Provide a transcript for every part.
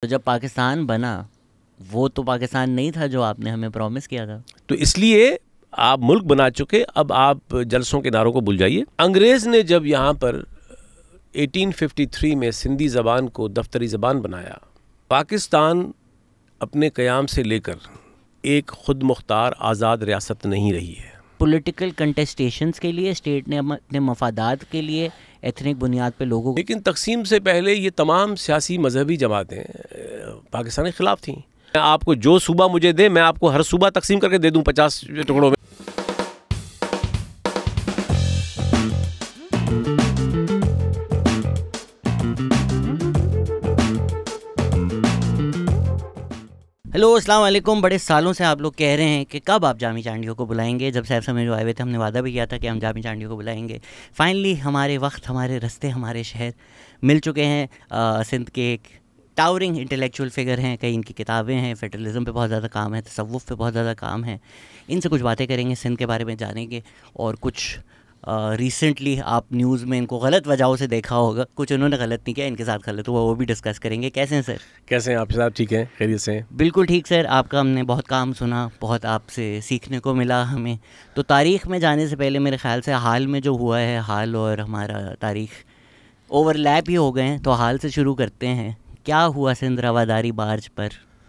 تو جب پاکستان بنا وہ تو پاکستان نہیں تھا جو آپ نے ہمیں پرومس کیا تھا. تو اس لیے آپ ملک بنا چکے، اب آپ جلسوں کے نعروں کو بھول جائیے. انگریز نے جب یہاں پر 1853 میں سندھی زبان کو دفتری زبان بنایا، پاکستان اپنے قیام سے لے کر ایک خود مختار آزاد ریاست نہیں رہی ہے. پولیٹیکل کنٹیسٹیشنز کے لیے اسٹیٹ نے اپنے مفادات کے لیے ایتھنک بنیاد پہ لوگوں کو، لیکن تقسیم سے پہلے یہ تمام سیاسی مذہبی جماعتیں پاکستان کے خلاف تھیں. آپ کو جو صوبہ مجھے دے، میں آپ کو ہر صوبہ تقسیم کر کے دے دوں 50 ٹکڑوں میں. ہیلو السلام علیکم. بڑے سالوں سے آپ لوگ کہہ رہے ہیں کہ کب آپ جامی چانڈیوں کو بلائیں گے. جب سیف سمجھ جو آئے ہوئے تھے ہم نے وعدہ بھی کیا تھا کہ ہم جامی چانڈیوں کو بلائیں گے. فائنلی ہمارے وقت، ہمارے رستے، ہمارے شہر مل چکے ہیں. سندھ کے ایک ٹاورنگ انٹلیکچوئل فگر ہیں، کئی ان کی کتابیں ہیں، فیڈرلزم پہ بہت زیادہ کام ہے، تصوف پہ بہت زیادہ کام ہے. ان سے کچھ باتیں کریں گے، سندھ کے بارے میں جانیں گے، اور کچھ ریسنٹلی آپ نیوز میں ان کو غلط وجہوں سے دیکھا ہوگا، کچھ انہوں نے غلط نہیں کیا، ان کے ساتھ غلط ہوا، وہ بھی ڈسکس کریں گے. کیسے ہیں سر؟ کیسے ہیں آپ صاحب؟ ٹھیک ہیں، خیریت سے ہیں؟ بالکل ٹھیک سر. آپ کا ہم نے بہت کام سنا، بہت آپ سے سیکھنے کو ملا ہمیں. تو تاریخ میں جانے سے پہلے میرے خیال سے حال میں جو ہوا ہے، حال اور ہمارا تاریخ اوور لیپ ہی ہو گئے ہیں، تو حال سے شروع کرتے ہیں. کیا ہوا سندھ رواداری مارچ پر؟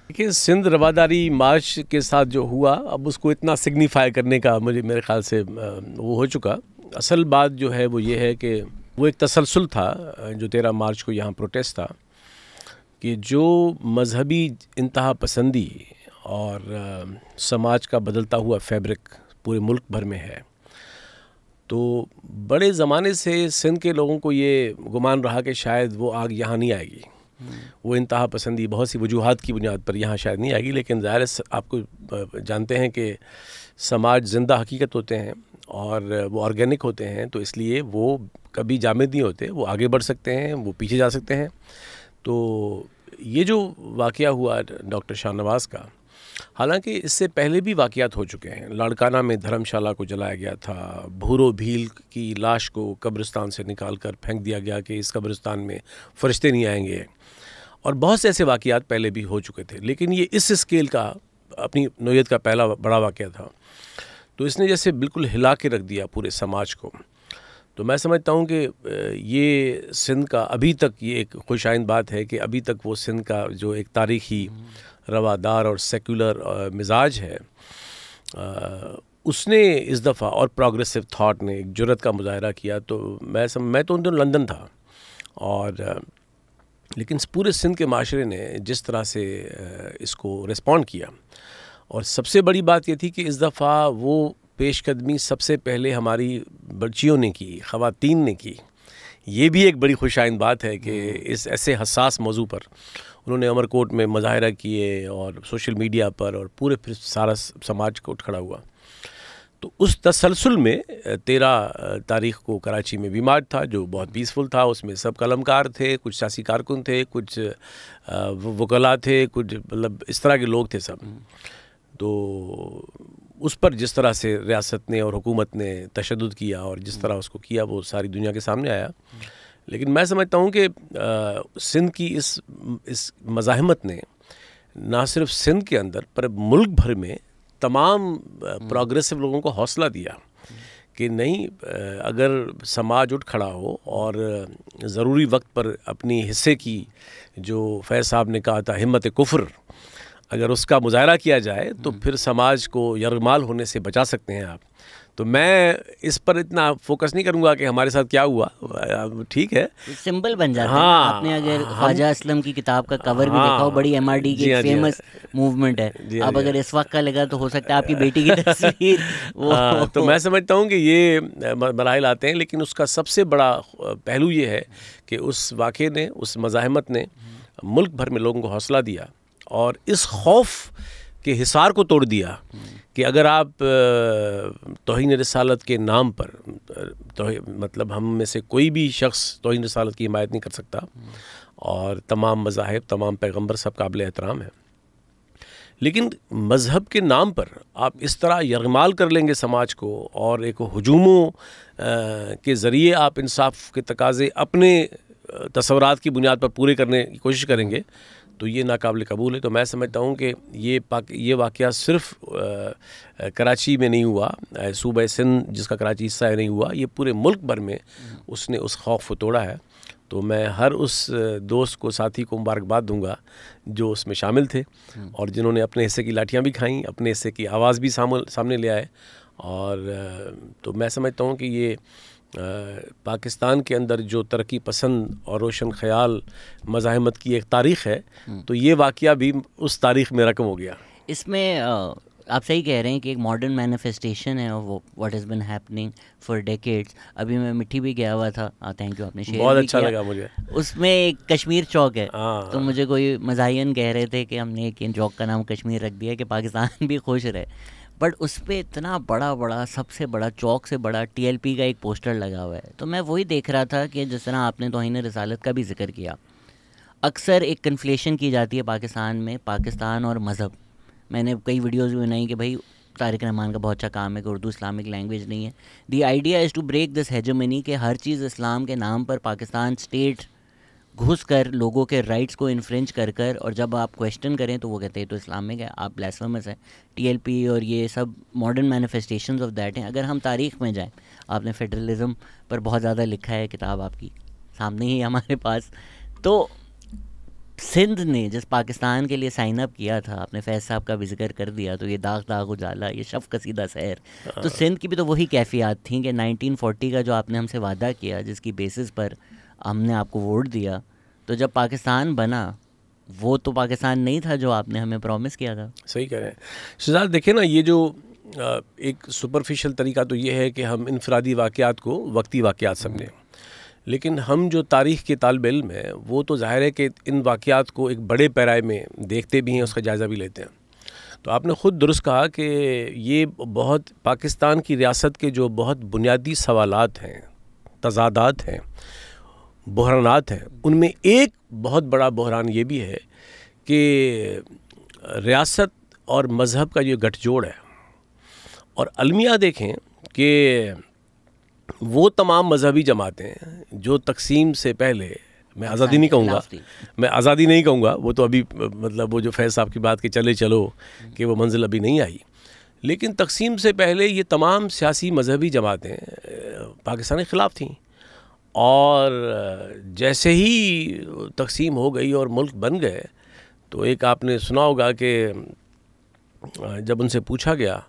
دیکھیے، سندھ رواداری مارچ کے ساتھ جو ہوا، اب اس کو اتنا سگنیفائی کرنے کا میرے خیال سے وہ ہو چکا. اصل بات جو ہے وہ یہ ہے کہ وہ ایک تسلسل تھا جو 13 مارچ کو یہاں پروٹیسٹ تھا، کہ جو مذہبی انتہا پسندی اور سماج کا بدلتا ہوا فیبرک پورے ملک بھر میں ہے. تو بڑے زمانے سے سندھ کے لوگوں کو یہ گمان رہا کہ شاید وہ آگ یہاں نہیں آئے گی، وہ انتہا پسندی بہت سی وجوہات کی بنیاد پر یہاں شاید نہیں آئے گی. لیکن ظاہر آپ کو جانتے ہیں کہ سماج زندہ حقیقت ہوتے ہیں اور وہ آرگینک ہوتے ہیں، تو اس لیے وہ کبھی جامد نہیں ہوتے، وہ آگے بڑھ سکتے ہیں، وہ پیچھے جا سکتے ہیں. تو یہ جو واقعہ ہوا ڈاکٹر شاہ نواز کا، حالانکہ اس سے پہلے بھی واقعات ہو چکے ہیں. لاڑکانہ میں دھرم شالہ کو جلایا گیا تھا، بھورو بھیل کی لاش کو قبرستان سے نکال کر پھینک دیا گیا کہ اس قبرستان میں فرشتے نہیں آئیں گے، اور بہت سے ایسے واقعات پہلے بھی ہو چکے تھے. لیکن یہ اس اسکیل کا اپنی نوعیت کا پہلا بڑا واقعہ تھا. تو اس نے جیسے بالکل ہلا کے رکھ دیا پورے سماج کو. تو میں سمجھتا ہوں کہ یہ سندھ کا ابھی تک یہ ایک خوش آئند بات ہے کہ ابھی تک وہ سندھ کا جو ایک تاریخی روادار اور سیکولر مزاج ہے، اس نے اس دفعہ، اور پروگریسو تھاٹ نے ایک جرأت کا مظاہرہ کیا. تو میں تو ان دنوں لندن تھا، اور لیکن پورے سندھ کے معاشرے نے جس طرح سے اس کو ریسپونڈ کیا، اور سب سے بڑی بات یہ تھی کہ اس دفعہ وہ پیش قدمی سب سے پہلے ہماری بچیوں نے کی، خواتین نے کی. یہ بھی ایک بڑی خوش آئند بات ہے کہ اس ایسے حساس موضوع پر انہوں نے امر کوٹ میں مظاہرہ کیے، اور سوشل میڈیا پر، اور پورے پھر سارا سماج کو اٹھ کھڑا ہوا. تو اس تسلسل میں 13 تاریخ کو کراچی میں بھی مارچ تھا جو بہت پیسفل تھا. اس میں سب قلمکار تھے، کچھ سیاسی کارکن تھے، کچھ وکلاء تھے، کچھ مطلب اس طرح کے لوگ تھے سب. تو اس پر جس طرح سے ریاست نے اور حکومت نے تشدد کیا، اور جس طرح اس کو کیا، وہ ساری دنیا کے سامنے آیا. لیکن میں سمجھتا ہوں کہ سندھ کی اس مزاحمت نے نہ صرف سندھ کے اندر پر ملک بھر میں تمام پروگریسو لوگوں کو حوصلہ دیا کہ نہیں، اگر سماج اٹھ کھڑا ہو اور ضروری وقت پر اپنی حصے کی، جو فیض صاحب نے کہا تھا ہمت کفر، اگر اس کا مظاہرہ کیا جائے تو پھر سماج کو یرغمال ہونے سے بچا سکتے ہیں آپ. تو میں اس پر اتنا فوکس نہیں کروں گا کہ ہمارے ساتھ کیا ہوا، ٹھیک ہے، سمبل بن جاتا ہے. آپ نے اگر خواجہ اسلم کی کتاب کا کور بھی دیکھا ہو، بڑی ایم آر ڈی کی فیمس موومنٹ ہے. اب اگر اس وقت کا لگا تو ہو سکتا ہے آپ کی بیٹی کی تصویر تو میں سمجھتا ہوں کہ یہ مراحل آتے ہیں. لیکن اس کا سب سے بڑا پہلو یہ ہے کہ اس واقعے نے، اس مزاحمت نے ملک بھر میں لوگوں کو حوصلہ دیا، اور اس خوف کے حصار کو توڑ دیا کہ اگر آپ توہین رسالت کے نام پر، مطلب ہم میں سے کوئی بھی شخص توہین رسالت کی حمایت نہیں کر سکتا، اور تمام مذاہب، تمام پیغمبر سب قابل احترام ہیں. لیکن مذہب کے نام پر آپ اس طرح یرغمال کر لیں گے سماج کو، اور ایک ہجوموں کے ذریعے آپ انصاف کے تقاضے اپنے تصورات کی بنیاد پر پورے کرنے کی کوشش کریں گے، تو یہ ناقابل قبول ہے. تو میں سمجھتا ہوں کہ یہ واقعہ صرف کراچی میں نہیں ہوا, صوبہ سندھ جس کا کراچی حصہ ہے نہیں ہوا, یہ پورے ملک بھر میں اس نے اس خوف کو توڑا ہے. تو میں ہر اس دوست کو, ساتھی کو مبارکباد دوں گا جو اس میں شامل تھے اور جنہوں نے اپنے حصے کی لاٹھیاں بھی کھائیں, اپنے حصے کی آواز بھی سامنے لے آئے. اور تو میں سمجھتا ہوں کہ یہ پاکستان کے اندر جو ترقی پسند اور روشن خیال مزاحمت کی ایک تاریخ ہے, تو یہ واقعہ بھی اس تاریخ میں رقم ہو گیا. اس میں آپ صحیح کہہ رہے ہیں کہ ایک ماڈرن مینیفیسٹیشن ہے وہ what has been happening for decades. ابھی میں مٹھی بھی گیا ہوا تھا, تھینک یو, آپ نے شیئر بہت اچھا لگا مجھے. اس میں ایک کشمیر چوک ہے, تو مجھے کوئی مزاحین کہہ رہے تھے کہ ہم نے ایک چوک کا نام کشمیر رکھ دیا کہ پاکستان بھی خوش رہے. بٹ اس پہ اتنا بڑا سب سے بڑا, چوک سے بڑا TLP کا ایک پوسٹر لگا ہوا ہے. تو میں وہی دیکھ رہا تھا کہ جس طرح آپ نے توہین رسالت کا بھی ذکر کیا, اکثر ایک کنفلیشن کی جاتی ہے پاکستان میں, پاکستان اور مذہب. میں نے کئی ویڈیوز بھی بنائی کہ بھائی طارق رحمان کا بہت اچھا کام ہے کہ اردو اسلامک لینگویج نہیں ہے. The idea is to break this hegemony کہ ہر چیز اسلام کے نام پر پاکستان اسٹیٹ گھس کر لوگوں کے رائٹس کو انفرنج کر اور جب آپ کویشچن کریں تو وہ کہتے ہیں تو اسلامک ہے, آپ بلیسفیمس ہیں. TLP اور یہ سب ماڈرن مینیفیسٹیشنز آف دیٹ ہیں. اگر ہم تاریخ میں جائیں, آپ نے فیڈرلزم پر بہت زیادہ لکھا ہے, کتاب آپ کی سامنے ہی ہمارے پاس. تو سندھ نے جس پاکستان کے لیے سائن اپ کیا تھا, آپ نے فیض صاحب کا بھی ذکر کر دیا, تو یہ داغ اجالا, یہ شف قصیدہ سحر, تو سندھ کی بھی تو وہی کیفیات تھیں کہ 1940 کا جو آپ نے ہم سے وعدہ کیا, جس کی بیسس پر ہم نے آپ کو ووٹ دیا, تو جب پاکستان بنا وہ تو پاکستان نہیں تھا جو آپ نے ہمیں پرومس کیا تھا. صحیح کہہ رہے ہیں شہزاد. دیکھیں نا, یہ جو ایک سپرفیشل طریقہ تو یہ ہے کہ ہم انفرادی واقعات کو وقتی واقعات سمجھیں, لیکن ہم جو تاریخ کے طالب علم ہیں وہ تو ظاہر ہے کہ ان واقعات کو ایک بڑے پیمانے میں دیکھتے بھی ہیں, اس کا جائزہ بھی لیتے ہیں. تو آپ نے خود درست کہا کہ یہ بہت پاکستان کی ریاست کے جو بہت بنیادی سوالات ہیں, تضادات ہیں, بحرانات ہیں, ان میں ایک بہت بڑا بحران یہ بھی ہے کہ ریاست اور مذہب کا جو گٹھ جوڑ ہے. اور المیہ دیکھیں کہ وہ تمام مذہبی جماعتیں جو تقسیم سے پہلے, میں آزادی نہیں کہوں گا, وہ تو ابھی مطلب وہ جو فیض صاحب کی بات کہ چلو کہ وہ منزل ابھی نہیں آئی, لیکن تقسیم سے پہلے یہ تمام سیاسی مذہبی جماعتیں پاکستان کے خلاف تھیں. اور جیسے ہی تقسیم ہو گئی اور ملک بن گئے, تو ایک آپ نے سنا ہوگا کہ جب ان سے پوچھا گیا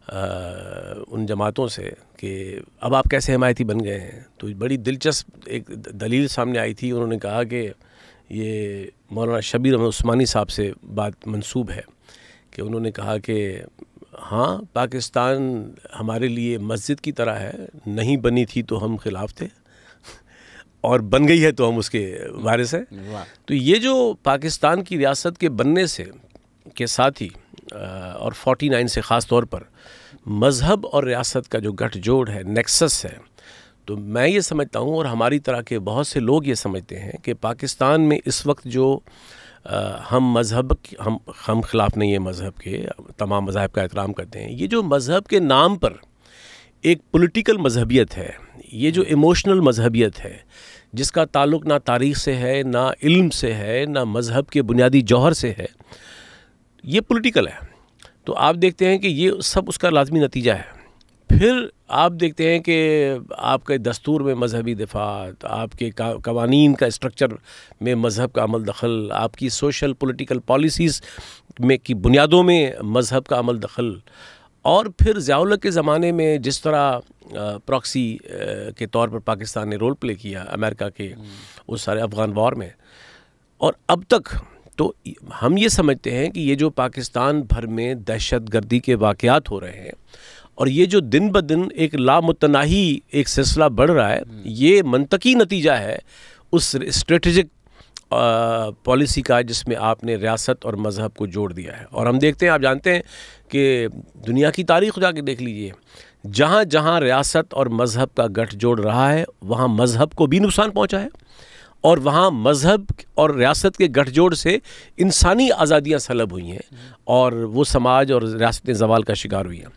ان جماعتوں سے کہ اب آپ کیسے حمایتی بن گئے ہیں, تو بڑی دلچسپ ایک دلیل سامنے آئی تھی. انہوں نے کہا کہ یہ مولانا شبیر احمد عثمانی صاحب سے بات منسوب ہے کہ انہوں نے کہا کہ ہاں پاکستان ہمارے لیے مسجد کی طرح ہے, نہیں بنی تھی تو ہم خلاف تھے اور بن گئی ہے تو ہم اس کے وارث ہیں. تو یہ جو پاکستان کی ریاست کے بننے سے کے ساتھ ہی اور 49 سے خاص طور پر مذہب اور ریاست کا جو گٹھ جوڑ ہے, نیکسس ہے, تو میں یہ سمجھتا ہوں اور ہماری طرح کے بہت سے لوگ یہ سمجھتے ہیں کہ پاکستان میں اس وقت جو ہم خلاف نہیں ہیں مذہب کے, تمام مذاہب کا احترام کرتے ہیں. یہ جو مذہب کے نام پر ایک پولیٹیکل مذہبیت ہے, یہ جو ایموشنل مذہبیت ہے, جس کا تعلق نہ تاریخ سے ہے, نہ علم سے ہے, نہ مذہب کے بنیادی جوہر سے ہے, یہ پولیٹیکل ہے. تو آپ دیکھتے ہیں کہ یہ سب اس کا لازمی نتیجہ ہے. پھر آپ دیکھتے ہیں کہ آپ کے دستور میں مذہبی دفاعات, آپ کے قوانین کا اسٹرکچر میں مذہب کا عمل دخل, آپ کی سوشل پولیٹیکل پالیسیز میں کی بنیادوں میں مذہب کا عمل دخل, اور پھر ضیاء الحق کے زمانے میں جس طرح پراکسی کے طور پر پاکستان نے رول پلے کیا امریکہ کے اس سارے افغان وار میں, اور اب تک تو ہم یہ سمجھتے ہیں کہ یہ جو پاکستان بھر میں دہشت گردی کے واقعات ہو رہے ہیں اور یہ جو دن بدن ایک لامتناہی ایک سلسلہ بڑھ رہا ہے, یہ منطقی نتیجہ ہے اس اسٹریٹجک پالیسی کا جس میں آپ نے ریاست اور مذہب کو جوڑ دیا ہے. اور ہم دیکھتے ہیں, آپ جانتے ہیں کہ دنیا کی تاریخ جا کے دیکھ لیجئے, جہاں جہاں ریاست اور مذہب کا گٹھ جوڑ رہا ہے وہاں مذہب کو بھی نقصان پہنچا ہے, اور وہاں مذہب اور ریاست کے گٹھ جوڑ سے انسانی آزادیاں سلب ہوئی ہیں اور وہ سماج اور ریاستیں زوال کا شکار ہوئی ہیں.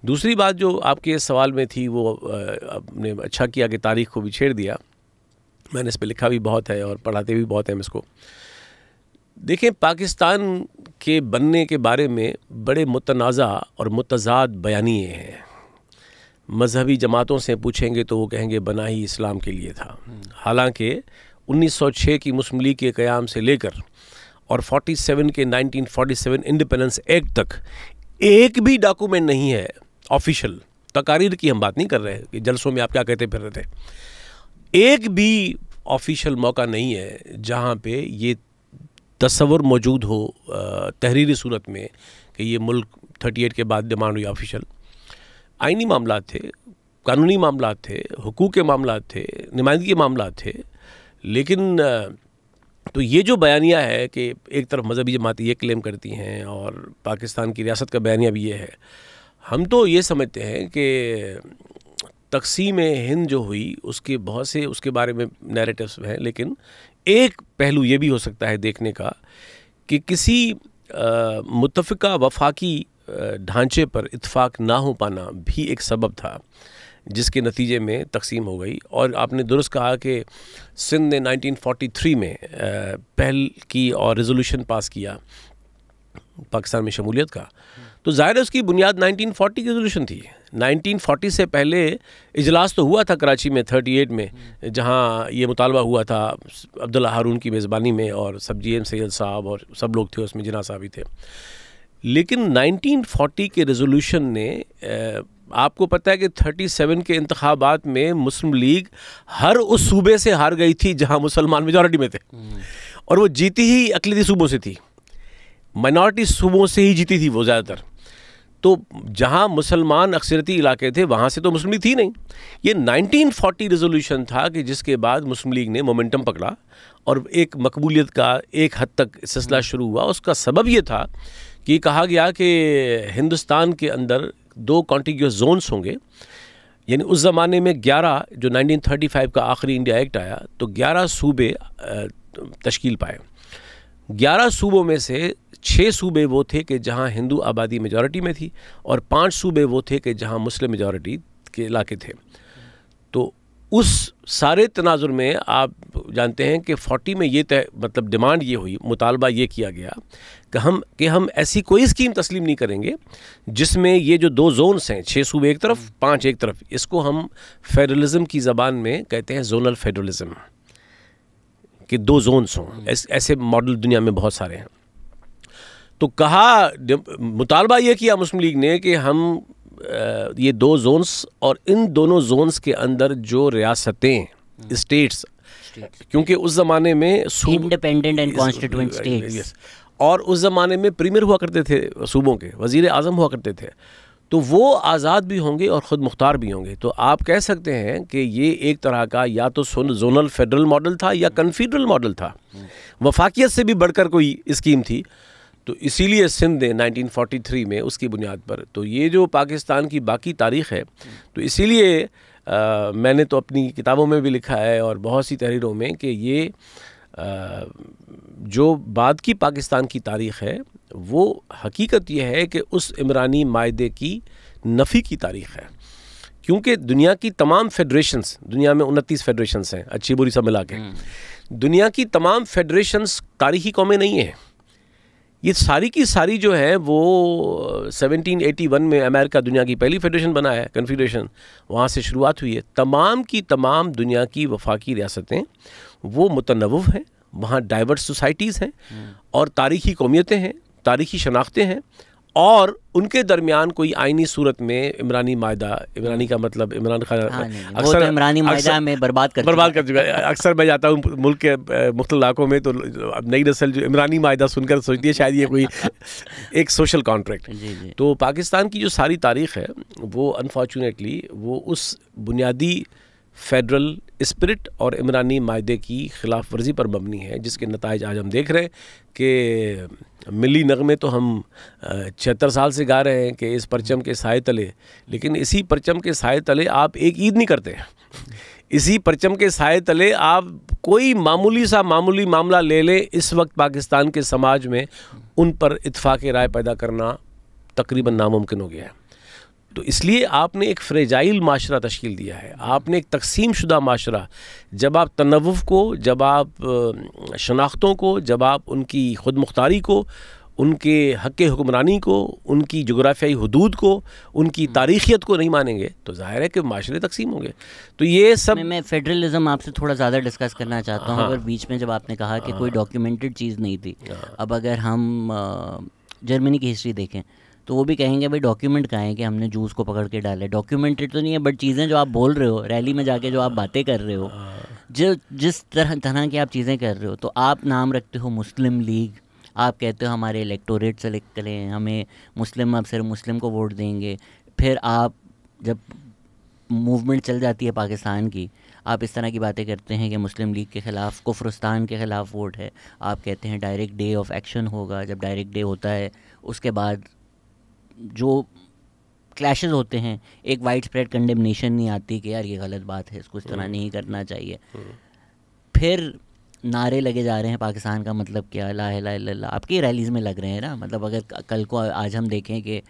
دوسری بات جو آپ کے سوال میں تھی, وہ آپ نے اچھا کیا کہ تاریخ کو بھی چھیڑ دیا, میں نے اس پہ لکھا بھی بہت ہے اور پڑھاتے بھی بہت ہیں ہم اس کو. دیکھیں پاکستان کے بننے کے بارے میں بڑے متنازع اور متضاد بیانیے ہیں. مذہبی جماعتوں سے پوچھیں گے تو وہ کہیں گے بنا ہی اسلام کے لیے تھا، حالانکہ 1906 کی مسلم لیگ کے قیام سے لے کر اور 1947 انڈیپینڈنس ایکٹ تک ایک بھی ڈاکومنٹ نہیں ہے آفیشل. تقاریر کی ہم بات نہیں کر رہے کہ جلسوں میں آپ کیا کہتے پھر رہے تھے. ایک بھی آفیشل موقع نہیں ہے جہاں پہ یہ تصور موجود ہو تحریری صورت میں کہ یہ ملک 38 کے بعد ڈیمانڈ ہوئی آفیشل. آئینی معاملات تھے، قانونی معاملات تھے، حقوق کے معاملات تھے، نمائندگی کے معاملات تھے. لیکن تو یہ جو بیانیہ ہے کہ ایک طرف مذہبی جماعتیں یہ کلیم کرتی ہیں اور پاکستان کی ریاست کا بیانیہ بھی یہ ہے، ہم تو یہ سمجھتے ہیں کہ تقسیم ہند جو ہوئی اس کے بہت سے اس کے بارے میں نیریٹیوز ہیں، لیکن ایک پہلو یہ بھی ہو سکتا ہے دیکھنے کا کہ کسی متفقہ وفاقی ڈھانچے پر اتفاق نہ ہو پانا بھی ایک سبب تھا جس کے نتیجے میں تقسیم ہو گئی. اور آپ نے درست کہا کہ سندھ نے 1943 میں پہل کی اور ریزولوشن پاس کیا پاکستان میں شمولیت کا، تو ظاہر ہے اس کی بنیاد 1940 کی ریزولوشن تھی. 1940 سے پہلے اجلاس تو ہوا تھا کراچی میں 38 میں، جہاں یہ مطالبہ ہوا تھا عبداللہ ہارون کی میزبانی میں، اور سب جی ایم سید صاحب اور سب لوگ تھے اس میں، جناح صاحب بھی تھے. لیکن 1940 کے ریزولوشن نے آپ کو پتہ ہے کہ 37 کے انتخابات میں مسلم لیگ ہر اس صوبے سے ہار گئی تھی جہاں مسلمان میجورٹی میں تھے، اور وہ جیتی ہی اقلیتی صوبوں سے تھی، مائنورٹی صوبوں سے ہی جیتی تھی وہ زیادہ تر. تو جہاں مسلمان اکثریتی علاقے تھے وہاں سے تو مسلم لیگ تھی نہیں. یہ 1940 ریزولوشن تھا کہ جس کے بعد مسلم لیگ نے مومنٹم پکڑا اور ایک مقبولیت کا ایک حد تک سلسلہ شروع ہوا. اس کا سبب یہ تھا کہ کہا گیا کہ ہندوستان کے اندر 2 کانٹیگیوس زونز ہوں گے، یعنی اس زمانے میں 11 جو 1935 کا آخری انڈیا ایکٹ آیا تو 11 صوبے تشکیل پائے. 11 صوبوں میں سے 6 صوبے وہ تھے کہ جہاں ہندو آبادی میجورٹی میں تھی، اور 5 صوبے وہ تھے کہ جہاں مسلم میجورٹی کے علاقے تھے. تو اس سارے تناظر میں آپ جانتے ہیں کہ 40 میں یہ مطلب ڈیمانڈ یہ ہوئی، مطالبہ یہ کیا گیا کہ ہم ایسی کوئی اسکیم تسلیم نہیں کریں گے جس میں یہ جو 2 زونز ہیں، 6 صوبے ایک طرف 5 ایک طرف، اس کو ہم فیڈرلزم کی زبان میں کہتے ہیں زونل فیڈرلزم، کہ 2 زونز ہوں. ایسے ماڈل دنیا میں بہت سارے ہیں. تو کہا مطالبہ یہ کیا مسلم لیگ نے کہ ہم یہ 2 زونز اور ان دونوں زونز کے اندر جو ریاستیں اسٹیٹس، کیونکہ اس زمانے میں انڈیپینڈنٹ اینڈ کانسٹیٹوئنٹ اسٹیٹس، اور اس زمانے میں پریمیئر ہوا کرتے تھے صوبوں کے، وزیر اعظم ہوا کرتے تھے، تو وہ آزاد بھی ہوں گے اور خود مختار بھی ہوں گے. تو آپ کہہ سکتے ہیں کہ یہ ایک طرح کا یا تو زونل فیڈرل ماڈل تھا یا کنفیڈرل ماڈل تھا، وفاقیت سے بھی بڑھ کر کوئی اسکیم تھی. تو اسی لیے سندھ نے 1943 میں اس کی بنیاد پر، تو یہ جو پاکستان کی باقی تاریخ ہے، تو اسی لیے میں نے تو اپنی کتابوں میں بھی لکھا ہے اور بہت سی تحریروں میں کہ یہ جو بعد کی پاکستان کی تاریخ ہے وہ حقیقت یہ ہے کہ اس عمرانی معاہدے کی نفی کی تاریخ ہے. کیونکہ دنیا کی تمام فیڈریشنز، دنیا میں 29 فیڈریشنز ہیں اچھی بری سب ملا کے، دنیا کی تمام فیڈریشنز تاریخی قومیں نہیں ہیں. یہ ساری کی ساری جو ہے وہ 1781 میں امریکہ دنیا کی پہلی فیڈریشن بنا ہے، کنفیڈریشن، وہاں سے شروعات ہوئی ہے. تمام کی تمام دنیا کی وفاقی ریاستیں وہ متنوع ہیں، وہاں ڈائیورس سوسائٹیز ہیں اور تاریخی قومیتیں ہیں، تاریخی شناختیں ہیں، اور ان کے درمیان کوئی آئینی صورت میں عمرانی معاہدہ، عمرانی کا مطلب عمران خان اکثر عمرانی معاہدہ میں برباد کر چکا ہے. اکثر میں جاتا ہوں ملک کے مختلف علاقوں میں تو نئی نسل جو عمرانی معاہدہ سن کر سوچتی ہے شاید یہ کوئی ایک سوشل کانٹریکٹ. تو پاکستان کی جو ساری تاریخ ہے وہ انفارچونیٹلی وہ اس بنیادی فیڈرل اسپرٹ اور عمرانی معاہدے کی خلاف ورزی پر مبنی ہے، جس کے نتائج آج ہم دیکھ رہے ہیں کہ ملی نغمے تو ہم 76 سال سے گا رہے ہیں کہ اس پرچم کے سائے تلے، لیکن اسی پرچم کے سائے تلے آپ ایک عید نہیں کرتے. اسی پرچم کے سائے تلے آپ کوئی معمولی سا معمولی معاملہ لے لیں، اس وقت پاکستان کے سماج میں ان پر اتفاق رائے پیدا کرنا تقریباً ناممکن ہو گیا ہے. تو اس لیے آپ نے ایک فریجائل معاشرہ تشکیل دیا ہے, آپ نے ایک تقسیم شدہ معاشرہ. جب آپ تنوع کو, جب آپ شناختوں کو, جب آپ ان کی خود مختاری کو, ان کے حق حکمرانی کو, ان کی جغرافیائی حدود کو, ان کی تاریخیت کو نہیں مانیں گے تو ظاہر ہے کہ معاشرے تقسیم ہوں گے. تو یہ سب میں فیڈرلزم آپ سے تھوڑا زیادہ ڈسکس کرنا چاہتا ہوں, اور بیچ میں جب آپ نے کہا کہ کوئی ڈاکیومنٹڈ چیز نہیں تھی, اب اگر ہم جرمنی کی ہسٹری دیکھیں تو وہ بھی کہیں گے بھائی ڈاکیومنٹ کہاں ہے کہ ہم نے جوس کو پکڑ کے ڈالے. ڈاکیومنٹڈ تو نہیں ہے, بٹ چیزیں جو آپ بول رہے ہو ریلی میں جا کے, جو آپ باتیں کر رہے ہو, جس طرح کی آپ چیزیں کر رہے ہو, تو آپ نام رکھتے ہو مسلم لیگ, آپ کہتے ہو ہمارے الیکٹوریٹ سلیکٹ کریں, ہمیں مسلم, اب صرف مسلم کو ووٹ دیں گے. پھر آپ جب موومنٹ چل جاتی ہے پاکستان کی, آپ اس طرح کی باتیں کرتے ہیں کہ مسلم لیگ کے خلاف, کفرستان کے خلاف ووٹ ہے. آپ کہتے ہیں ڈائریکٹ ڈے آف ایکشن ہوگا. جب ڈائریکٹ ڈے ہوتا ہے اس کے بعد جو کلیشز ہوتے ہیں, ایک وائڈ اسپریڈ کنڈیمنیشن نہیں آتی کہ یار یہ غلط بات ہے, اس کو اس طرح نہیں کرنا چاہیے. پھر نعرے لگے جا رہے ہیں پاکستان کا مطلب کیا, لا الہ الا اللہ. آپ کی ریلیز میں لگ رہے ہیں نا, مطلب اگر کل کو آج ہم دیکھیں کہ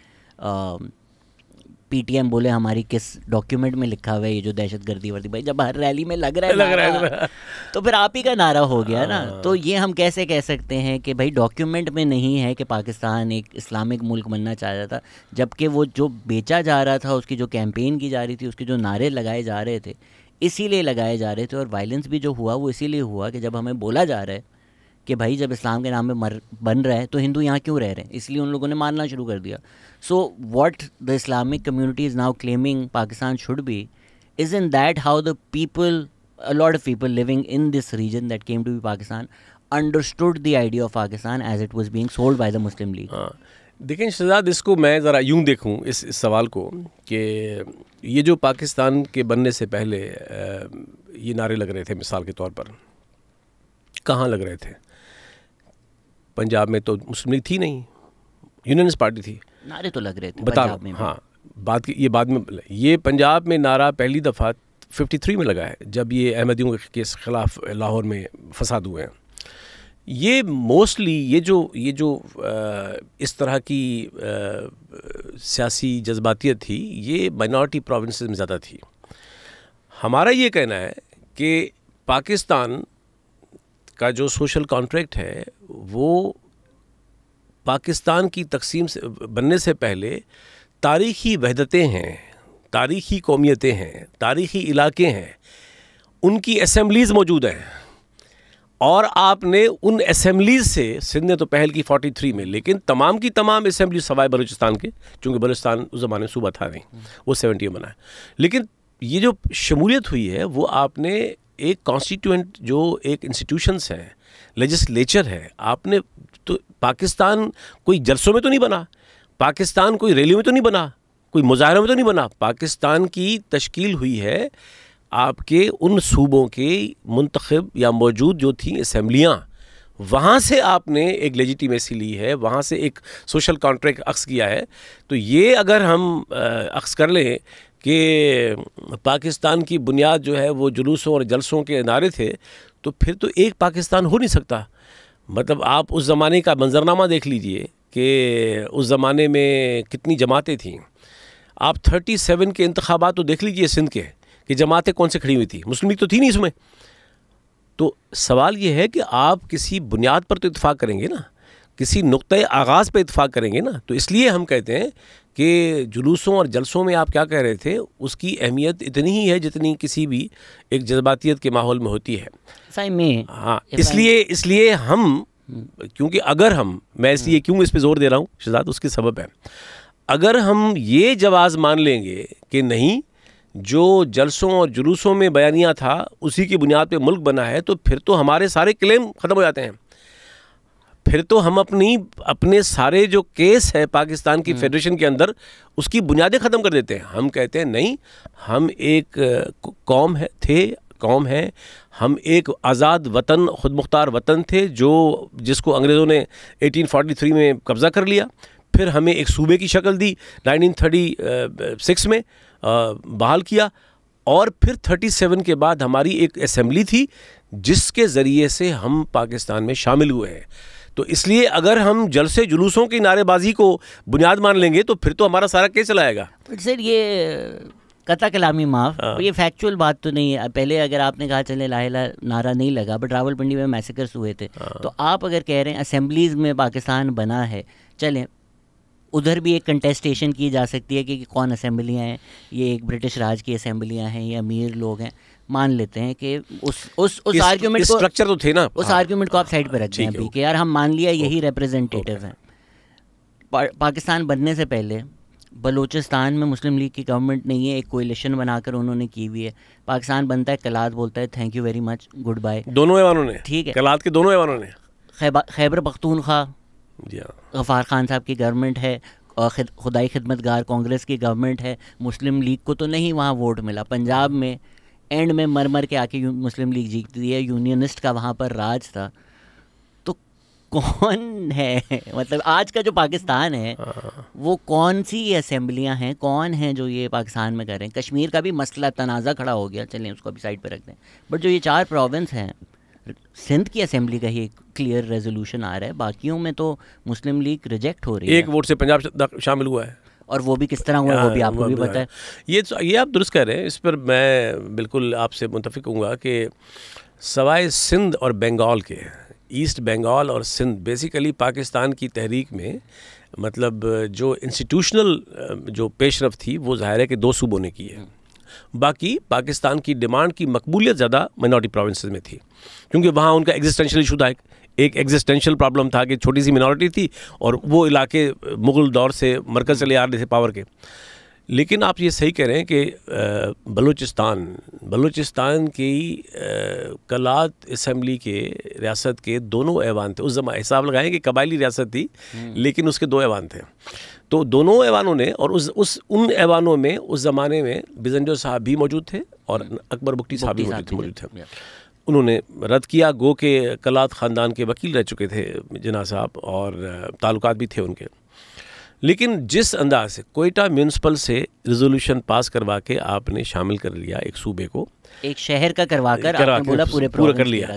پی ٹی ایم بولے ہماری کس ڈاکیومنٹ میں لکھا ہوا ہے یہ جو دہشت گردی وردی, بھائی جب ہر ریلی میں لگ رہا ہے تو پھر آپ ہی کا نعرہ ہو گیا نا. تو یہ ہم کیسے کہہ سکتے ہیں کہ بھائی ڈاکیومنٹ میں نہیں ہے کہ پاکستان ایک اسلامک ملک بننا چاہ رہا تھا, جبکہ وہ جو بیچا جا رہا تھا, اس کی جو کیمپین کی جا رہی تھی, اس کے جو نعرے لگائے جا رہے تھے, اسی لیے لگائے جا رہے تھے. اور وائلنس بھی جو ہوا وہ اسی لیے ہوا کہ جب ہمیں بولا جا رہا ہے کہ بھائی جب اسلام کے نام میں بن رہا ہے تو ہندو یہاں کیوں رہ رہے ہیں, اس لیے ان لوگوں نے ماننا شروع کر دیا. So what the Islamic community is now claiming Pakistan should be, is in that how the people, a lot of people living in this region that came to be Pakistan understood the idea of Pakistan as it was being sold by the Muslim League. دیکھیں شہزاد, اس کو میں ذرا یوں دیکھوں اس سوال کو کہ یہ جو پاکستان کے بننے سے پہلے یہ نعرے لگ رہے تھے, مثال کے طور پر کہاں لگ رہے تھے؟ پنجاب میں تو مسلم لیگ تھی نہیں, یونینس پارٹی تھی. نعرے تو لگ رہے تھے پنجاب میں. ہاں, یہ بعد میں, یہ پنجاب میں نعرہ پہلی دفعہ 53 میں لگا ہے جب یہ احمدیوں کے خلاف لاہور میں فساد ہوئے ہیں. یہ موسٹلی یہ جو اس طرح کی سیاسی جذباتیت تھی, یہ مائنورٹی پروونسز میں زیادہ تھی. ہمارا یہ کہنا ہے کہ پاکستان کا جو سوشل کانٹریکٹ ہے وہ پاکستان کی تقسیم سے بننے سے پہلے تاریخی وحدتیں ہیں, تاریخی قومیتیں ہیں, تاریخی علاقے ہیں, ان کی اسمبلیز موجود ہیں. اور آپ نے ان اسمبلیز سے, سندھ نے تو پہل کی 43 میں, لیکن تمام کی تمام اسمبلی سوائے بلوچستان کے, چونکہ بلوچستان اس زمانے میں صوبہ تھا نہیں, وہ 70 میں بنا ہے. لیکن یہ جو شمولیت ہوئی ہے وہ آپ نے ایک کانسٹیٹیوئنٹ, جو ایک انسٹیٹیوشنس ہیں, لیجسلیچر ہے, آپ نے تو پاکستان کوئی جلسوں میں تو نہیں بنا, پاکستان کوئی ریلیوں میں تو نہیں بنا, کوئی مظاہروں میں تو نہیں بنا. پاکستان کی تشکیل ہوئی ہے آپ کے ان صوبوں کے منتخب یا موجود جو تھیں اسمبلیاں, وہاں سے آپ نے ایک لیجیٹیمیسی لی ہے, وہاں سے ایک سوشل کانٹریکٹ اخذ کیا ہے. تو یہ اگر ہم اخذ کر لیں کہ پاکستان کی بنیاد جو ہے وہ جلوسوں اور جلسوں کے نعرے تھے, تو پھر تو ایک پاکستان ہو نہیں سکتا. مطلب آپ اس زمانے کا منظرنامہ دیکھ لیجئے کہ اس زمانے میں کتنی جماعتیں تھیں. آپ 37 کے انتخابات تو دیکھ لیجئے سندھ کے, کہ جماعتیں کون سے کھڑی ہوئی تھی, مسلم لیگ تو تھی نہیں اس میں. تو سوال یہ ہے کہ آپ کسی بنیاد پر تو اتفاق کریں گے نا, کسی نقطۂ آغاز پہ اتفاق کریں گے نا. تو اس لیے ہم کہتے ہیں کہ جلوسوں اور جلسوں میں آپ کیا کہہ رہے تھے, اس کی اہمیت اتنی ہی ہے جتنی کسی بھی ایک جذباتیت کے ماحول میں ہوتی ہے. ہاں, اس لیے ہم, کیونکہ اگر ہم, میں اس لیے کیوں اس پہ زور دے رہا ہوں شہزاد, اس کی سبب ہے, اگر ہم یہ جواز مان لیں گے کہ نہیں جو جلسوں اور جلوسوں میں بیانیہ تھا اسی کی بنیاد پہ ملک بنا ہے, تو پھر تو ہمارے سارے کلیم ختم ہو جاتے ہیں. پھر تو ہم اپنے سارے جو کیس ہے پاکستان کی فیڈریشن کے اندر, اس کی بنیادیں ختم کر دیتے ہیں. ہم کہتے ہیں نہیں, ہم ایک قوم ہیں, ہم ایک آزاد وطن, خود مختار وطن تھے, جس کو انگریزوں نے 1843 میں قبضہ کر لیا. پھر ہمیں ایک صوبے کی شکل دی 1936 میں, بحال کیا, اور پھر 37 کے بعد ہماری ایک اسمبلی تھی جس کے ذریعے سے ہم پاکستان میں شامل ہوئے ہیں. تو اس لیے اگر ہم جلسے جلوسوں کی نعرے بازی کو بنیاد مان لیں گے تو پھر تو ہمارا سارا کیس چلائے گا. سر یہ قطع کلامی معاف, یہ فیکچول بات تو نہیں ہے. پہلے اگر آپ نے کہا چلے لا الہ نعرہ نہیں لگا, بٹ راول پنڈی میں میسیکرز ہوئے تھے, تو آپ اگر کہہ رہے ہیں اسمبلیز میں پاکستان بنا ہے, چلیں ادھر بھی ایک کنٹیسٹیشن کی جا سکتی ہے کہ کون اسمبلیاں ہیں, یہ ایک برٹش راج کی اسمبلیاں ہیں, یہ امیر لوگ ہیں, مان لیتے ہیں کہ اس آرگیومنٹ کو اسٹرکچر تو تھے نا, اس آرگیومنٹ کو آپ سائڈ پہ رکھتے ہیں ابھی کہ یار ہم مان لیا یہی ریپرزینٹیٹیو ہیں. پاکستان بننے سے پہلے بلوچستان میں مسلم لیگ کی گورنمنٹ نہیں ہے, ایک کوئلیشن بنا کر انہوں نے کی ہوئی ہے. پاکستان بنتا ہے, کلات بولتا ہے thank you very much, goodbye, دونوں ایوانوں نے, ٹھیک ہے, کلات کے دونوں ایوانوں نے. خیبر پختونخوا غفار خان صاحب کی گورنمنٹ ہے, اور خدائی خدمتگار کانگریس کی گورنمنٹ ہے. مسلم لیگ کو تو نہیں وہاں ووٹ ملا. پنجاب میں اینڈ میں مر کے آ کے مسلم لیگ جیتتی ہے, یونینسٹ کا وہاں پر راج تھا. تو کون ہے, مطلب آج کا جو پاکستان ہے وہ کون سی اسمبلیاں ہیں, کون ہیں جو یہ پاکستان میں کر رہے ہیں. کشمیر کا بھی مسئلہ تنازع کھڑا ہو گیا, چلیں اس کو بھی سائڈ پہ رکھتے ہیں, بٹ جو یہ 4 پروونس ہیں, سندھ کی اسمبلی کا ہی کلیئر ریزولوشن آ رہا ہے, باقیوں میں تو مسلم لیگ ریجیکٹ ہو رہی ہے. ایک ووٹ سے پنجاب شامل ہوا ہے, اور وہ بھی کس طرح ہوا ہے وہ بھی آپ کو بھی پتہ ہے. یہ آپ درست کہہ رہے ہیں, اس پر میں بالکل آپ سے متفق ہوں گا کہ سوائے سندھ اور بنگال کے, ایسٹ بنگال اور سندھ, بیسیکلی پاکستان کی تحریک میں مطلب جو انسٹیٹیوشنل جو پیش رفت تھی وہ ظاہر ہے کہ 2 صوبوں نے کی ہے. باقی پاکستان کی ڈیمانڈ کی مقبولیت زیادہ مائنورٹی پروونسز میں تھی, کیونکہ وہاں ان کا ایگزسٹینشیل ایشو تھا. ایک ایگزسٹینشیل پرابلم تھا کہ چھوٹی سی منورٹی تھی اور وہ علاقے مغل دور سے مرکز چلے آ رہے تھے پاور کے. لیکن آپ یہ صحیح کہہ رہے ہیں کہ بلوچستان کی کلات اسمبلی کے ریاست کے دونوں ایوان تھے. اس زمانے حساب لگائیں کہ قبائلی ریاست تھی, لیکن اس کے 2 ایوان تھے. تو دونوں ایوانوں نے, اور ان ایوانوں میں اس زمانے میں بزنجو صاحب بھی موجود تھے اور اکبر بگٹی صاحب بھی موجود تھے. انہوں نے رد کیا, گو کہ کلات خاندان کے وکیل رہ چکے تھے جناح صاحب, اور تعلقات بھی تھے ان کے. لیکن جس انداز سے کوئٹہ میونسپل سے ریزولوشن پاس کروا کے آپ نے شامل کر لیا ایک صوبے کو, ایک شہر کا کروا کر آپ نے بولا پورا کر لیا,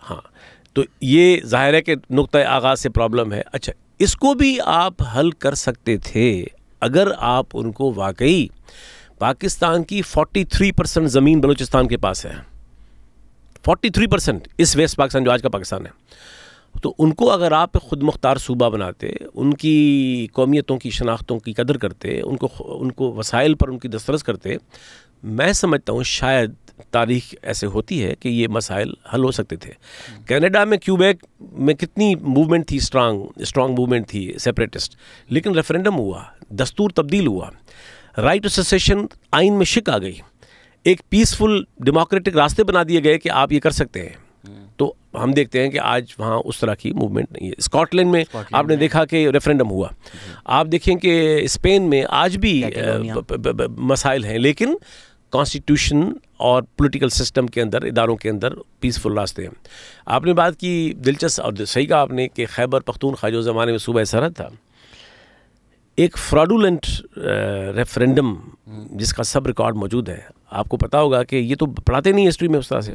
ہاں, تو یہ ظاہر ہے کہ نقطۂ آغاز سے پرابلم ہے. اچھا, اس کو بھی آپ حل کر سکتے تھے اگر آپ ان کو واقعی, پاکستان کی 43% زمین بلوچستان کے پاس ہے, 43% اس ویسٹ پاکستان جو آج کا پاکستان ہے, تو ان کو اگر آپ خود مختار صوبہ بناتے, ان کی قومیتوں کی شناختوں کی قدر کرتے, ان کو وسائل پر ان کی دسترس کرتے, میں سمجھتا ہوں شاید تاریخ ایسے ہوتی ہے کہ یہ مسائل حل ہو سکتے تھے. کینیڈا میں کیوبیک میں کتنی موومنٹ تھی, اسٹرانگ موومنٹ تھی سیپریٹسٹ, لیکن ریفرینڈم ہوا, دستور تبدیل ہوا, رائٹ ٹو سیسیشن آئین میں شک آ گئی, ایک پیسفل ڈیموکریٹک راستے بنا دیے گئے کہ آپ یہ کر سکتے ہیں. تو ہم دیکھتے ہیں کہ آج وہاں اس طرح کی موومنٹ نہیں ہے. اسکاٹ لینڈ میں آپ نے دیکھا کہ ریفرینڈم ہوا, آپ دیکھیں کہ اسپین میں آج بھی مسائل ہیں, لیکن کانسٹیٹیوشن اور پولیٹیکل سسٹم کے اندر, اداروں کے اندر پیسفل راستے ہیں. آپ نے بات کی دلچسپ اور صحیح کہا آپ نے کہ خیبر پختونخوا جو زمانے میں صوبہ سرحد تھا, ایک فراڈولنٹ ریفرینڈم جس کا سب ریکارڈ موجود ہے. آپ کو پتا ہوگا کہ یہ تو پڑھاتے نہیں ہسٹری میں اس طرح سے,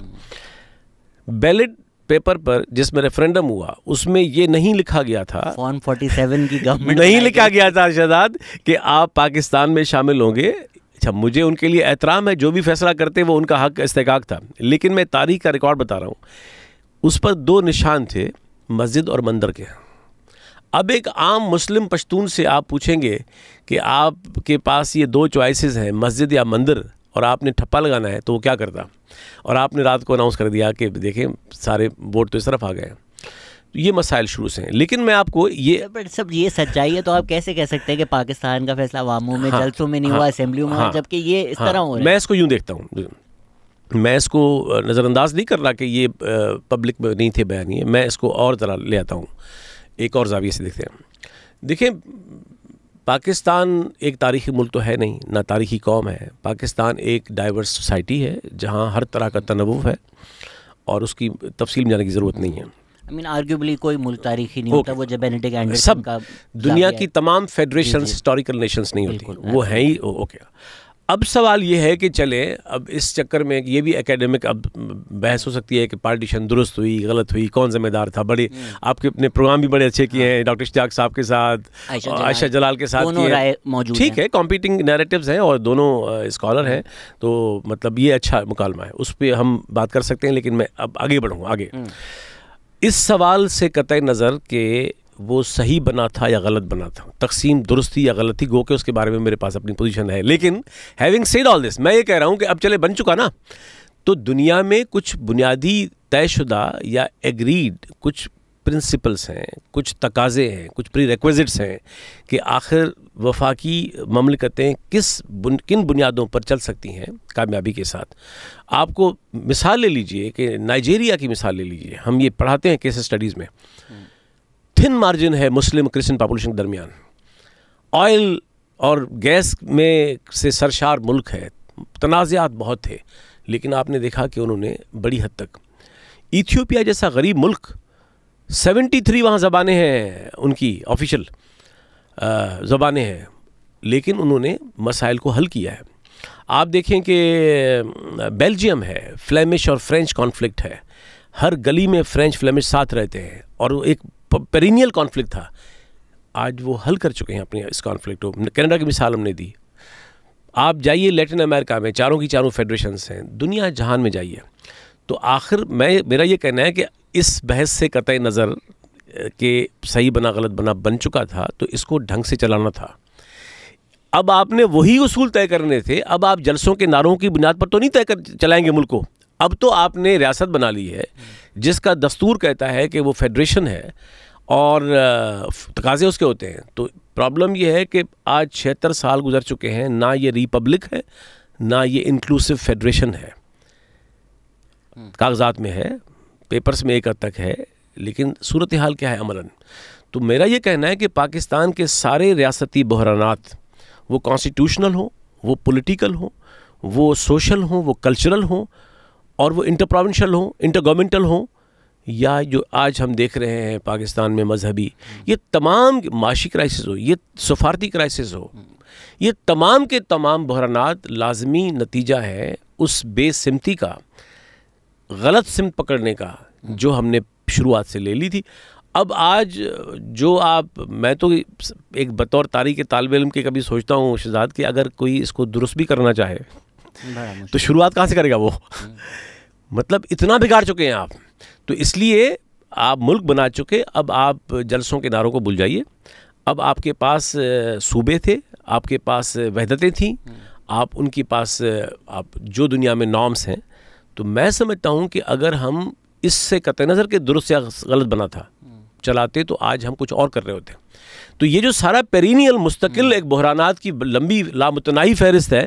بیلٹ پیپر پر جس میں ریفرینڈم ہوا اس میں یہ نہیں لکھا گیا تھا, فارم 47 کی گورنمنٹ نہیں لکھا گیا تھا شہزاد کہ آپ پاکستان میں شامل ہوں گے. اچھا, مجھے ان کے لیے احترام ہے, جو بھی فیصلہ کرتے وہ ان کا حق استحقاق تھا, لیکن میں تاریخ کا ریکارڈ بتا رہا ہوں. اس پر 2 نشان تھے, مسجد اور مندر کے. اب ایک عام مسلم پشتون سے آپ پوچھیں گے کہ آپ کے پاس یہ 2 چوائسز ہیں, مسجد یا مندر, اور آپ نے ٹھپا لگانا ہے, تو وہ کیا کرتا؟ اور آپ نے رات کو اناؤنس کر دیا کہ دیکھیں سارے ووٹ تو اس طرف آ گئے. یہ مسائل شروع سے ہیں. لیکن میں آپ کو سب یہ سچائی ہے, تو آپ کیسے کہہ سکتے ہیں کہ پاکستان کا فیصلہ عواموں میں, جلسوں میں نہیں ہوا, اسمبلیوں میں, جبکہ یہ اس طرح ہو رہا ہے. میں اس کو یوں دیکھتا ہوں, میں اس کو نظر انداز نہیں کر رہا کہ یہ پبلک میں نہیں تھے بیانیے, میں اس کو اور طرح لے آتا ہوں, ایک اور زاویے سے دیکھتے ہیں. دیکھیں, پاکستان ایک تاریخی ملک تو ہے نہیں, نہ تاریخی قوم ہے. پاکستان ایک ڈائیورس سوسائٹی ہے جہاں ہر طرح کا تنوع ہے, اور اس کی تفصیل میں جانے کی ضرورت نہیں ہے. آرگیوبلی کوئی ملک تاریخی نہیں ہوتا, وہ جو بینیڈکٹ اینڈرسن کا دنیا کی تمام فیڈریشنز ہسٹوریکل نیشنز نہیں ہوتی, وہ ہیں ہی. اوکے, اب سوال یہ ہے کہ چلے اب اس چکر میں یہ بھی اکیڈمک اب بحث ہو سکتی ہے کہ پارٹیشن درست ہوئی غلط ہوئی, کون ذمہ دار تھا. بڑے آپ کے اپنے پروگرام بھی بڑے اچھے کیے ہیں, ڈاکٹر اشتیاق صاحب کے ساتھ, عائشہ جلال کے ساتھ کیے. ٹھیک ہے, کمپیٹنگ نیریٹیوز ہیں اور دونوں اسکالر ہیں, تو مطلب یہ اچھا مکالمہ ہے, اس پہ ہم بات کر سکتے ہیں. لیکن میں اب آگے بڑھوں آگے اس سوال سے قطع نظر کہ وہ صحیح بنا تھا یا غلط بنا تھا, تقسیم درست تھی یا غلط تھی, گو کہ اس کے بارے میں میرے پاس اپنی پوزیشن ہے. لیکن ہیونگ سیڈ آل دس, میں یہ کہہ رہا ہوں کہ اب چلے بن چکا نا, تو دنیا میں کچھ بنیادی طے شدہ یا ایگریڈ کچھ پرنسپلس ہیں, کچھ تقاضے ہیں, کچھ پری ریکویزٹس ہیں کہ آخر وفاقی مملکتیں کن بنیادوں پر چل سکتی ہیں کامیابی کے ساتھ. آپ کو مثال لے لیجئے کہ نائجیریا کی مثال لے لیجئے, ہم یہ پڑھاتے ہیں کیس اسٹڈیز میں. تھن مارجن ہے مسلم کرسچن پاپولیشن کے درمیان, آئل اور گیس میں سے سرشار ملک ہے, تنازعات بہت تھے, لیکن آپ نے دیکھا کہ انہوں نے بڑی حد تک, ایتھیوپیا جیسا غریب ملک 73 وہاں زبانیں ہیں ان کی آفیشل زبانیں ہیں, لیکن انہوں نے مسائل کو حل کیا ہے. آپ دیکھیں کہ بیلجیم ہے, فلیمش اور فرینچ کانفلکٹ ہے, ہر گلی میں فرینچ فلیمش ساتھ رہتے ہیں, اور وہ ایک پیرینیل کانفلکٹ تھا. آج وہ حل کر چکے ہیں اپنے اس کانفلکٹ کو. کینیڈا کی مثال ہم نے دی. آپ جائیے لیٹن امریکہ میں, چاروں کی چاروں فیڈریشنز ہیں, دنیا جہان میں جائیے. تو آخر میرا یہ کہنا ہے کہ اس بحث سے قطع نظر کہ صحیح بنا غلط بنا بن چکا تھا, تو اس کو ڈھنگ سے چلانا تھا. اب آپ نے وہی اصول طے کرنے تھے. اب آپ جلسوں کے نعروں کی بنیاد پر تو نہیں چلائیں گے ملک کو. اب تو آپ نے ریاست بنا لی ہے جس کا دستور کہتا ہے کہ وہ فیڈریشن ہے اور تقاضے اس کے ہوتے ہیں. تو پرابلم یہ ہے کہ آج 76 سال گزر چکے ہیں, نہ یہ ریپبلک ہے نہ یہ انکلوسیو فیڈریشن ہے. کاغذات میں ہے, پیپرز میں ایک حد تک ہے, لیکن صورتحال کیا ہے عملاً. تو میرا یہ کہنا ہے کہ پاکستان کے سارے ریاستی بحرانات, وہ کانسٹیٹیوشنل ہوں, وہ پولیٹیکل ہوں, وہ سوشل ہوں, وہ کلچرل ہوں, اور وہ انٹر پروونشل ہوں, انٹر گورنمنٹل ہوں, یا جو آج ہم دیکھ رہے ہیں پاکستان میں مذہبی, یہ تمام معاشی کرائسس ہو, یہ سفارتی کرائسس ہو, یہ تمام کے تمام بحرانات لازمی نتیجہ ہے اس بے سمتی کا, غلط سمت پکڑنے کا جو ہم نے شروعات سے لے لی تھی. اب آج جو میں تو ایک بطور تاریخ طالب علم کے کبھی سوچتا ہوں شہزاد کہ اگر کوئی اس کو درست بھی کرنا چاہے تو شروعات کہاں سے کرے گا وہ. مطلب اتنا بگاڑ چکے ہیں آپ. تو اس لیے آپ ملک بنا چکے, اب آپ جلسوں کے نعروں کو بھول جائیے. اب آپ کے پاس صوبے تھے, آپ کے پاس وحدتیں تھیں, آپ ان کے پاس آپ جو دنیا میں نارمس ہیں. تو میں سمجھتا ہوں کہ اگر ہم اس سے قطع نظر کے درست یا غلط بنا تھا چلاتے تو آج ہم کچھ اور کر رہے ہوتے. تو یہ جو سارا پیرینیل مستقل ایک بحرانات کی لمبی لامتناہی فہرست ہے,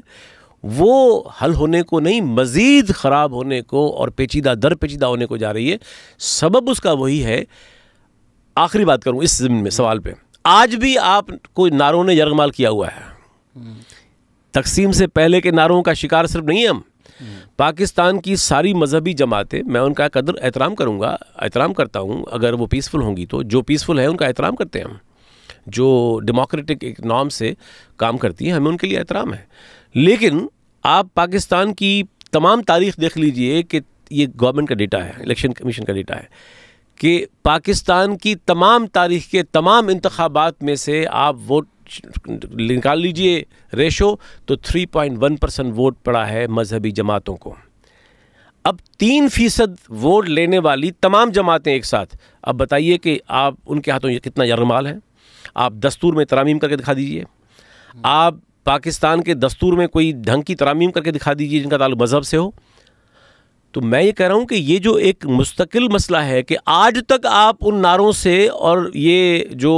وہ حل ہونے کو نہیں, مزید خراب ہونے کو اور پیچیدہ در پیچیدہ ہونے کو جا رہی ہے. سبب اس کا وہی ہے. آخری بات کروں اس ضمن میں سوال پہ, آج بھی آپ کو نعروں نے یرغمال کیا ہوا ہے. تقسیم سے پہلے کے نعروں کا شکار صرف نہیں ہم, پاکستان کی ساری مذہبی جماعتیں, میں ان کا قدر احترام کرتا ہوں. اگر وہ پیسفل ہوں گی تو جو پیسفل ہے ان کا احترام کرتے ہیں ہم, جو ڈیموکریٹک ایک نارم سے کام کرتی ہیں, ہمیں ان کے لیے احترام ہے. لیکن آپ پاکستان کی تمام تاریخ دیکھ لیجئے کہ یہ گورنمنٹ کا ڈیٹا ہے, الیکشن کمیشن کا ڈیٹا ہے, کہ پاکستان کی تمام تاریخ کے تمام انتخابات میں سے آپ ووٹ نکال لیجئے ریشو, تو 3.1% ووٹ پڑا ہے مذہبی جماعتوں کو. اب 3% ووٹ لینے والی تمام جماعتیں ایک ساتھ, اب بتائیے کہ آپ ان کے ہاتھوں یہ کتنا یرغمال ہے. آپ دستور میں ترامیم کر کے دکھا دیجئے, آپ پاکستان کے دستور میں کوئی ڈھنگ کی ترامیم کر کے دکھا دیجئے جن کا تعلق مذہب سے ہو. تو میں یہ کہہ رہا ہوں کہ یہ جو ایک مستقل مسئلہ ہے کہ آج تک آپ ان نعروں سے اور یہ جو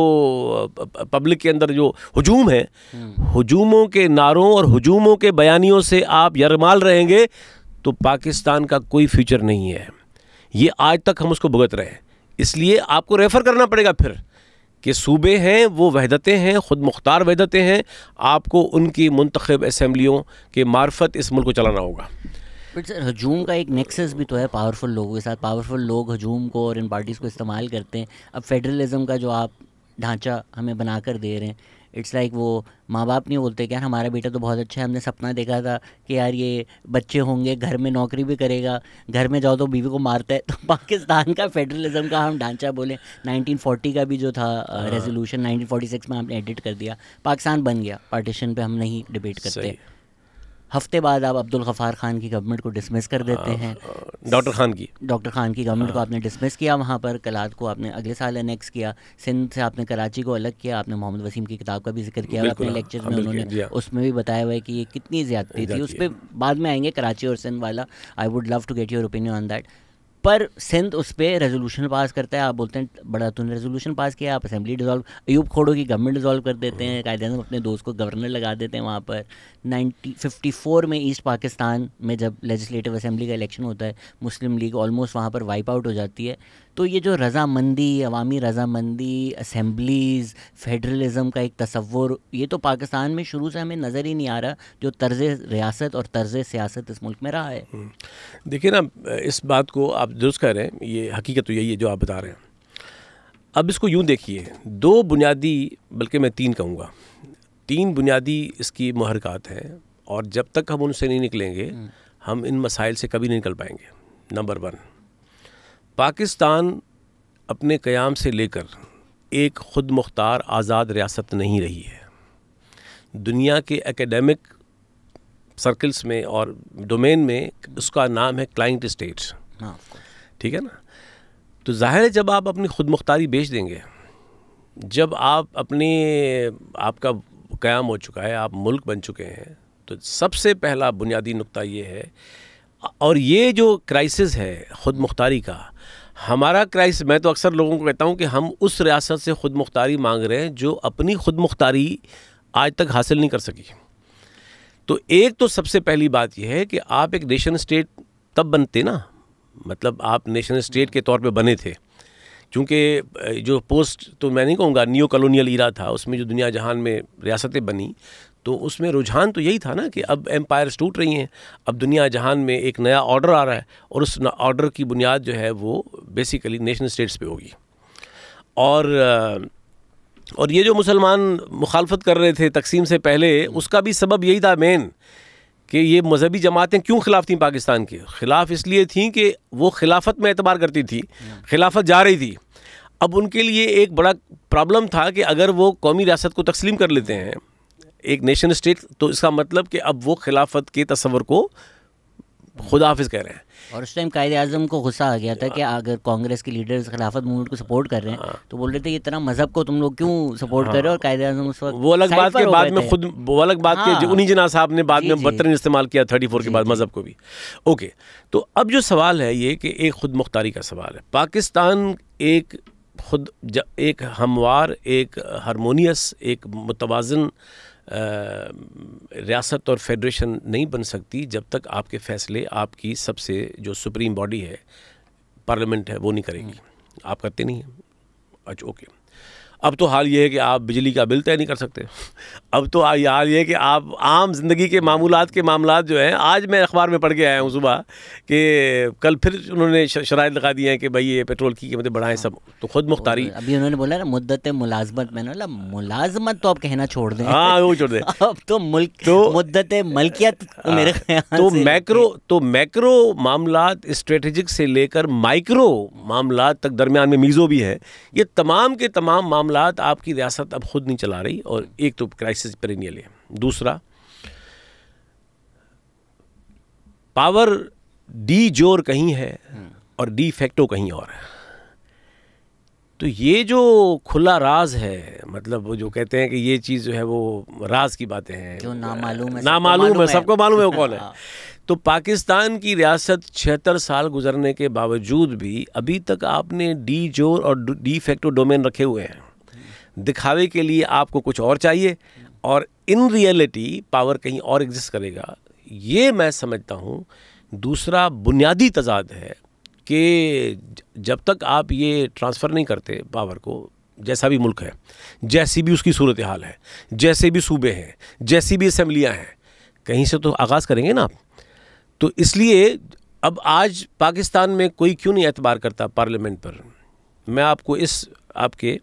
پبلک کے اندر جو ہجوم ہے, ہجوموں کے نعروں اور ہجوموں کے بیانیوں سے آپ یرغمال رہیں گے تو پاکستان کا کوئی فیوچر نہیں ہے. یہ آج تک ہم اس کو بھگت رہے ہیں. اس لیے آپ کو ریفر کرنا پڑے گا پھر کہ صوبے ہیں, وہ وحدتیں ہیں, خود مختار وحدتیں ہیں, آپ کو ان کی منتخب اسمبلیوں کے معرفت اس ملک کو چلانا ہوگا. بٹ سر, ہجوم کا ایک نیکسس بھی تو ہے پاورفل لوگوں کے ساتھ. پاورفل لوگ ہجوم کو اور ان پارٹیز کو استعمال کرتے ہیں. اب فیڈرلزم کا جو آپ ڈھانچہ ہمیں بنا کر دے رہے ہیں, اٹس لائک وہ ماں باپ نہیں بولتے کہ یار ہمارا بیٹا تو بہت اچھا ہے, ہم نے سپنا دیکھا تھا کہ یار یہ بچے ہوں گے, گھر میں نوکری بھی کرے گا, گھر میں جاؤ تو بیوی کو مارتا ہے. تو پاکستان کا فیڈرلزم کا ہم ڈھانچہ بولیں, 1940 کا بھی جو تھا ریزولوشن 1946 میں ہم نے ایڈٹ کر دیا, پاکستان بن گیا. پارٹیشن پہ ہم نہیں ڈبیٹ کرتے. ہفتے بعد آپ عبدالغفار خان کی گورنمنٹ کو ڈسمس کر دیتے ہیں, ڈاکٹر خان کی گورنمنٹ کو آپ نے ڈسمس کیا وہاں پر, کلات کو آپ نے اگلے سال انیکس کیا, سندھ سے آپ نے کراچی کو الگ کیا. آپ نے محمد وسیم کی کتاب کا بھی ذکر کیا اپنے لیکچر میں, انہوں نے اس میں بھی بتایا ہوا ہے کہ یہ کتنی زیادتی تھی. اس پہ بعد میں آئیں گے کراچی اور سندھ والا, I would love to get your opinion on that. پر سندھ اس پہ ریزولوشن پاس کرتا ہے, آپ بولتے ہیں بڑا تو نے ریزولوشن پاس کیا, آپ اسمبلی ڈیزالو, ایوب کھوڑو کی گورنمنٹ ڈیزالو کر دیتے ہیں, قائد اعظم اپنے دوست کو گورنر لگا دیتے ہیں وہاں پر. 1954 میں ایسٹ پاکستان میں جب لیجسلیٹو اسمبلی کا الیکشن ہوتا ہے, مسلم لیگ آلموسٹ وہاں پر وائپ آؤٹ ہو جاتی ہے. تو یہ جو رضامندی, عوامی رضامندی, اسمبلیز, فیڈرلزم کا ایک تصور, یہ تو پاکستان میں شروع سے ہمیں نظر ہی نہیں آ رہا جو طرز ریاست اور طرز سیاست اس ملک میں رہا ہے. دیکھیں نا, اس بات کو آپ درست کہہ رہے ہیں, یہ حقیقت تو یہی ہے جو آپ بتا رہے ہیں. اب اس کو یوں دیکھیے, دو بنیادی, بلکہ میں تین کہوں گا, تین بنیادی اس کی محرکات ہیں, اور جب تک ہم ان سے نہیں نکلیں گے ہم ان مسائل سے کبھی نہیں نکل پائیں گے. نمبر 1, پاکستان اپنے قیام سے لے کر ایک خود مختار آزاد ریاست نہیں رہی ہے. دنیا کے ایکیڈیمک سرکلز میں اور ڈومین میں اس کا نام ہے کلائنٹ اسٹیٹ. ٹھیک ہے نا. تو ظاہر ہے جب آپ اپنی خود مختاری بیچ دیں گے, جب آپ کا قیام ہو چکا ہے, آپ ملک بن چکے ہیں, تو سب سے پہلا بنیادی نقطہ یہ ہے, اور یہ جو کرائسس ہے خود مختاری کا, ہمارا کرائسس, میں تو اکثر لوگوں کو کہتا ہوں کہ ہم اس ریاست سے خود مختاری مانگ رہے ہیں جو اپنی خود مختاری آج تک حاصل نہیں کر سکی. تو ایک تو سب سے پہلی بات یہ ہے کہ آپ ایک نیشن اسٹیٹ تب بنتے نا, مطلب آپ نیشن اسٹیٹ کے طور پہ بنے تھے, چونکہ جو پوسٹ, تو میں نہیں کہوں گا نیو کالونیل ایرا تھا, اس میں جو دنیا جہان میں ریاستیں بنی, تو اس میں رجحان تو یہی تھا نا کہ اب ایمپائرز ٹوٹ رہی ہیں, اب دنیا جہان میں ایک نیا آرڈر آ رہا ہے, اور اس آرڈر کی بنیاد جو ہے وہ بیسیکلی نیشن اسٹیٹس پہ ہوگی. اور یہ جو مسلمان مخالفت کر رہے تھے تقسیم سے پہلے, اس کا بھی سبب یہی تھا مین, کہ یہ مذہبی جماعتیں کیوں خلاف تھیں پاکستان کے. خلاف اس لیے تھیں کہ وہ خلافت میں اعتبار کرتی تھی, خلافت جا رہی تھی. اب ان کے لیے ایک بڑا پرابلم تھا کہ اگر وہ قومی ریاست کو تسلیم کر لیتے ہیں ایک نیشن اسٹیٹ, تو اس کا مطلب کہ اب وہ خلافت کے تصور کو خدا حافظ کہہ رہے ہیں. اور اس ٹائم قائد اعظم کو غصہ آ گیا تھا کہ اگر کانگریس کے لیڈرز خلافت موومنٹ کو سپورٹ کر رہے ہیں تو بول رہے تھے یہ اتنا مذہب کو تم لوگ کیوں سپورٹ کر رہے ہو, اور قائد اعظم اس وقت وہ الگ بات کے بعد میں خود, وہ الگ بات کے جو انہی جناح صاحب نے بعد میں بدترین استعمال کیا 34 کے بعد مذہب کو بھی. اوکے, تو اب جو سوال ہے یہ کہ ایک خود مختاری کا سوال ہے. پاکستان ایک ہموار, ایک ہارمونیس, ایک متوازن ریاست اور فیڈریشن نہیں بن سکتی جب تک آپ کے فیصلے آپ کی سب سے جو سپریم باڈی ہے, پارلیمنٹ ہے, وہ نہیں کرے گی. آپ کرتے نہیں ہیں. اچھا اوکے. اب تو حال یہ ہے کہ آپ بجلی کا بل طے نہیں کر سکتے. اب تو حال یہ ہے کہ آپ عام زندگی کے معاملات جو ہیں, آج میں اخبار میں پڑھ کے آیا ہوں صبح کہ کل پھر انہوں نے شرائط لگا دی ہیں کہ بھائی یہ پیٹرول کی قیمتیں بڑھائیں سب. تو خود مختاری, ابھی انہوں نے بولا نا مدت ملازمت, میں نے بولا ملازمت تو آپ کہنا چھوڑ دیں, ہاں وہ چھوڑ دیں, اب تو ملک مدت ملکیت میرے خیال سے. تو میکرو معاملات اسٹریٹجک سے لے کر مائکرو معاملات تک, درمیان میں میزو بھی ہے, یہ تمام کے تمام معاملات آپ کی ریاست اب خود نہیں چلا رہی. اور ایک تو کرائسس پیرینیل ہے. دوسرا, پاور ڈی جور کہیں ہے اور ڈی فیکٹو کہیں اور ہے. تو یہ جو کھلا راز ہے, مطلب وہ جو کہتے ہیں کہ یہ چیز جو ہے وہ راز کی باتیں ہیں, جو نامعلوم ہے, سب کو معلوم ہے وہ کون ہے. تو پاکستان کی ریاست 76 سال گزرنے کے باوجود بھی ابھی تک آپ نے ڈی جور اور ڈی فیکٹو ڈومین رکھے ہوئے ہیں. دکھاوے کے لیے آپ کو کچھ اور چاہیے, اور ان ریئلٹی پاور کہیں اور ایگزسٹ کرے گا. یہ میں سمجھتا ہوں دوسرا بنیادی تضاد ہے کہ جب تک آپ یہ ٹرانسفر نہیں کرتے پاور کو, جیسا بھی ملک ہے, جیسی بھی اس کی صورتحال ہے, جیسے بھی صوبے ہیں, جیسی بھی اسمبلیاں ہیں, کہیں سے تو آغاز کریں گے نا آپ. تو اس لیے اب آج پاکستان میں کوئی کیوں نہیں اعتبار کرتا پارلیمنٹ پر. میں آپ کو آپ کے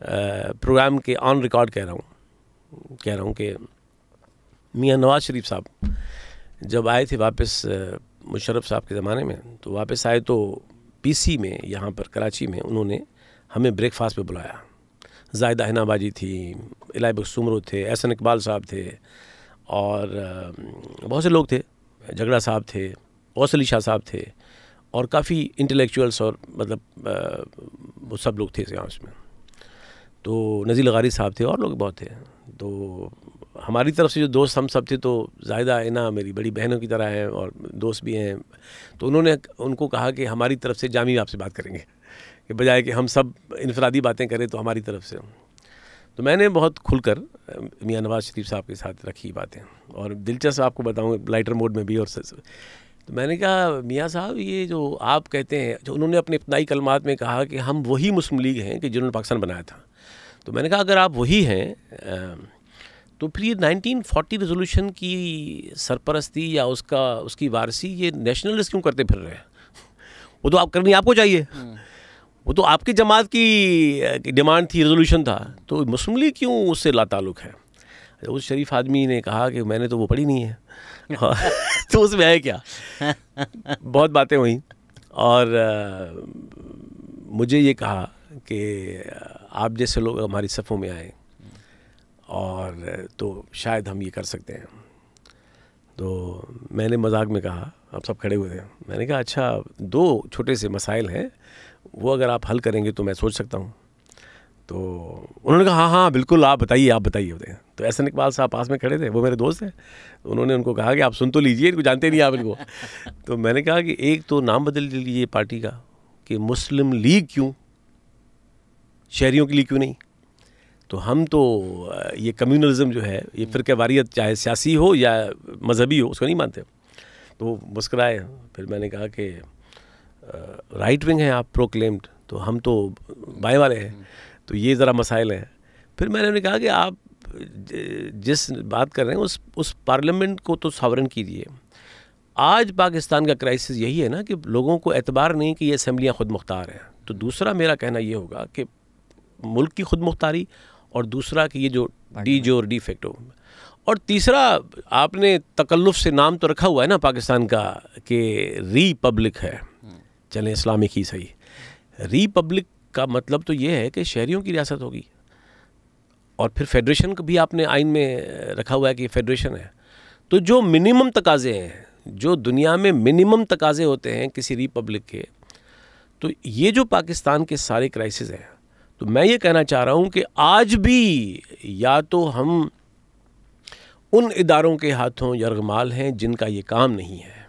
پروگرام کے آن ریکارڈ کہہ رہا ہوں کہہ رہا ہوں کہ میاں نواز شریف صاحب جب آئے تھے واپس مشرف صاحب کے زمانے میں، تو واپس آئے تو پی سی میں یہاں پر کراچی میں انہوں نے ہمیں بریک فاسٹ پہ بلایا. زائدہ حنا باجی تھی، الہی بخش سمرو تھے، احسن اقبال صاحب تھے، اور بہت سے لوگ تھے، جھگڑا صاحب تھے، غوث علی شاہ صاحب تھے، اور کافی انٹلیکچوئلس، اور مطلب وہ سب لوگ تھے اس میں. تو نذیر لغاری صاحب تھے، اور لوگ بہت تھے. تو ہماری طرف سے جو دوست ہم سب تھے، تو زائدہ حنا میری بڑی بہنوں کی طرح ہیں اور دوست بھی ہیں. تو انہوں نے ان کو کہا کہ ہماری طرف سے جامع آپ سے بات کریں گے، کہ بجائے کہ ہم سب انفرادی باتیں کریں تو ہماری طرف سے. تو میں نے بہت کھل کر میاں نواز شریف صاحب کے ساتھ رکھی باتیں، اور دلچسپ آپ کو بتاؤں لائٹر موڈ میں بھی. اور تو میں نے کہا میاں صاحب یہ جو آپ کہتے ہیں، جو انہوں نے اپنے ابتدائی کلمات میں کہا کہ ہم وہی مسلم لیگ ہیں کہ جنہوں نے پاکستان بنایا تھا. تو میں نے کہا اگر آپ وہی ہیں تو پھر یہ 1940 ریزولوشن کی سرپرستی یا اس کی وارثی یہ نیشنلسٹ کیوں کرتے پھر رہے ہیں؟ وہ تو آپ کرنی آپ کو چاہیے، وہ تو آپ کی جماعت کی ڈیمانڈ تھی، ریزولوشن تھا، تو مسلم لیگ کیوں اس سے لا تعلق ہے؟ اس شریف آدمی نے کہا کہ میں نے تو وہ پڑھی نہیں ہے تو اس میں ہے کیا. بہت باتیں ہوئیں، اور مجھے یہ کہا کہ آپ جیسے لوگ ہماری صفوں میں آئیں اور تو شاید ہم یہ کر سکتے ہیں. تو میں نے مذاق میں کہا، آپ سب کھڑے ہوئے تھے، میں نے کہا اچھا 2 چھوٹے سے مسائل ہیں، وہ اگر آپ حل کریں گے تو میں سوچ سکتا ہوں. تو انہوں نے کہا ہاں ہاں بالکل، آپ بتائیے ہوتے ہیں. تو احسن اقبال صاحب پاس میں کھڑے تھے، وہ میرے دوست ہیں. انہوں نے ان کو کہا کہ آپ سن تو لیجئے، ان کو جانتے نہیں آپ ان کو. تو میں نے کہا کہ ایک تو نام بدل لیجیے پارٹی کا، کہ مسلم لیگ کیوں، شہریوں کے لیے کیوں نہیں. تو ہم تو یہ کمیونلزم جو ہے، یہ فرقہ واریت چاہے سیاسی ہو یا مذہبی ہو، اس کو نہیں مانتے. تو وہ مسکرائے. پھر میں نے کہا کہ رائٹ ونگ ہیں آپ پروکلیمڈ، تو ہم تو بائیں والے ہیں، تو یہ ذرا مسائل ہیں. پھر میں نے کہا کہ آپ جس بات کر رہے ہیں اس پارلیمنٹ کو تو ساورن کیجیے. آج پاکستان کا کرائسس یہی ہے نا کہ لوگوں کو اعتبار نہیں کہ یہ اسمبلیاں خود مختار ہیں. تو دوسرا میرا کہنا یہ ہوگا کہ ملک کی خود مختاری، اور دوسرا کہ یہ جو ڈی فیکٹو، اور تیسرا آپ نے تکلف سے نام تو رکھا ہوا ہے نا پاکستان کا کہ ری پبلک ہے. چلیں اسلامک ہی صحیح، ری پبلک کا مطلب تو یہ ہے کہ شہریوں کی ریاست ہوگی. اور پھر فیڈریشن کو بھی آپ نے آئین میں رکھا ہوا ہے کہ یہ فیڈریشن ہے. تو جو منیمم تقاضے ہیں، جو دنیا میں منیمم تقاضے ہوتے ہیں کسی ری پبلک کے، تو یہ جو پاکستان کے سارے کرائسس ہیں، تو میں یہ کہنا چاہ رہا ہوں کہ آج بھی یا تو ہم ان اداروں کے ہاتھوں یرغمال ہیں جن کا یہ کام نہیں ہے،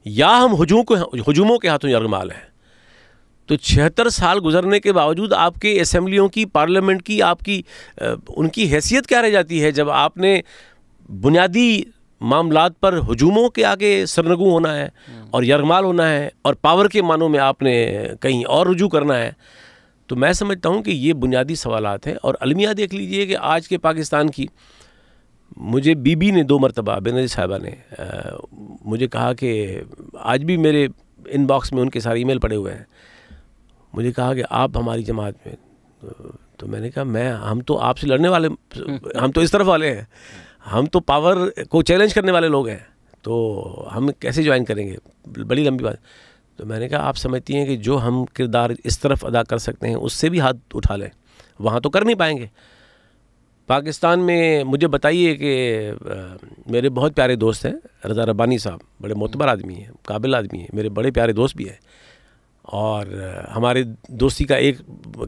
یا ہم ہجوموں کے ہاتھوں یرغمال ہیں. تو 76 سال گزرنے کے باوجود آپ کے اسمبلیوں کی، پارلیمنٹ کی، آپ کی ان کی حیثیت کیا رہ جاتی ہے جب آپ نے بنیادی معاملات پر ہجوموں کے آگے سرنگوں ہونا ہے اور یرغمال ہونا ہے، اور پاور کے معنوں میں آپ نے کہیں اور رجوع کرنا ہے. تو میں سمجھتا ہوں کہ یہ بنیادی سوالات ہیں. اور المیہ دیکھ لیجئے کہ آج کے پاکستان کی، مجھے بی بی نے 2 مرتبہ، بینظیر صاحبہ نے مجھے کہا کہ آج بھی میرے ان باکس میں ان کے سارے ای میل پڑے ہوئے ہیں، مجھے کہا کہ آپ ہماری جماعت میں. تو میں نے کہا ہم تو آپ سے لڑنے والے، ہم تو اس طرف والے ہیں، ہم تو پاور کو چیلنج کرنے والے لوگ ہیں، تو ہم کیسے جوائن کریں گے؟ بڑی لمبی بات. تو میں نے کہا آپ سمجھتی ہیں کہ جو ہم کردار اس طرف ادا کر سکتے ہیں اس سے بھی ہاتھ اٹھا لیں، وہاں تو کر نہیں پائیں گے. پاکستان میں مجھے بتائیے کہ میرے بہت پیارے دوست ہیں، رضا ربانی صاحب بڑے معتبر آدمی ہیں، قابل آدمی ہیں، میرے بڑے پیارے دوست بھی ہیں. اور ہمارے دوستی کا ایک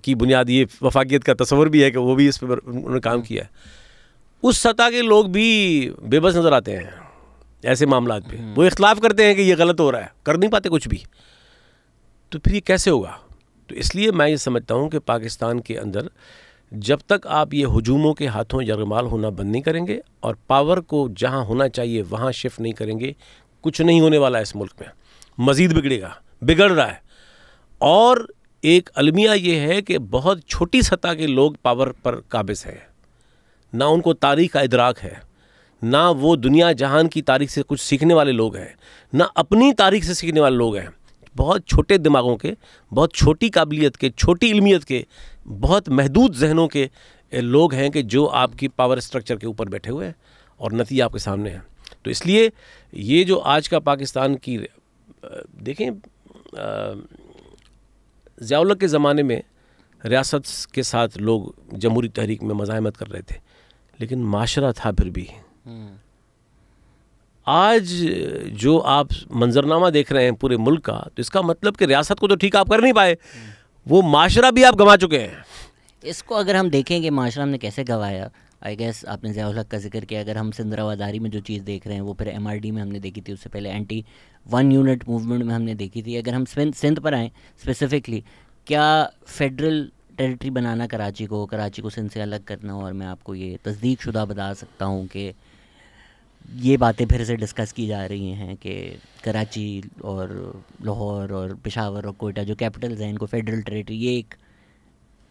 کی بنیاد یہ وفاقیت کا تصور بھی ہے کہ وہ بھی اس پہ انہوں نے کام کیا ہے. اس سطح کے لوگ بھی بے بس نظر آتے ہیں ایسے معاملات پہ. وہ اختلاف کرتے ہیں کہ یہ غلط ہو رہا ہے، کر نہیں پاتے کچھ بھی. تو پھر یہ کیسے ہوگا؟ تو اس لیے میں یہ سمجھتا ہوں کہ پاکستان کے اندر جب تک آپ یہ ہجوموں کے ہاتھوں یرغمال ہونا بند نہیں کریں گے اور پاور کو جہاں ہونا چاہیے وہاں شفٹ نہیں کریں گے، کچھ نہیں ہونے والا ہے اس ملک میں. مزید بگڑے گا، بگڑ رہا ہے. اور ایک المیہ یہ ہے کہ بہت چھوٹی سطح کے لوگ پاور پر قابض ہیں، نہ ان کو تاریخ کا ادراک ہے، نہ وہ دنیا جہان کی تاریخ سے کچھ سیکھنے والے لوگ ہیں، نہ اپنی تاریخ سے سیکھنے والے لوگ ہیں. بہت چھوٹے دماغوں کے، بہت چھوٹی قابلیت کے، چھوٹی علمیت کے، بہت محدود ذہنوں کے لوگ ہیں کہ جو آپ کی پاور اسٹرکچر کے اوپر بیٹھے ہوئے ہیں اور نتیجہ آپ کے سامنے ہے. تو اس لیے یہ جو آج کا پاکستان کی دیکھیں ضیاء الحق کے زمانے میں ریاست کے ساتھ لوگ جمہوری تحریک میں مزاحمت کر رہے تھے لیکن معاشرہ تھا پھر بھی. آج جو آپ منظرنامہ دیکھ رہے ہیں پورے ملک کا تو اس کا مطلب کہ ریاست کو تو ٹھیک آپ کر نہیں پائے, وہ معاشرہ بھی آپ گنوا چکے ہیں. اس کو اگر ہم دیکھیں کہ معاشرہ ہم نے کیسے گنوایا, آئی گیس آپ نے ضیاء الحق کا ذکر کیا, اگر ہم سندھ رواداری میں جو چیز دیکھ رہے ہیں وہ پھر MRD میں ہم نے دیکھی تھی, اس سے پہلے اینٹی ون یونٹ موومنٹ میں ہم نے دیکھی تھی. اگر ہم سندھ پر آئیں اسپیسیفکلی, کیا فیڈرل ٹیریٹری بنانا کراچی کو سندھ سے الگ کرنا, اور میں آپ کو یہ تصدیق شدہ بتا سکتا ہوں کہ یہ باتیں پھر سے ڈسکس کی جا رہی ہیں کہ کراچی اور لاہور اور پشاور اور کوئٹہ جو کیپٹلز ہیں ان کو فیڈرل ٹیریٹری, یہ ایک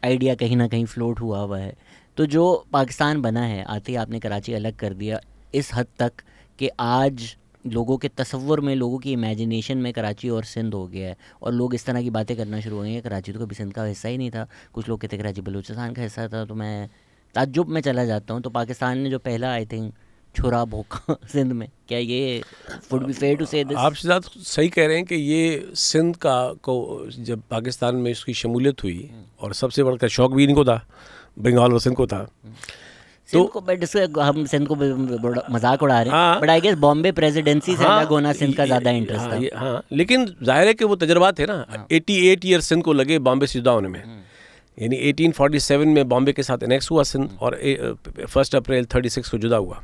آئیڈیا کہیں نہ کہیں فلوٹ ہوا ہے. تو جو پاکستان بنا ہے آتے ہی آپ نے کراچی الگ کر دیا اس حد تک کہ آج لوگوں کے تصور میں, لوگوں کی امیجنیشن میں کراچی اور سندھ ہو گیا ہے, اور لوگ اس طرح کی باتیں کرنا شروع ہو گئی ہیں. کراچی تو کبھی سندھ کا حصہ ہی نہیں تھا, کچھ لوگ کہتے کراچی بلوچستان کا حصہ تھا. تو میں تعجب میں چلا جاتا ہوں. تو پاکستان نے جو پہلا آئی تھنک چھرا بھوکا سندھ میں, کیا یہ وڈ بی فیئر ٹو سے دس؟ آپ شہزاد صحیح کہہ رہے ہیں کہ یہ سندھ کو جب پاکستان میں اس کی شمولیت ہوئی, اور سب سے بڑھ کر شوق بھی ان کو تھا, بنگال اور سندھ کو تھا. تو ہم سندھ کو مذاق اڑا رہے ہیں, but I guess Bombay presidency سے الگ ہونا سندھ کا زیادہ انٹرسٹ تھا. ہاں, لیکن ظاہر ہے کہ وہ تجربات تھے نا. 88 ایئر سندھ کو لگے بامبے سے جدا ہونے میں, یعنی 1847 میں بامبے کے ساتھ انیکس ہوا سندھ, اور 1 اپریل 36 کو جدا ہوا.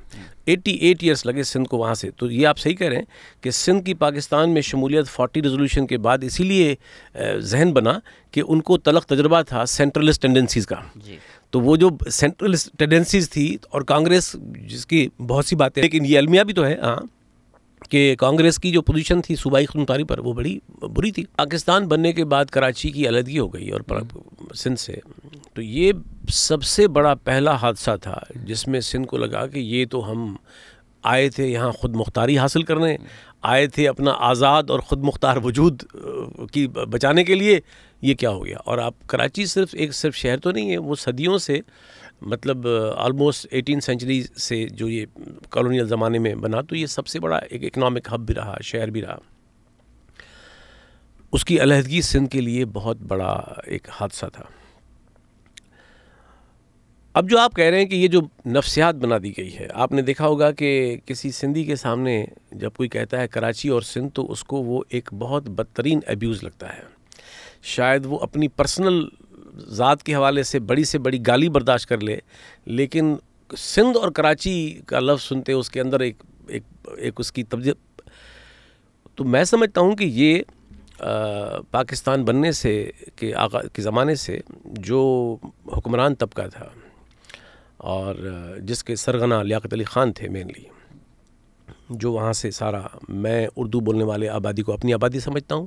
88 ایئرس لگے سندھ کو وہاں سے. تو یہ آپ صحیح کہہ رہے ہیں کہ سندھ کی پاکستان میں شمولیت 40 ریزولوشن کے بعد اسی لیے ذہن بنا کہ ان کو تلخ تجربہ تھا سینٹرلسٹ ٹینڈنسیز کا. تو وہ جو سینٹرلسٹ ٹینڈنسیز تھی, اور کانگریس جس کی بہت سی باتیں, لیکن یہ المیہ بھی تو ہے ہاں کہ کانگریس کی جو پوزیشن تھی صوبائی خودمختاری پر وہ بڑی بری تھی. پاکستان بننے کے بعد کراچی کی علیحدگی ہو گئی اور سندھ سے, تو یہ سب سے بڑا پہلا حادثہ تھا جس میں سندھ کو لگا کہ یہ تو ہم آئے تھے یہاں خود مختاری حاصل کرنے, آئے تھے اپنا آزاد اور خود مختار وجود کی بچانے کے لیے, یہ کیا ہو گیا. اور آپ کراچی صرف شہر تو نہیں ہے, وہ صدیوں سے مطلب آلموسٹ 18 سینچری سے جو یہ کالونیل زمانے میں بنا, تو یہ سب سے بڑا ایک اکنامک ہب بھی رہا, شہر بھی رہا. اس کی علیحدگی سندھ کے لیے بہت بڑا ایک حادثہ تھا. اب جو آپ کہہ رہے ہیں کہ یہ جو نفسیات بنا دی گئی ہے, آپ نے دیکھا ہوگا کہ کسی سندھی کے سامنے جب کوئی کہتا ہے کراچی اور سندھ, تو اس کو وہ ایک بہت بدترین ایبیوز لگتا ہے. شاید وہ اپنی پرسنل ذات کے حوالے سے بڑی گالی برداشت کر لے, لیکن سندھ اور کراچی کا لفظ سنتے اس کے اندر ایک اس کی تبدیل. تو میں سمجھتا ہوں کہ یہ پاکستان بننے سے کے زمانے سے جو حکمران طبقہ تھا, اور جس کے سرغنہ لیاقت علی خان تھے مینلی, جو وہاں سے سارا, میں اردو بولنے والے آبادی کو اپنی آبادی سمجھتا ہوں,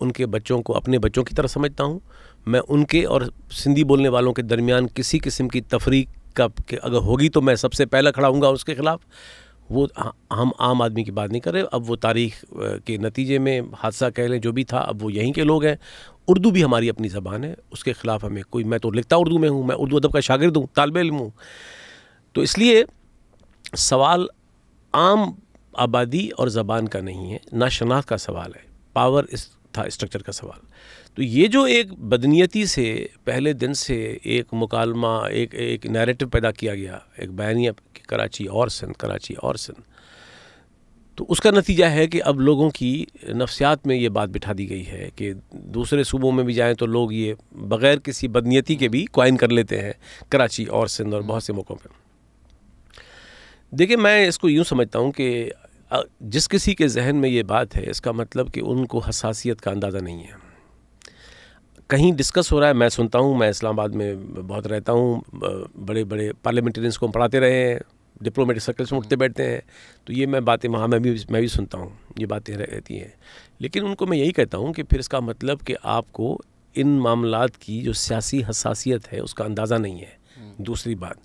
ان کے بچوں کو اپنے بچوں کی طرح سمجھتا ہوں. میں ان کے اور سندھی بولنے والوں کے درمیان کسی قسم کی تفریق کا اگر ہوگی تو میں سب سے پہلا کھڑا ہوں گا اس کے خلاف. وہ ہم عام آدمی کی بات نہیں کر رہے. اب وہ تاریخ کے نتیجے میں حادثہ کہہ لیں جو بھی تھا, اب وہ یہیں کے لوگ ہیں. اردو بھی ہماری اپنی زبان ہے, اس کے خلاف ہمیں کوئی, میں تو لکھتا اردو میں ہوں, میں اردو ادب کا شاگرد ہوں, طالب علم ہوں. تو اس لیے سوال عام آبادی اور زبان کا نہیں ہے, نہ شناخت کا سوال ہے, پاور تھا اسٹرکچر کا سوال. تو یہ جو ایک بدنیتی سے پہلے دن سے ایک مکالمہ, ایک نیریٹو پیدا کیا گیا, ایک بیانیہ کراچی اور سندھ, تو اس کا نتیجہ ہے کہ اب لوگوں کی نفسیات میں یہ بات بٹھا دی گئی ہے کہ دوسرے صوبوں میں بھی جائیں تو لوگ یہ بغیر کسی بدنیتی کے بھی کوائن کر لیتے ہیں کراچی اور سندھ, اور بہت سے موقعوں پہ. دیکھیں میں اس کو یوں سمجھتا ہوں کہ جس کسی کے ذہن میں یہ بات ہے, اس کا مطلب کہ ان کو حساسیت کا اندازہ نہیں ہے. کہیں ڈسکس ہو رہا ہے, میں سنتا ہوں, میں اسلام آباد میں بہت رہتا ہوں, بڑے پارلیمنٹرینس کو پڑھاتے رہے ہیں, ڈپلومیٹک سرکلس میں اٹھتے بیٹھتے ہیں, تو یہ میں باتیں وہاں میں بھی سنتا ہوں, یہ باتیں رہتی ہیں. لیکن ان کو میں یہی کہتا ہوں کہ پھر اس کا مطلب کہ آپ کو ان معاملات کی جو سیاسی حساسیت ہے اس کا اندازہ نہیں ہے. دوسری بات,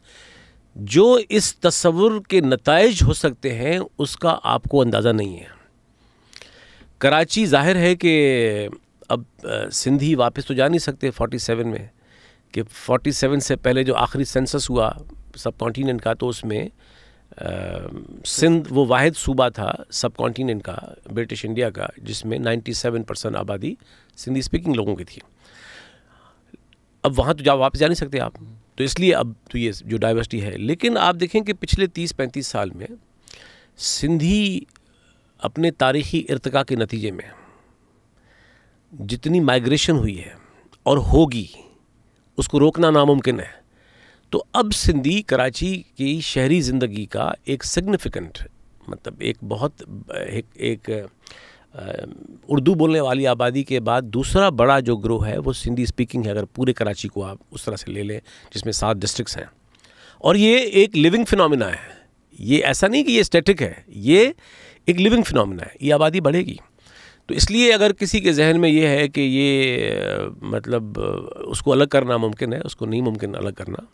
جو اس تصور کے نتائج ہو سکتے ہیں اس کا آپ کو اندازہ نہیں ہے. کراچی ظاہر ہے کہ اب سندھی واپس تو جا نہیں سکتے 47 میں کہ 47 سے پہلے جو آخری سینسس ہوا سب کانٹیننٹ کا، تو اس میں سندھ وہ واحد صوبہ تھا سب کانٹیننٹ کا، برٹش انڈیا کا، جس میں 97% آبادی سندھی اسپیکنگ لوگوں کی تھی. اب وہاں تو واپس جا نہیں سکتے آپ، تو اس لیے اب تو یہ جو ڈائیورسٹی ہے. لیکن آپ دیکھیں کہ پچھلے 30-35 سال میں سندھی اپنے تاریخی ارتقاء کے نتیجے میں جتنی مائگریشن ہوئی ہے اور ہوگی اس کو روکنا ناممکن ہے. تو اب سندھی کراچی کی شہری زندگی کا ایک سگنیفیکنٹ، مطلب ایک بہت ایک اردو بولنے والی آبادی کے بعد دوسرا بڑا جو گروہ ہے وہ سندھی اسپیکنگ ہے، اگر پورے کراچی کو آپ اس طرح سے لے لیں جس میں 7 ڈسٹرکٹس ہیں. اور یہ ایک لیونگ فنومینا ہے، یہ ایسا نہیں کہ یہ اسٹیٹک ہے، یہ ایک لیونگ فنومینا ہے، یہ آبادی بڑھے گی. تو اس لیے اگر کسی کے ذہن میں یہ ہے کہ یہ مطلب اس کو الگ کرنا ممکن ہے، اس کو نہیں ممکن الگ کرنا.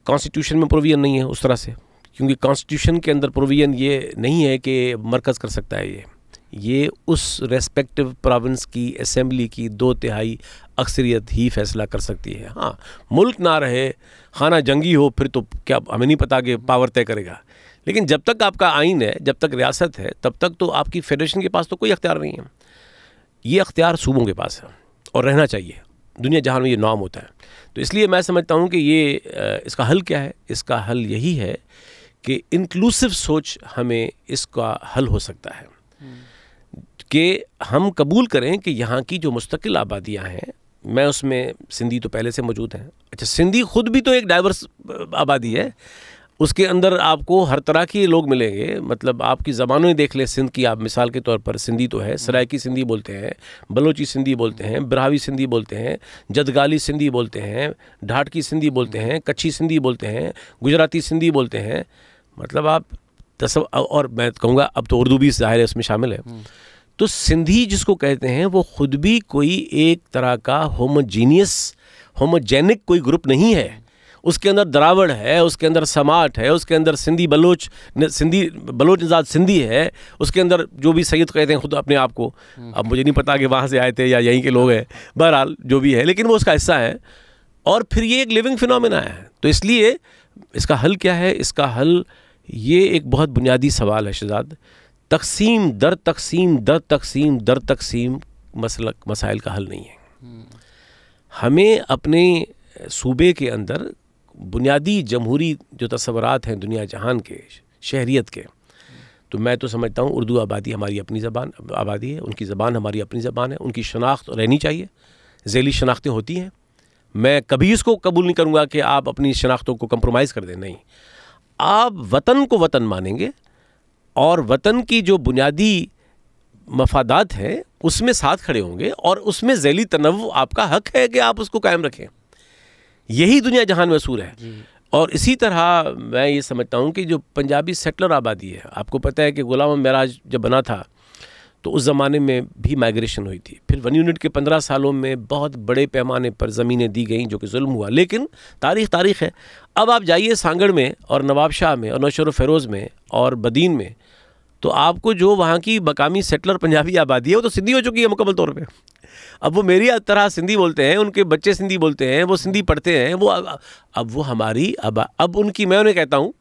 کانسٹیٹیوشن میں پروویژن نہیں ہے اس طرح سے، کیونکہ کانسٹیٹیوشن کے اندر پروویژن یہ نہیں ہے کہ مرکز کر سکتا ہے. یہ اس ریسپیکٹو پروونس کی اسمبلی کی 2/3 اکثریت ہی فیصلہ کر سکتی ہے. ہاں ملک نہ رہے، خانہ جنگی ہو، پھر تو کیا ہمیں نہیں پتا کہ پاور طے کرے گا. لیکن جب تک آپ کا آئین ہے، جب تک ریاست ہے، تب تک تو آپ کی فیڈریشن کے پاس تو کوئی اختیار نہیں ہے. یہ اختیار صوبوں کے پاس ہے اور رہنا چاہیے. دنیا جہاں میں یہ نام ہوتا ہے. تو اس لیے میں سمجھتا ہوں کہ یہ اس کا حل کیا ہے؟ اس کا حل یہی ہے کہ انکلوسیو سوچ ہمیں اس کا حل ہو سکتا ہے کہ ہم قبول کریں کہ یہاں کی جو مستقل آبادیاں ہیں، میں اس میں سندھی تو پہلے سے موجود ہیں. اچھا، سندھی خود بھی تو ایک ڈائیورس آبادی ہے، اس کے اندر آپ کو ہر طرح کے لوگ ملیں گے. مطلب آپ کی زبانیں دیکھ لیں سندھ کی، آپ مثال کے طور پر سندھی تو ہے، سرائکی سندھی بولتے ہیں، بلوچی سندھی بولتے ہیں، براہوی سندھی بولتے ہیں، جدگالی سندھی بولتے ہیں، ڈھاٹکی سندھی بولتے ہیں، کچھی سندھی بولتے ہیں، گجراتی سندھی بولتے ہیں. مطلب آپ اور میں کہوں گا اب تو اردو بھی ظاہر ہے اس میں شامل ہے. تو سندھی جس کو کہتے ہیں وہ خود بھی کوئی ایک طرح کا ہوموجینک کوئی گروپ نہیں ہے. اس کے اندر دراوڑ ہے، اس کے اندر سماٹ ہے، اس کے اندر سندھی بلوچ نژاد سندھی ہے، اس کے اندر جو بھی سید کہتے ہیں خود اپنے آپ کو. اب مجھے نہیں پتا کہ وہاں سے آئے تھے یا یہیں کے لوگ ہیں، بہرحال جو بھی ہے، لیکن وہ اس کا حصہ ہے. اور پھر یہ ایک لیونگ فنومینا ہے. تو اس لیے اس کا حل کیا ہے؟ اس کا حل یہ ایک بہت بنیادی سوال ہے شہزاد. تقسیم در تقسیم در تقسیم در تقسیم مسائل کا حل نہیں ہے. ہمیں اپنے صوبے کے اندر بنیادی جمہوری جو تصورات ہیں دنیا جہان کے، شہریت کے، تو میں تو سمجھتا ہوں اردو آبادی ہماری اپنی زبان آبادی ہے، ان کی زبان ہماری اپنی زبان ہے، ان کی شناخت رہنی چاہیے. ذیلی شناختیں ہوتی ہیں، میں کبھی اس کو قبول نہیں کروں گا کہ آپ اپنی شناختوں کو کمپرومائز کر دیں. نہیں، آپ وطن کو وطن مانیں گے اور وطن کی جو بنیادی مفادات ہیں اس میں ساتھ کھڑے ہوں گے، اور اس میں ذیلی تنوع آپ کا حق ہے کہ آپ اس کو قائم رکھیں. یہی دنیا جہان میں اصول ہے. اور اسی طرح میں یہ سمجھتا ہوں کہ جو پنجابی سیٹلر آبادی ہے، آپ کو پتہ ہے کہ غلام معراج جب بنا تھا تو اس زمانے میں بھی مائگریشن ہوئی تھی. پھر 1 یونٹ کے 15 سالوں میں بہت بڑے پیمانے پر زمینیں دی گئیں جو کہ ظلم ہوا. لیکن تاریخ ہے. اب آپ جائیے سانگڑ میں اور نواب شاہ میں اور نوشہر و فیروز میں اور بدین میں، تو آپ کو جو وہاں کی مقامی سیٹلر پنجابی آبادی ہے وہ تو سندھی ہو چکی ہے مکمل طور پہ. اب وہ میری طرح سندھی بولتے ہیں، ان کے بچے سندھی بولتے ہیں، وہ سندھی پڑھتے ہیں. اب وہ ہماری اب ان کی میں انہیں کہتا ہوں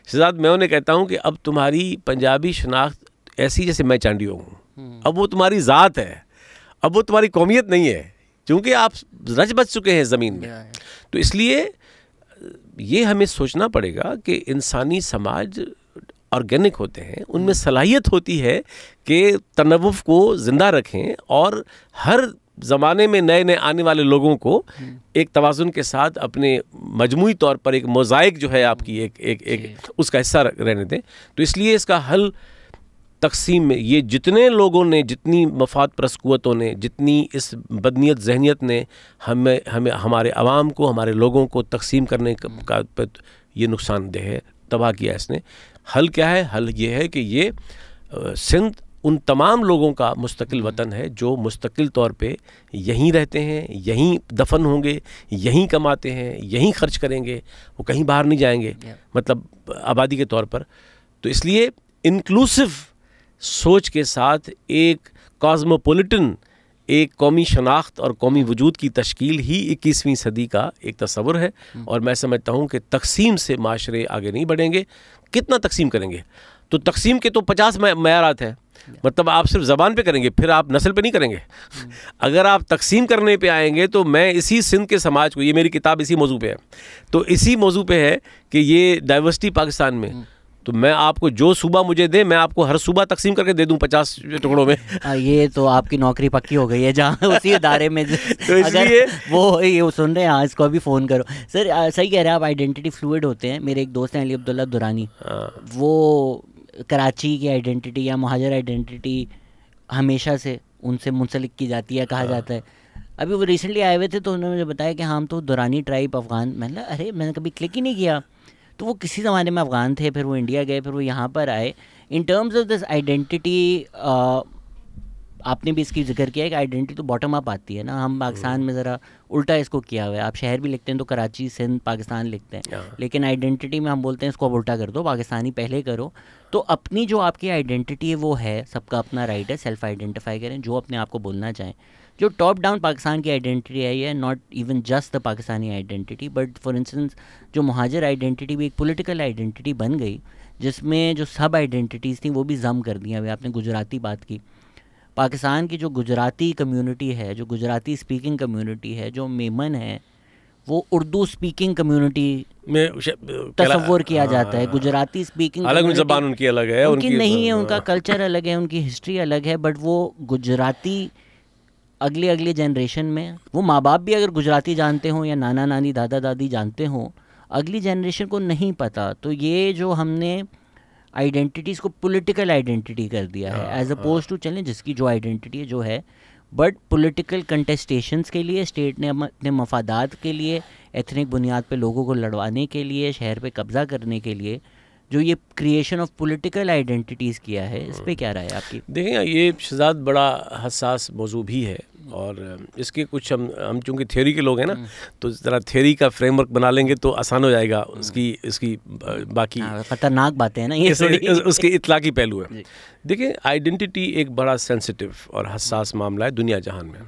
شہزاد، میں انہیں کہتا ہوں کہ اب تمہاری پنجابی شناخت ایسی جیسے میں چانڈیو ہوں. اب وہ تمہاری ذات ہے، اب وہ تمہاری قومیت نہیں ہے، کیونکہ آپ رچ بچ چکے ہیں زمین میں. تو اس لیے یہ ہمیں سوچنا پڑے گا کہ انسانی سماج آرگینک ہوتے ہیں، ان میں صلاحیت ہوتی ہے کہ تنوع کو زندہ رکھیں اور ہر زمانے میں نئے آنے والے لوگوں کو ایک توازن کے ساتھ اپنے مجموعی طور پر ایک موزائک جو ہے آپ کی ایک اس کا حصہ رہنے دیں. تو اس لیے اس کا حل تقسیم میں، یہ جتنے لوگوں نے، جتنی مفاد پرست قوتوں نے، جتنی اس بدنیت ذہنیت نے ہمیں ہمارے عوام کو، ہمارے لوگوں کو تقسیم کرنے کا یہ نقصان دہ ہے، تباہ کیا اس نے. حل کیا ہے؟ حل یہ ہے کہ یہ سندھ ان تمام لوگوں کا مستقل وطن ہے جو مستقل طور پہ یہیں رہتے ہیں، یہیں دفن ہوں گے، یہیں کماتے ہیں، یہیں خرچ کریں گے، وہ کہیں باہر نہیں جائیں گے، مطلب آبادی کے طور پر. تو اس لیے انکلوسیو سوچ کے ساتھ ایک کازموپولیٹن ایک قومی شناخت اور قومی وجود کی تشکیل ہی 21ویں صدی کا ایک تصور ہے، اور میں سمجھتا ہوں کہ تقسیم سے معاشرے آگے نہیں بڑھیں گے. کتنا تقسیم کریں گے؟ تو تقسیم کے تو 50 معیارات ہیں. مطلب آپ صرف زبان پہ کریں گے، پھر آپ نسل پہ نہیں کریں گے. اگر آپ تقسیم کرنے پہ آئیں گے تو میں اسی سندھ کے سماج کو، یہ میری کتاب اسی موضوع پہ ہے، تو اسی موضوع پہ ہے کہ یہ ڈائیورسٹی پاکستان میں، تو میں آپ کو جو صوبہ مجھے دیں میں آپ کو ہر صوبہ تقسیم کر کے دے دوں 50 ٹکڑوں میں. یہ تو آپ کی نوکری پکی ہو گئی ہے جہاں اسی ادارے میں اگر وہ یہ سن رہے ہیں اس کو ابھی فون کرو. سر صحیح کہہ رہے ہیں آپ، آئیڈینٹی فلوئڈ ہوتے ہیں. میرے ایک دوست ہیں علی عبداللہ دورانی، وہ کراچی کی آئیڈینٹی یا مہاجر آئیڈینٹی ہمیشہ سے ان سے منسلک کی جاتی ہے، کہا جاتا ہے. ابھی وہ ریسنٹلی آئے ہوئے تھے تو انہوں نے مجھے بتایا کہ ہم تو دورانی ٹرائب افغان. میں نے ارے میں نے کبھی کلک ہی نہیں کیا. تو وہ کسی زمانے میں افغان تھے، پھر وہ انڈیا گئے، پھر وہ یہاں پر آئے. In terms of this identity آپ نے بھی اس کی ذکر کیا ہے کہ آئیڈینٹی تو باٹم اپ آتی ہے نا. ہم پاکستان میں ذرا الٹا اس کو کیا ہوا ہے. آپ شہر بھی لکھتے ہیں تو کراچی سندھ پاکستان لکھتے ہیں، لیکن آئیڈینٹی میں ہم بولتے ہیں اس کو اب الٹا کر دو، پاکستانی پہلے کرو. تو اپنی جو آپ کی آئیڈینٹی ہے وہ ہے، سب کا اپنا رائٹ ہے، سیلف آئیڈینٹیفائی کریں جو اپنے آپ کو بولنا چاہیں. جو ٹاپ ڈاؤن پاکستان کی آئیڈینٹی آئی ہے، not even just the Pakistani identity, but for instance جو مہاجر آئیڈینٹی بھی ایک پولیٹیکل آئیڈینٹی بن گئی، جس میں جو سب آئیڈینٹیز تھیں وہ بھی ضم کر دیا. ابھی آپ نے گجراتی بات کی، پاکستان کی جو گجراتی کمیونٹی ہے، جو گجراتی اسپیکنگ کمیونٹی ہے، جو میمن ہے، وہ اردو اسپیکنگ کمیونٹی میں تصور کیا جاتا ہے. گجراتی اسپیکنگ الگ زبان ان کی الگ ہے، ان کی نہیں ہے، ان کا کلچر الگ ہے، ان کی ہسٹری الگ ہے، بٹ وہ گجراتی اگلی جنریشن میں، وہ ماں باپ بھی اگر گجراتی جانتے ہوں یا نانا نانی دادا دادی جانتے ہوں، اگلی جنریشن کو نہیں پتہ. تو یہ جو ہم نے آئیڈینٹیز کو پولیٹیکل آئیڈینٹی کر دیا ہے، ایز اپوز ٹو چلیں جس کی جو آئیڈینٹی جو ہے، بٹ پولیٹیکل کنٹیسٹیشنز کے لیے اسٹیٹ نے اپنے مفادات کے لیے، ایتھنک بنیاد پہ لوگوں کو لڑوانے کے لیے، شہر پہ قبضہ کرنے کے لیے جو یہ کریشن آف پولیٹیکل آئیڈینٹیز کیا ہے، اس پہ کیا رائے آپ کی؟ دیکھیں یہ شہزاد بڑا حساس موضوع بھی ہے، اور اس کے کچھ ہم چونکہ تھیوری کے لوگ ہیں نا، تو ذرا تھیوری کا فریم ورک بنا لیں گے تو آسان ہو جائے گا. اس کی باقی خطرناک باتیں ہیں نا یہ، اس کے اطلاقی پہلو ہے. دیکھیں آئیڈینٹی ایک بڑا سینسٹیو اور حساس معاملہ ہے دنیا جہان میں.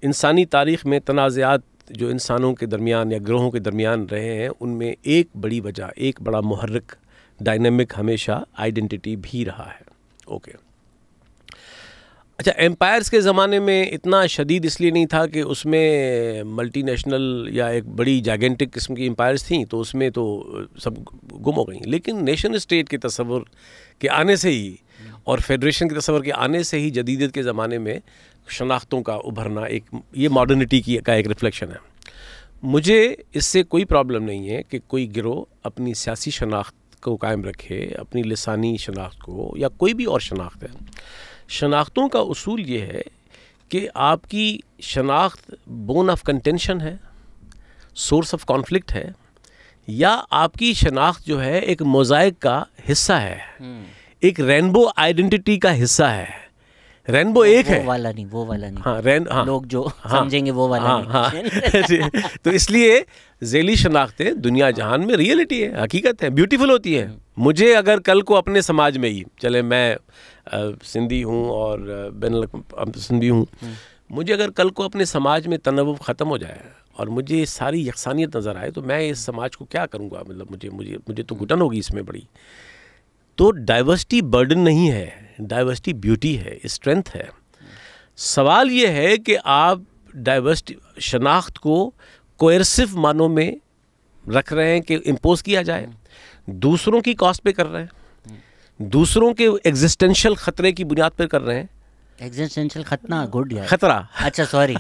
انسانی تاریخ میں تنازعات جو انسانوں کے درمیان یا گروہوں کے درمیان رہے ہیں، ان میں ایک بڑی وجہ، ایک بڑا محرک ڈائنامک ہمیشہ آئیڈینٹی بھی رہا ہے. اوکے، اچھا ایمپائرز کے زمانے میں اتنا شدید اس لیے نہیں تھا کہ اس میں ملٹی نیشنل یا ایک بڑی جیگنٹک قسم کی امپائرز تھیں، تو اس میں تو سب گم ہو گئیں. لیکن نیشن اسٹیٹ کے تصور کے آنے سے ہی اور فیڈریشن کے تصور کے آنے سے ہی جدیدیت کے زمانے میں شناختوں کا ابھرنا یہ ماڈرنٹی کا ایک ریفلیکشن ہے. مجھے اس سے کوئی پرابلم نہیں ہے کہ کوئی گروہ اپنی سیاسی شناخت کو قائم رکھے، اپنی لسانی شناخت کو، یا کوئی بھی اور شناخت ہے. شناختوں کا اصول یہ ہے کہ آپ کی شناخت بون آف کنٹینشن ہے، سورس آف کانفلکٹ ہے، یا آپ کی شناخت جو ہے ایک موزائک کا حصہ ہے، ایک رینبو آئیڈینٹی کا حصہ ہے. رینبو ایک ہے، وہ والا نہیں، ہاں لوگ جو سمجھیں گے وہ والا نہیں. تو اس لیے ذیلی شناختیں دنیا جہان میں ریئلٹی ہے، حقیقت ہے، بیوٹیفل ہوتی ہے. مجھے اگر کل کو اپنے سماج میں ہی، چلے میں سندھی ہوں اور بین سندھی ہوں، مجھے اگر کل کو اپنے سماج میں تنوع ختم ہو جائے اور مجھے ساری یکسانیت نظر آئے تو میں اس سماج کو کیا کروں گا؟ مطلب مجھے تو گھٹن ہوگی اس میں بڑی. تو ڈائیورسٹی برڈن نہیں ہے، ڈائیورسٹی بیوٹی ہے، اسٹرینتھ ہے. سوال یہ ہے کہ آپ ڈائیورسٹی شناخت کو کوئرسو معنوں میں رکھ رہے ہیں کہ امپوز کیا جائے، دوسروں کی کاسٹ پہ کر رہے ہیں، دوسروں کے ایگزسٹینشل خطرے کی بنیاد پر کر رہے ہیں. ایگزسٹینشل خطرہ، اچھا سوری،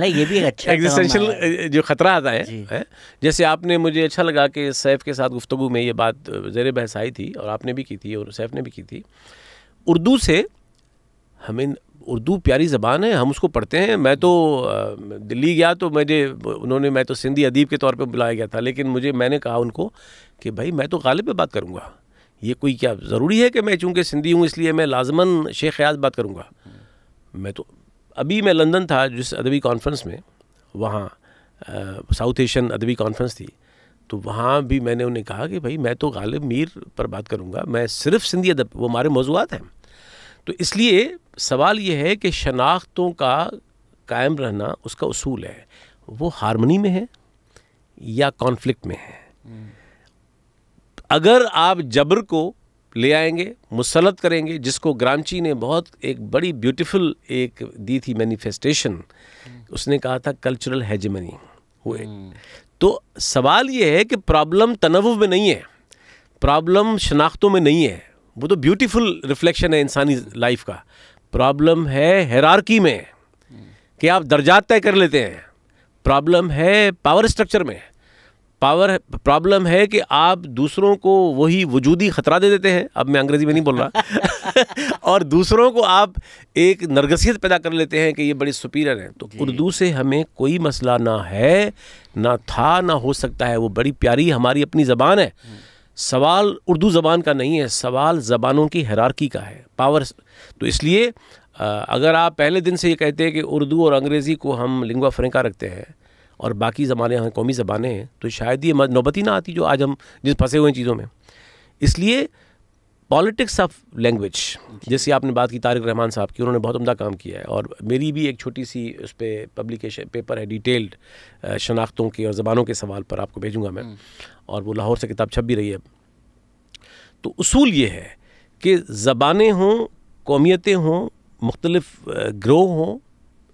یہ بھی اچھا ایگزسٹینشل جو خطرہ آتا ہے. جیسے آپ نے، مجھے اچھا لگا کہ سیف کے ساتھ گفتگو میں یہ بات زیر بحث آئی تھی، اور آپ نے بھی کی تھی اور سیف نے بھی کی تھی. اردو سے ہمیں، اردو پیاری زبان ہے، ہم اس کو پڑھتے ہیں. میں تو دلی گیا تو میں تو سندھی ادیب کے طور پہ بلایا گیا تھا، لیکن میں نے کہا ان کو کہ بھائی میں تو غالب پہ بات کروں گا. یہ کوئی کیا ضروری ہے کہ میں چونکہ سندھی ہوں اس لیے میں لازماً شیخ خیاض بات کروں گا؟ میں تو ابھی میں لندن تھا جس ادبی کانفرنس میں، وہاں ساؤتھ ایشین ادبی کانفرنس تھی، تو وہاں بھی میں نے انہیں کہا کہ بھائی میں تو غالب میر پر بات کروں گا، میں صرف سندھی ادب، وہ ہمارے موضوعات ہیں. تو اس لیے سوال یہ ہے کہ شناختوں کا قائم رہنا اس کا اصول ہے، وہ ہارمنی میں ہے یا کانفلکٹ میں ہے. اگر آپ جبر کو لے آئیں گے، مسلط کریں گے، جس کو گرامچی نے بہت ایک بڑی بیوٹیفل ایک دی تھی مینیفیسٹیشن، اس نے کہا تھا کلچرل ہیجمنی ہوئے. تو سوال یہ ہے کہ پرابلم تنوع میں نہیں ہے، پرابلم شناختوں میں نہیں ہے، وہ تو بیوٹیفل ریفلیکشن ہے انسانی لائف کا. پرابلم ہے ہیرارکی میں کہ آپ درجات طے کر لیتے ہیں. پرابلم ہے پاور اسٹرکچر میں. پرابلم ہے کہ آپ دوسروں کو وہی وجودی خطرہ دے دیتے ہیں، اب میں انگریزی میں نہیں بول رہا اور دوسروں کو آپ ایک نرگسیت پیدا کر لیتے ہیں کہ یہ بڑی سپیریئر ہیں. تو اردو سے ہمیں کوئی مسئلہ نہ ہے، نہ تھا، نہ ہو سکتا ہے. وہ بڑی پیاری ہماری اپنی زبان ہے. سوال اردو زبان کا نہیں ہے، سوال زبانوں کی ہیرارکی کا ہے، پاور. تو اس لیے اگر آپ پہلے دن سے یہ کہتے ہیں کہ اردو اور انگریزی کو ہم لنگوا فرینکا رکھتے ہیں اور باقی زبانیں ہمیں قومی زبانیں ہیں، تو شاید یہ نوبت ہی نہ آتی جو آج ہم جس پھنسے ہوئے ہیں چیزوں میں. اس لیے پالیٹکس آف لینگویج، جیسے آپ نے بات کی طارق رحمان صاحب کی، انہوں نے بہت عمدہ کام کیا ہے. اور میری بھی ایک چھوٹی سی اس پہ پبلیکیشن پیپر ہے ڈیٹیلڈ شناختوں کے اور زبانوں کے سوال پر، آپ کو بھیجوں گا میں، اور وہ لاہور سے کتاب چھپ بھی رہی ہے. تو اصول یہ ہے کہ زبانیں ہوں، قومیتیں ہوں، مختلف گروہ ہوں،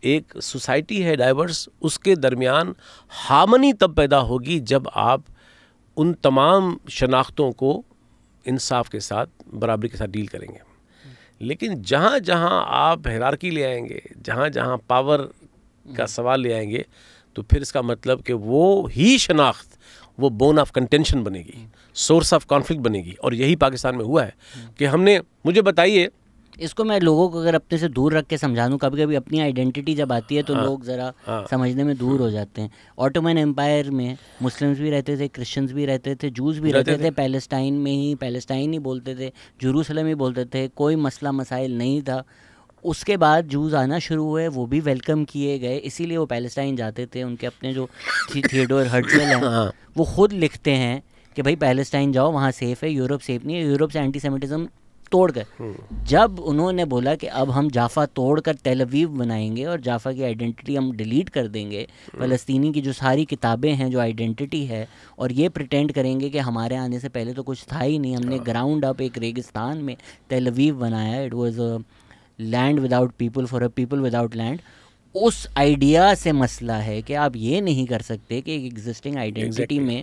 ایک سوسائٹی ہے ڈائیورس، اس کے درمیان ہارمنی تب پیدا ہوگی جب آپ ان تمام شناختوں کو انصاف کے ساتھ، برابری کے ساتھ ڈیل کریں گے. لیکن جہاں جہاں آپ ہیرارکی لے آئیں گے، جہاں جہاں پاور کا سوال لے آئیں گے، تو پھر اس کا مطلب کہ وہ ہی شناخت وہ بون آف کنٹینشن بنے گی، سورس آف کانفلکٹ بنے گی. اور یہی پاکستان میں ہوا ہے کہ ہم نے، مجھے بتائیے، اس کو میں لوگوں کو اگر اپنے سے دور رکھ کے سمجھا دوں، کبھی کبھی اپنی آئیڈینٹی جب آتی ہے تو لوگ ذرا سمجھنے میں دور ہو جاتے ہیں. آٹومن امپائر میں مسلمز بھی رہتے تھے، کرسچنز بھی رہتے تھے، جوز بھی رہتے تھے. پیلسٹائن میں ہی پیلسٹائن ہی بولتے تھے، جیروسلم ہی بولتے تھے، کوئی مسئلہ مسائل نہیں تھا. اس کے بعد جوز آنا شروع ہوئے، وہ بھی ویلکم کیے گئے، اسی لیے وہ پیلسٹائن جاتے تھے. ان کے اپنے جو تھیوڈور ہرٹزل ہیں وہ خود لکھتے ہیں کہ بھائی پیلسٹائن جاؤ، وہاں سیف ہے، یورپ سیف نہیں ہے. یورپ سے اینٹی سیمیٹزم توڑ گئے. جب انہوں نے بولا کہ اب ہم جافا توڑ کر تیل اویو بنائیں گے اور جافا کی آئیڈینٹی ہم ڈیلیٹ کر دیں گے، فلسطینی کی جو ساری کتابیں ہیں، جو آئیڈینٹی ہے، اور یہ پریٹینڈ کریں گے کہ ہمارے آنے سے پہلے تو کچھ تھا ہی نہیں، ہم نے گراؤنڈ اپ ایک ریگستان میں تیل اویو بنایا. It was a land without people for a people without land. اس آئیڈیا سے مسئلہ ہے کہ آپ یہ نہیں کر سکتے کہ ایک ایگزسٹنگ آئیڈینٹی میں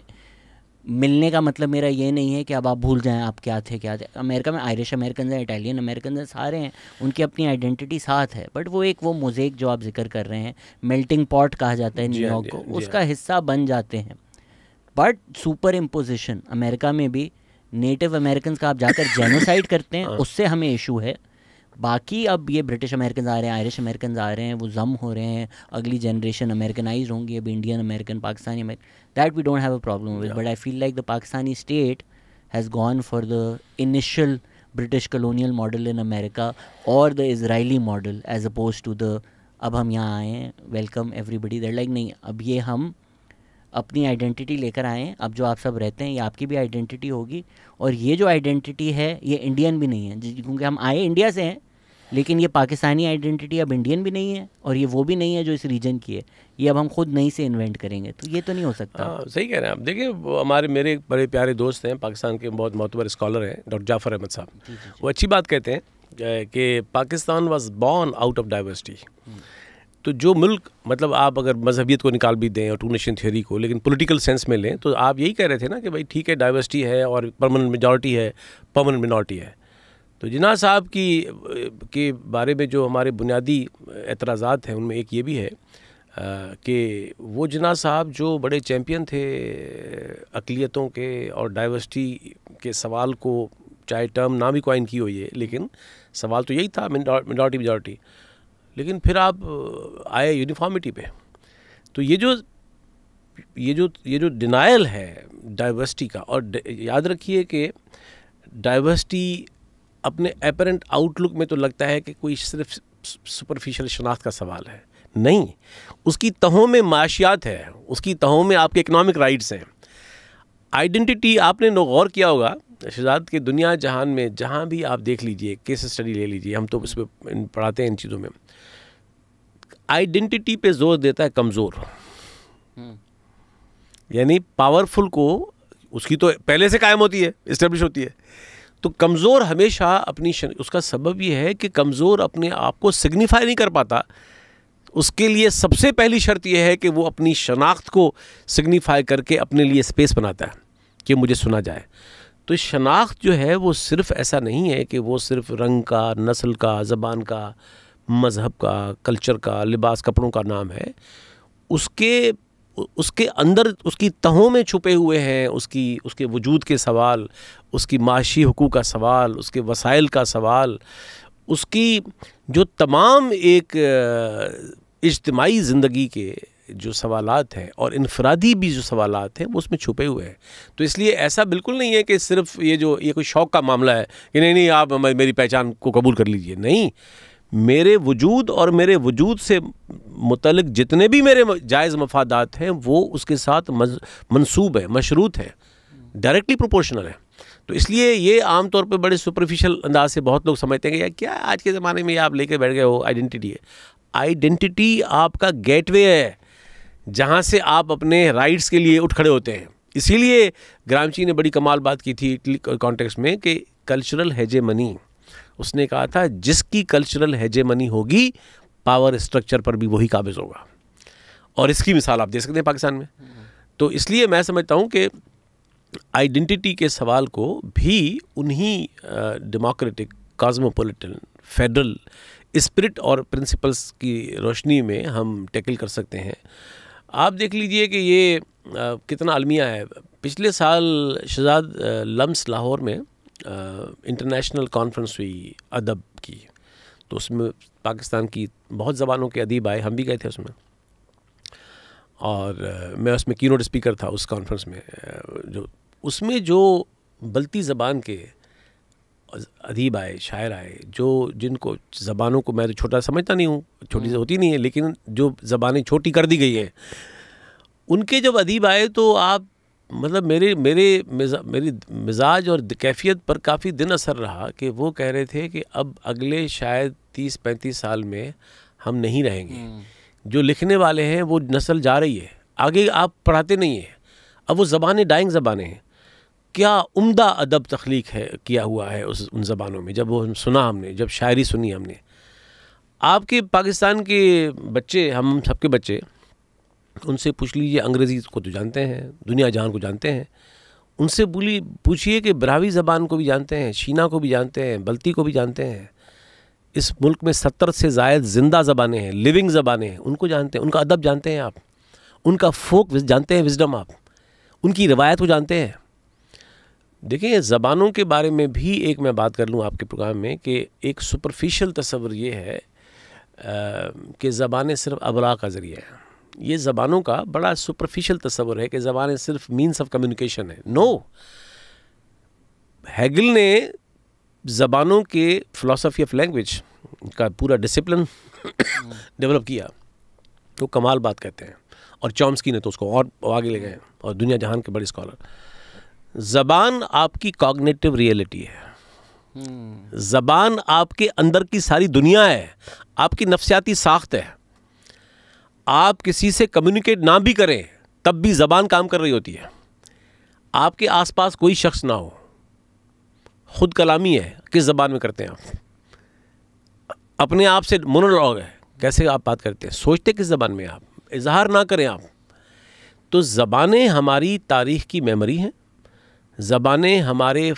ملنے کا مطلب میرا یہ نہیں ہے کہ اب آپ بھول جائیں آپ کیا تھے کیا تھے. امریکہ میں آئرش امریکنز ہیں، اٹالین امریکنز ہیں، سارے ہیں، ان کی اپنی آئیڈینٹی ساتھ ہے. بٹ وہ ایک وہ موزیک جو آپ ذکر کر رہے ہیں، میلٹنگ پاٹ کہا جاتا ہے نیو یارک کو، اس کا حصہ بن جاتے ہیں. بٹ سپر امپوزیشن امریکہ میں بھی نیٹو امریکنز کا آپ جا کر جینوسائڈ کرتے ہیں، اس سے ہمیں ایشو ہے. باقی اب یہ برٹش امریکنز آ رہے ہیں، آئرش امریکنز آ رہے ہیں، وہ ضم ہو رہے ہیں، اگلی جنریشن امریکنائز ہوں گی، اب Indian American, Pakistani American. That we don't have a problem with, but I feel like the Pakistani state has gone for the initial British colonial model in America اور the Israeli model as opposed to the اب ہم یہاں آئے ہیں، welcome ایوری بڈی. That like نہیں، اب یہ ہم اپنی آئیڈینٹی لے کر آئے ہیں، اب جو آپ سب رہتے ہیں یہ آپ کی بھی آئیڈینٹی ہوگی. اور یہ جو آئیڈینٹی ہے یہ انڈین بھی نہیں ہے، کیونکہ ہم آئے انڈیا سے ہیں، لیکن یہ پاکستانی آئیڈینٹی اب انڈین بھی نہیں ہے، اور یہ وہ بھی نہیں ہے جو اس ریجن کی ہے. یہ اب ہم خود نہیں سے انوینٹ کریں گے، تو یہ تو نہیں ہو سکتا. صحیح کہہ رہے ہیں آپ. دیکھیں وہ میرے ایک بڑے پیارے دوست ہیں، پاکستان کے بہت معتبر اسکالر ہیں، ڈاکٹر جعفر احمد صاحب. وہ اچھی بات کہتے ہیں کہ Pakistan was born out of diversity. تو جو ملک، مطلب آپ اگر مذہبیت کو نکال بھی دیں اور ٹو نیشن تھیوری کو، لیکن پولیٹیکل سینس میں لیں تو آپ یہی کہہ رہے تھے نا کہ بھائی ٹھیک ہے ڈائیورسٹی ہے اور پرماننٹ میجورٹی ہے، پرماننٹ منارٹی ہے. تو جناح صاحب کے بارے میں جو ہمارے بنیادی اعتراضات ہیں ان میں ایک یہ بھی ہے کہ وہ جناح صاحب جو بڑے چیمپئن تھے اقلیتوں کے اور ڈائیورسٹی کے سوال کو، چاہے ٹرم نہ بھی کوائن کی ہوئی ہے، لیکن سوال تو یہی تھا منارٹی میجورٹی. لیکن پھر آپ آئے یونیفارمٹی پہ. تو یہ جو ڈینائل ہے ڈائیورسٹی کا، اور یاد رکھیے کہ ڈائیورسٹی اپنے اپیرنٹ آؤٹ لک میں تو لگتا ہے کہ کوئی صرف سپرفیشل شناخت کا سوال ہے، نہیں، اس کی تہوں میں معاشیات ہے، اس کی تہوں میں آپ کے اکنامک رائٹس ہیں. آئیڈینٹی آپ نے غور کیا ہوگا شہزاد کے دنیا جہان میں جہاں بھی آپ دیکھ لیجئے، کیس اسٹڈی لے لیجئے، ہم تو اس پہ پڑھاتے ہیں ان چیزوں میں، آئیڈینٹی پہ زور دیتا ہے کمزور. یعنی پاورفل کو اس کی تو پہلے سے قائم ہوتی ہے، اسٹیبلش ہوتی ہے. تو کمزور ہمیشہ اپنی اس کا سبب یہ ہے کہ کمزور اپنے آپ کو سگنیفائی نہیں کر پاتا. اس کے لیے سب سے پہلی شرط یہ ہے کہ وہ اپنی شناخت کو سگنیفائی کر کے اپنے لیے اسپیس بناتا ہے کہ مجھے سنا جائے. تو شناخت جو ہے وہ صرف ایسا نہیں ہے کہ وہ صرف رنگ کا، نسل کا، زبان کا، مذہب کا، کلچر کا، لباس کپڑوں کا نام ہے. اس کے اندر اس کی تہوں میں چھپے ہوئے ہیں اس کے وجود کے سوال، اس کی معاشی حقوق کا سوال، اس کے وسائل کا سوال، اس کی جو تمام ایک اجتماعی زندگی کے جو سوالات ہیں اور انفرادی بھی جو سوالات ہیں وہ اس میں چھپے ہوئے ہیں. تو اس لیے ایسا بالکل نہیں ہے کہ صرف یہ کوئی شوق کا معاملہ ہے کہ نہیں آپ میری پہچان کو قبول کر لیجئے. نہیں، میرے وجود اور میرے وجود سے متعلق جتنے بھی میرے جائز مفادات ہیں وہ اس کے ساتھ منسوب ہیں، مشروط ہیں، ڈائریکٹلی پروپورشنل ہیں. تو اس لیے یہ عام طور پہ بڑے سپرفیشل انداز سے بہت لوگ سمجھتے ہیں کہ کیا آج کے زمانے میں آپ لے کے بیٹھ گئے ہو آئیڈینٹی ہے. آئیڈینٹی آپ کا گیٹ وے ہے جہاں سے آپ اپنے رائٹس کے لیے اٹھ کھڑے ہوتے ہیں. اسی لیے گرامچی نے بڑی کمال بات کی تھی اٹلی کانٹیکسٹ میں کہ کلچرل ہیجمنی، اس نے کہا تھا جس کی کلچرل ہیجمنی ہوگی پاور اسٹرکچر پر بھی وہی قابض ہوگا. اور اس کی مثال آپ دے سکتے ہیں پاکستان میں. تو اس لیے میں سمجھتا ہوں کہ آئیڈینٹی کے سوال کو بھی انہی ڈیموکریٹک، کازموپولیٹن، فیڈرل اسپرٹ اور پرنسپلس کی روشنی میں ہم ٹیکل کر سکتے ہیں. آپ دیکھ لیجئے کہ یہ کتنا المیہ ہے. پچھلے سال شہزاد لمس لاہور میں انٹرنیشنل کانفرنس ہوئی ادب کی، تو اس میں پاکستان کی بہت زبانوں کے ادیب آئے، ہم بھی گئے تھے اس میں، اور میں اس میں کی نوٹ اسپیکر تھا اس کانفرنس میں. اس میں جو بلتی زبان کے ادیب آئے، شاعر آئے، جن کو زبانوں کو میں تو چھوٹا سمجھتا نہیں ہوں، چھوٹی سے ہوتی نہیں ہے، لیکن جو زبانیں چھوٹی کر دی گئی ہیں ان کے جب ادیب آئے تو آپ مطلب میری مزاج اور کیفیت پر کافی دن اثر رہا کہ وہ کہہ رہے تھے کہ اب اگلے شاید 30-35 سال میں ہم نہیں رہیں گے. جو لکھنے والے ہیں وہ نسل جا رہی ہے، آگے آپ پڑھاتے نہیں ہیں، اب وہ زبانیں ڈائنگ زبانیں ہیں. کیا عمدہ ادب تخلیق کیا ہوا ہے ان زبانوں میں. جب وہ سنا ہم نے، جب شاعری سنی ہم نے. آپ کے پاکستان کے بچے، ہم سب کے بچے، ان سے پوچھ لیجئے، انگریزی کو تو جانتے ہیں، دنیا جہان کو جانتے ہیں، ان سے پوچھئے کہ براوی زبان کو بھی جانتے ہیں، شینا کو بھی جانتے ہیں، بلتی کو بھی جانتے ہیں. اس ملک میں 70 سے زائد زندہ زبانیں ہیں، لیونگ زبانیں ہیں، ان کو جانتے ہیں، ان کا ادب جانتے ہیں آپ، ان کا فوک جانتے ہیں، وزڈم آپ، ان کی روایت کو جانتے ہیں. دیکھیں زبانوں کے بارے میں بھی ایک میں بات کر لوں آپ کے پروگرام میں کہ ایک سپرفیشل تصور یہ ہے کہ زبانیں صرف ابلاغ کا ذریعہ ہیں. یہ زبانوں کا بڑا سپرفیشل تصور ہے کہ زبانیں صرف مینس آف کمیونیکیشن ہے. نو، ہیگل نے زبانوں کے فلسفی آف لینگویج کا پورا ڈسپلن ڈیولپ کیا، تو کمال بات کہتے ہیں. اور چومسکی نے تو اس کو اور آگے لے گئے، اور دنیا جہان کے بڑے اسکالر. زبان آپ کی کوگنیٹو ریئلٹی ہے، زبان آپ کے اندر کی ساری دنیا ہے، آپ کی نفسیاتی ساخت ہے. آپ کسی سے کمیونیکیٹ نہ بھی کریں تب بھی زبان کام کر رہی ہوتی ہے. آپ کے آس پاس کوئی شخص نہ ہو، خود کلامی ہے، کس زبان میں کرتے ہیں آپ؟ اپنے آپ سے مونولوگ ہے، کیسے آپ بات کرتے ہیں؟ سوچتے کس زبان میں؟ آپ اظہار نہ کریں آپ. تو زبانیں ہماری تاریخ کی میموری ہیں. زبانیں ہمارے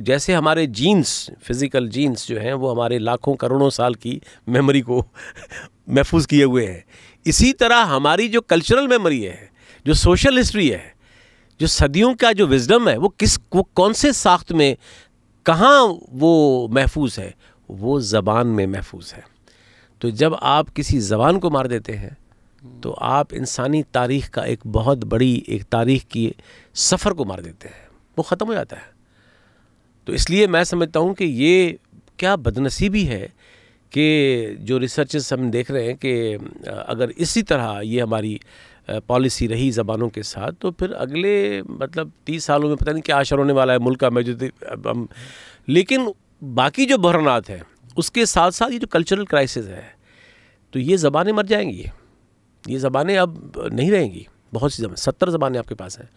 جیسے ہمارے جینز، فزیکل جینز جو ہیں وہ ہمارے لاکھوں کروڑوں سال کی میموری کو محفوظ کیے ہوئے ہیں، اسی طرح ہماری جو کلچرل میموری ہے، جو سوشل ہسٹری ہے، جو صدیوں کا جو وزڈم ہے، وہ کون سے ساخت میں، کہاں وہ محفوظ ہے؟ وہ زبان میں محفوظ ہے. تو جب آپ کسی زبان کو مار دیتے ہیں تو آپ انسانی تاریخ کا ایک بہت بڑی ایک تاریخ کی سفر کو مار دیتے ہیں، وہ ختم ہو جاتا ہے. تو اس لیے میں سمجھتا ہوں کہ یہ کیا بدنصیبی ہے کہ جو ریسرچز ہم دیکھ رہے ہیں کہ اگر اسی طرح یہ ہماری پالیسی رہی زبانوں کے ساتھ، تو پھر اگلے مطلب 30 سالوں میں پتہ نہیں کیا اشر ہونے والا ہے ملک کا لیکن باقی جو بحرانات ہیں اس کے ساتھ ساتھ یہ جو کلچرل کرائسس ہے، تو یہ زبانیں مر جائیں گی، یہ زبانیں اب نہیں رہیں گی، بہت سی 70 زبانیں آپ کے پاس ہیں.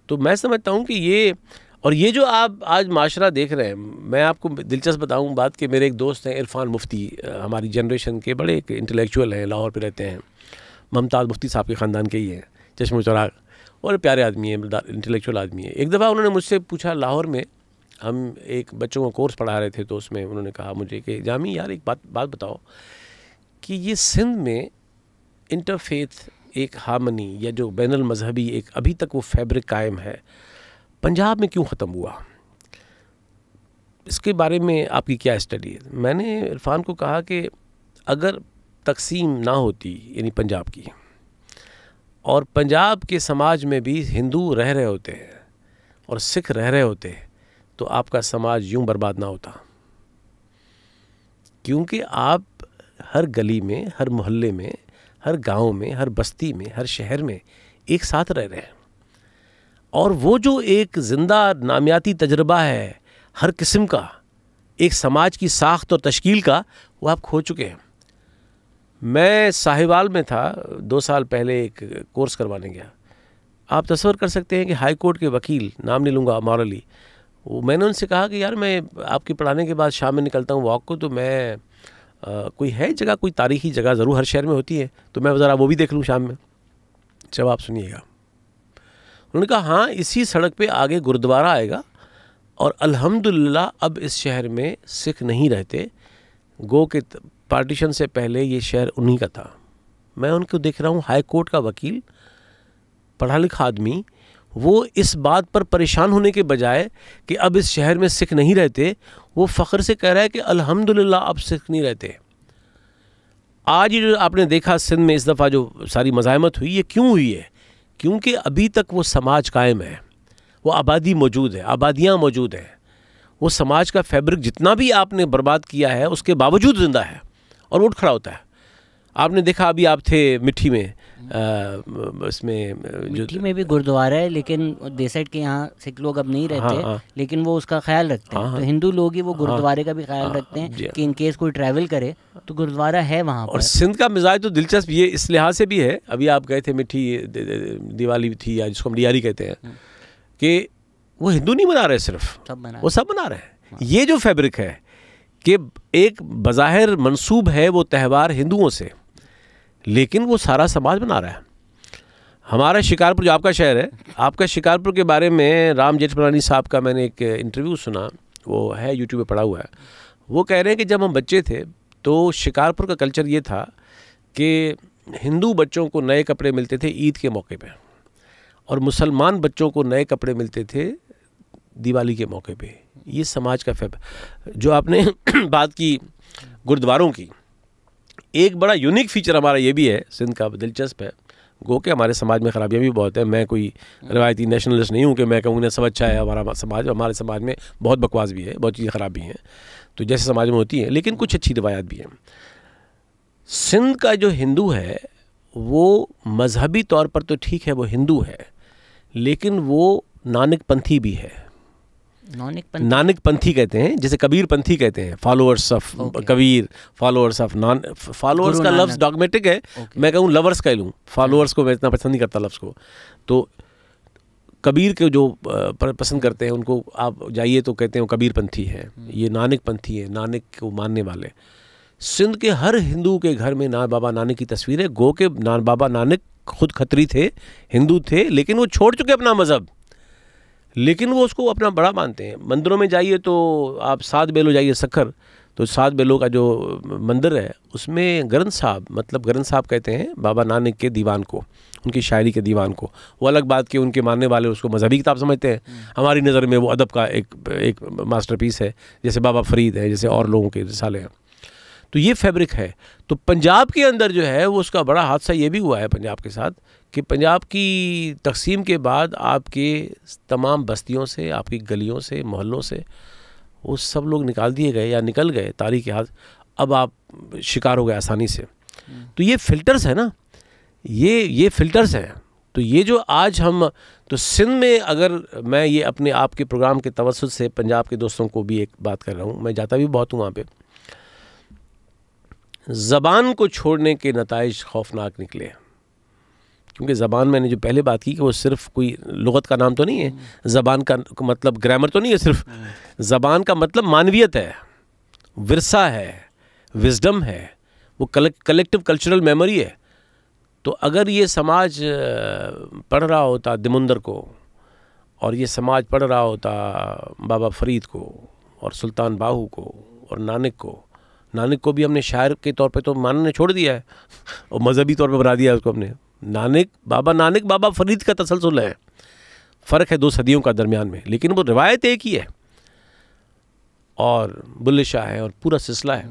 تو میں سمجھتا ہوں کہ یہ جو آپ آج معاشرہ دیکھ رہے ہیں، میں آپ کو دلچسپ بتاؤں بات کہ میرے ایک دوست ہیں عرفان مفتی، ہماری جنریشن کے بڑے ایک انٹلیکچوئل ہیں، لاہور پہ رہتے ہیں، ممتاز مفتی صاحب کے خاندان کے ہی ہیں، چشم و چراغ، اور پیارے آدمی ہیں، انٹلیکچوئل آدمی ہیں. ایک دفعہ انہوں نے مجھ سے پوچھا، لاہور میں ہم ایک بچوں کو کورس پڑھا رہے تھے، تو اس میں انہوں نے کہا مجھے کہ جامی یار ایک بات بتاؤ کہ یہ سندھ میں انٹرفیتھ ایک ہارمنی یا جو بین المذہبی ایک ابھی تک وہ فیبرک قائم ہے، پنجاب میں کیوں ختم ہوا؟ اس کے بارے میں آپ کی کیا اسٹڈی ہے؟ میں نے عرفان کو کہا کہ اگر تقسیم نہ ہوتی یعنی پنجاب کی، اور پنجاب کے سماج میں بھی ہندو رہ رہے ہوتے ہیں اور سکھ رہ رہے ہوتے ہیں، تو آپ کا سماج یوں برباد نہ ہوتا. کیونکہ آپ ہر گلی میں، ہر محلے میں، ہر گاؤں میں، ہر بستی میں، ہر شہر میں ایک ساتھ رہ رہے ہیں، اور وہ جو ایک زندہ نامیاتی تجربہ ہے ہر قسم کا، ایک سماج کی ساخت اور تشکیل کا، وہ آپ کھو چکے ہیں. میں ساہیوال میں تھا 2 سال پہلے، ایک کورس کروانے گیا. آپ تصور کر سکتے ہیں کہ ہائی کورٹ کے وکیل، نام نہیں لوں گا، مورلی، میں نے ان سے کہا کہ یار میں آپ کے پڑھانے کے بعد شام میں نکلتا ہوں واک کو، تو میں کوئی ہے جگہ، کوئی تاریخی جگہ ضرور ہر شہر میں ہوتی ہے، تو میں ذرا وہ بھی دیکھ لوں شام میں. جواب سنیے گا. انہوں نے کہا ہاں اسی سڑک پہ آگے گردوارہ آئے گا، اور الحمدللہ اب اس شہر میں سکھ نہیں رہتے، گو کہ پارٹیشن سے پہلے یہ شہر انہی کا تھا. میں ان کو دیکھ رہا ہوں، ہائی کورٹ کا وکیل، پڑھا لکھا آدمی، وہ اس بات پر پریشان ہونے کے بجائے کہ اب اس شہر میں سکھ نہیں رہتے، وہ فخر سے کہہ رہا ہے کہ الحمدللہ اب سکھ نہیں رہتے. آج یہ جو آپ نے دیکھا سندھ میں اس دفعہ جو ساری مزاحمت ہوئی، یہ کیوں ہوئی ہے؟ کیونکہ ابھی تک وہ سماج قائم ہے، وہ آبادی موجود ہے، آبادیاں موجود ہیں، وہ سماج کا فیبرک جتنا بھی آپ نے برباد کیا ہے اس کے باوجود زندہ ہے اور اٹھ کھڑا ہوتا ہے. آپ نے دیکھا ابھی آپ تھے مٹھی میں، اس میں مٹھی میں بھی گردوارہ ہے، لیکن دیسٹ کے یہاں سکھ لوگ اب نہیں رہتے، لیکن وہ اس کا خیال رکھتے ہیں. تو ہندو لوگ ہی وہ گردوارے کا بھی خیال رکھتے ہیں کہ ان کیس کوئی ٹریول کرے تو گردوارہ ہے وہاں پر. اور سندھ کا مزاج تو دلچسپ یہ اس لحاظ سے بھی ہے، ابھی آپ گئے تھے مٹھی، دیوالی تھی یا جس کو ہم ڈیاری کہتے ہیں، کہ وہ ہندو نہیں منا رہے، صرف وہ سب منا رہے ہیں. یہ جو فیبرک ہے کہ ایک بظاہر منسوب ہے وہ تہوار ہندوؤں سے، لیکن وہ سارا سماج بنا رہا ہے. ہمارا شکارپور جو آپ کا شہر ہے، آپ کا شکارپور کے بارے میں رام جیٹھ صاحب کا میں نے ایک انٹرویو سنا، وہ ہے یوٹیوب پہ پڑا ہوا ہے. وہ کہہ رہے ہیں کہ جب ہم بچے تھے تو شکارپور کا کلچر یہ تھا کہ ہندو بچوں کو نئے کپڑے ملتے تھے عید کے موقع پہ، اور مسلمان بچوں کو نئے کپڑے ملتے تھے دیوالی کے موقع پہ. یہ سماج کا جو آپ نے بات کی گردواروں کی، ایک بڑا یونیک فیچر ہمارا یہ بھی ہے سندھ کا، دلچسپ ہے. گو کہ ہمارے سماج میں خرابیاں بھی بہت ہیں، میں کوئی روایتی نیشنلسٹ نہیں ہوں کہ میں کہوں گا سب اچھا ہے ہمارا سماج. ہمارے سماج میں بہت بکواس بھی ہے، بہت چیزیں خراب بھی ہیں، تو جیسے سماج میں ہوتی ہیں، لیکن کچھ اچھی روایات بھی ہیں. سندھ کا جو ہندو ہے وہ مذہبی طور پر تو ٹھیک ہے، وہ ہندو ہے، لیکن وہ نانک پنتھی بھی ہے. نانک پنتھی کہتے ہیں، جیسے کبیر پنتھی کہتے ہیں، followers of Kabir, followers of followers کا لفظ ڈاگمیٹک ہے، میں کہوں لورس کہہ لوں، فالوورس کو میں اتنا پسند نہیں کرتا لفظ کو. تو کبیر کے جو پسند کرتے ہیں ان کو آپ جائیے تو کہتے ہیں وہ کبیر پنتھی ہے. یہ نانک پنتھی ہے، نانک کو ماننے والے. سندھ کے ہر ہندو کے گھر میں بابا نانک کی تصویر ہے. گو کہ بابا نانک خود کھتری تھے، ہندو تھے، لیکن وہ چھوڑ چکے اپنا مذہب، لیکن وہ اس کو اپنا بڑا مانتے ہیں. مندروں میں جائیے تو آپ 7 بیلو جائیے سکھر، تو 7 بیلو کا جو مندر ہے اس میں گرنتھ صاحب، مطلب گرنتھ صاحب کہتے ہیں بابا نانک کے دیوان کو، ان کی شاعری کے دیوان کو. وہ الگ بات کہ ان کے ماننے والے اس کو مذہبی کتاب سمجھتے ہیں، ہماری نظر میں وہ ادب کا ایک ماسٹر پیس ہے، جیسے بابا فرید ہے، جیسے اور لوگوں کے رسالے ہیں. تو یہ فیبرک ہے. تو پنجاب کے اندر جو ہے وہ اس کا بڑا حادثہ یہ بھی ہوا ہے پنجاب کے ساتھ کہ پنجاب کی تقسیم کے بعد آپ کے تمام بستیوں سے، آپ کی گلیوں سے، محلوں سے وہ سب لوگ نکال دیے گئے یا نکل گئے تاریخ کے ہاتھ. اب آپ شکار ہو گئے آسانی سے. تو یہ فلٹرز ہے نا، یہ فلٹرز ہیں. تو یہ جو آج ہم تو سندھ میں, اگر میں یہ اپنے آپ کے پروگرام کے توسط سے پنجاب کے دوستوں کو بھی ایک بات کر رہا ہوں, میں جاتا بھی بہت ہوں وہاں پہ, زبان کو چھوڑنے کے نتائج خوفناک نکلے. کیونکہ زبان, میں نے جو پہلے بات کی کہ وہ صرف کوئی لغت کا نام تو نہیں ہے, زبان کا مطلب گرامر تو نہیں ہے صرف, زبان کا مطلب معنویت ہے, ورثہ ہے, وزڈم ہے, وہ کلیکٹیو کلچرل میموری ہے. تو اگر یہ سماج پڑھ رہا ہوتا دمندر کو, اور یہ سماج پڑھ رہا ہوتا بابا فرید کو اور سلطان باہو کو اور نانک کو بھی ہم نے شاعر کے طور پہ تو ماننا چھوڑ دیا ہے اور مذہبی طور پہ بنا دیا ہے اس کو ہم نے. نانک بابا فرید کا تسلسل ہے, فرق ہے 2 صدیوں کا درمیان میں, لیکن وہ روایت ایک ہی ہے, اور بلے شاہ ہے اور پورا سلسلہ ہے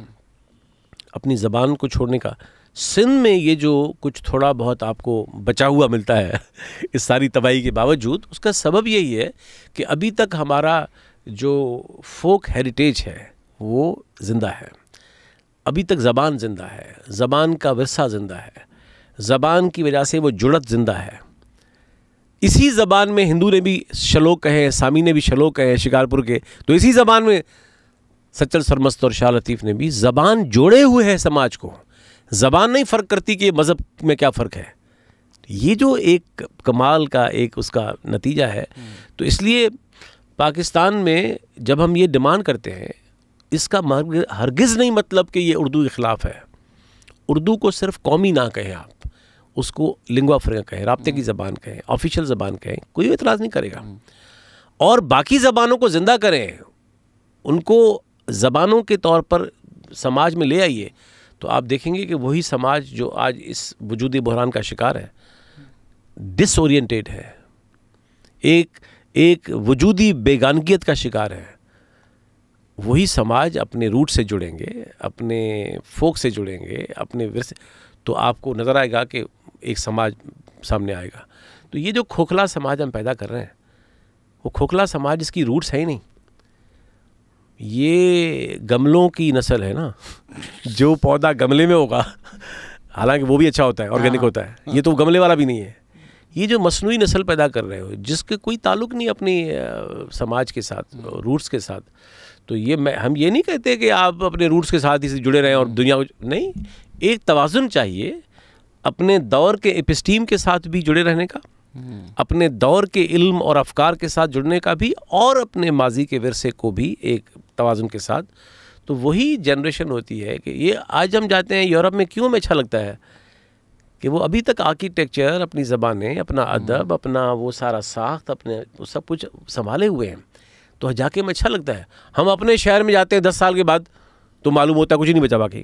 اپنی زبان کو چھوڑنے کا. سندھ میں یہ جو کچھ تھوڑا بہت آپ کو بچا ہوا ملتا ہے اس ساری تباہی کے باوجود, اس کا سبب یہی ہے کہ ابھی تک ہمارا جو فوک ہیریٹیج ہے وہ زندہ ہے, ابھی تک زبان زندہ ہے, زبان کا ورثہ زندہ ہے, زبان کی وجہ سے وہ جڑت زندہ ہے. اسی زبان میں ہندو نے بھی شلوک کہے, سامی نے بھی شلوک کہے شکارپور کے, تو اسی زبان میں سچل سرمست اور شاہ لطیف نے بھی. زبان جوڑے ہوئے ہے سماج کو, زبان نہیں فرق کرتی کہ مذہب میں کیا فرق ہے. یہ جو ایک کمال کا ایک اس کا نتیجہ ہے. تو اس لیے پاکستان میں جب ہم یہ ڈیمانڈ کرتے ہیں, اس کا ہرگز نہیں مطلب کہ یہ اردو کے خلاف ہے. اردو کو صرف قومی نہ کہیں آپ, اس کو لنگوا فرنکا کہیں, رابطے کی زبان کہیں, آفیشیل زبان کہیں, کوئی اعتراض نہیں کرے گا. اور باقی زبانوں کو زندہ کریں, ان کو زبانوں کے طور پر سماج میں لے آئیے, تو آپ دیکھیں گے کہ وہی سماج جو آج اس وجودی بحران کا شکار ہے, ڈس اورینٹیڈ ہے, ایک وجودی بیگانگیت کا شکار ہے, وہی سماج اپنے روٹ سے جڑیں گے, اپنے فوک سے جڑیں گے, اپنے ورثے, تو آپ کو نظر آئے گا کہ ایک سماج سامنے آئے گا. تو یہ جو کھوکھلا سماج ہم پیدا کر رہے ہیں, وہ کھوکھلا سماج اس کی روٹس ہے ہی نہیں. یہ گملوں کی نسل ہے نا, جو پودا گملے میں ہوگا, حالانکہ وہ بھی اچھا ہوتا ہے, آرگینک ہوتا ہے, یہ تو گملے والا بھی نہیں ہے. یہ جو مصنوعی نسل پیدا کر رہے ہو, جس کے کوئی تعلق نہیں اپنی سماج کے ساتھ, روٹس کے ساتھ, تو یہ ہم یہ نہیں کہتے کہ آپ اپنے روٹس کے ساتھ ہی جڑے رہیں اور دنیا کو نہیں. ایک توازن چاہیے, اپنے دور کے ایپسٹیم کے ساتھ بھی جڑے رہنے کا, اپنے دور کے علم اور افکار کے ساتھ جڑنے کا بھی, اور اپنے ماضی کے ورثے کو بھی ایک توازن کے ساتھ. تو وہی جنریشن ہوتی ہے کہ یہ آج ہم جاتے ہیں یورپ میں, کیوں ہمیں اچھا لگتا ہے کہ وہ ابھی تک آرکیٹیکچر, اپنی زبانیں, اپنا ادب, اپنا وہ سارا ساخت, اپنے سب کچھ سنبھالے ہوئے ہیں. تو جا کے ہمیں اچھا لگتا ہے. ہم اپنے شہر میں جاتے ہیں 10 سال کے بعد تو معلوم ہوتا ہے کچھ نہیں بچا باقی.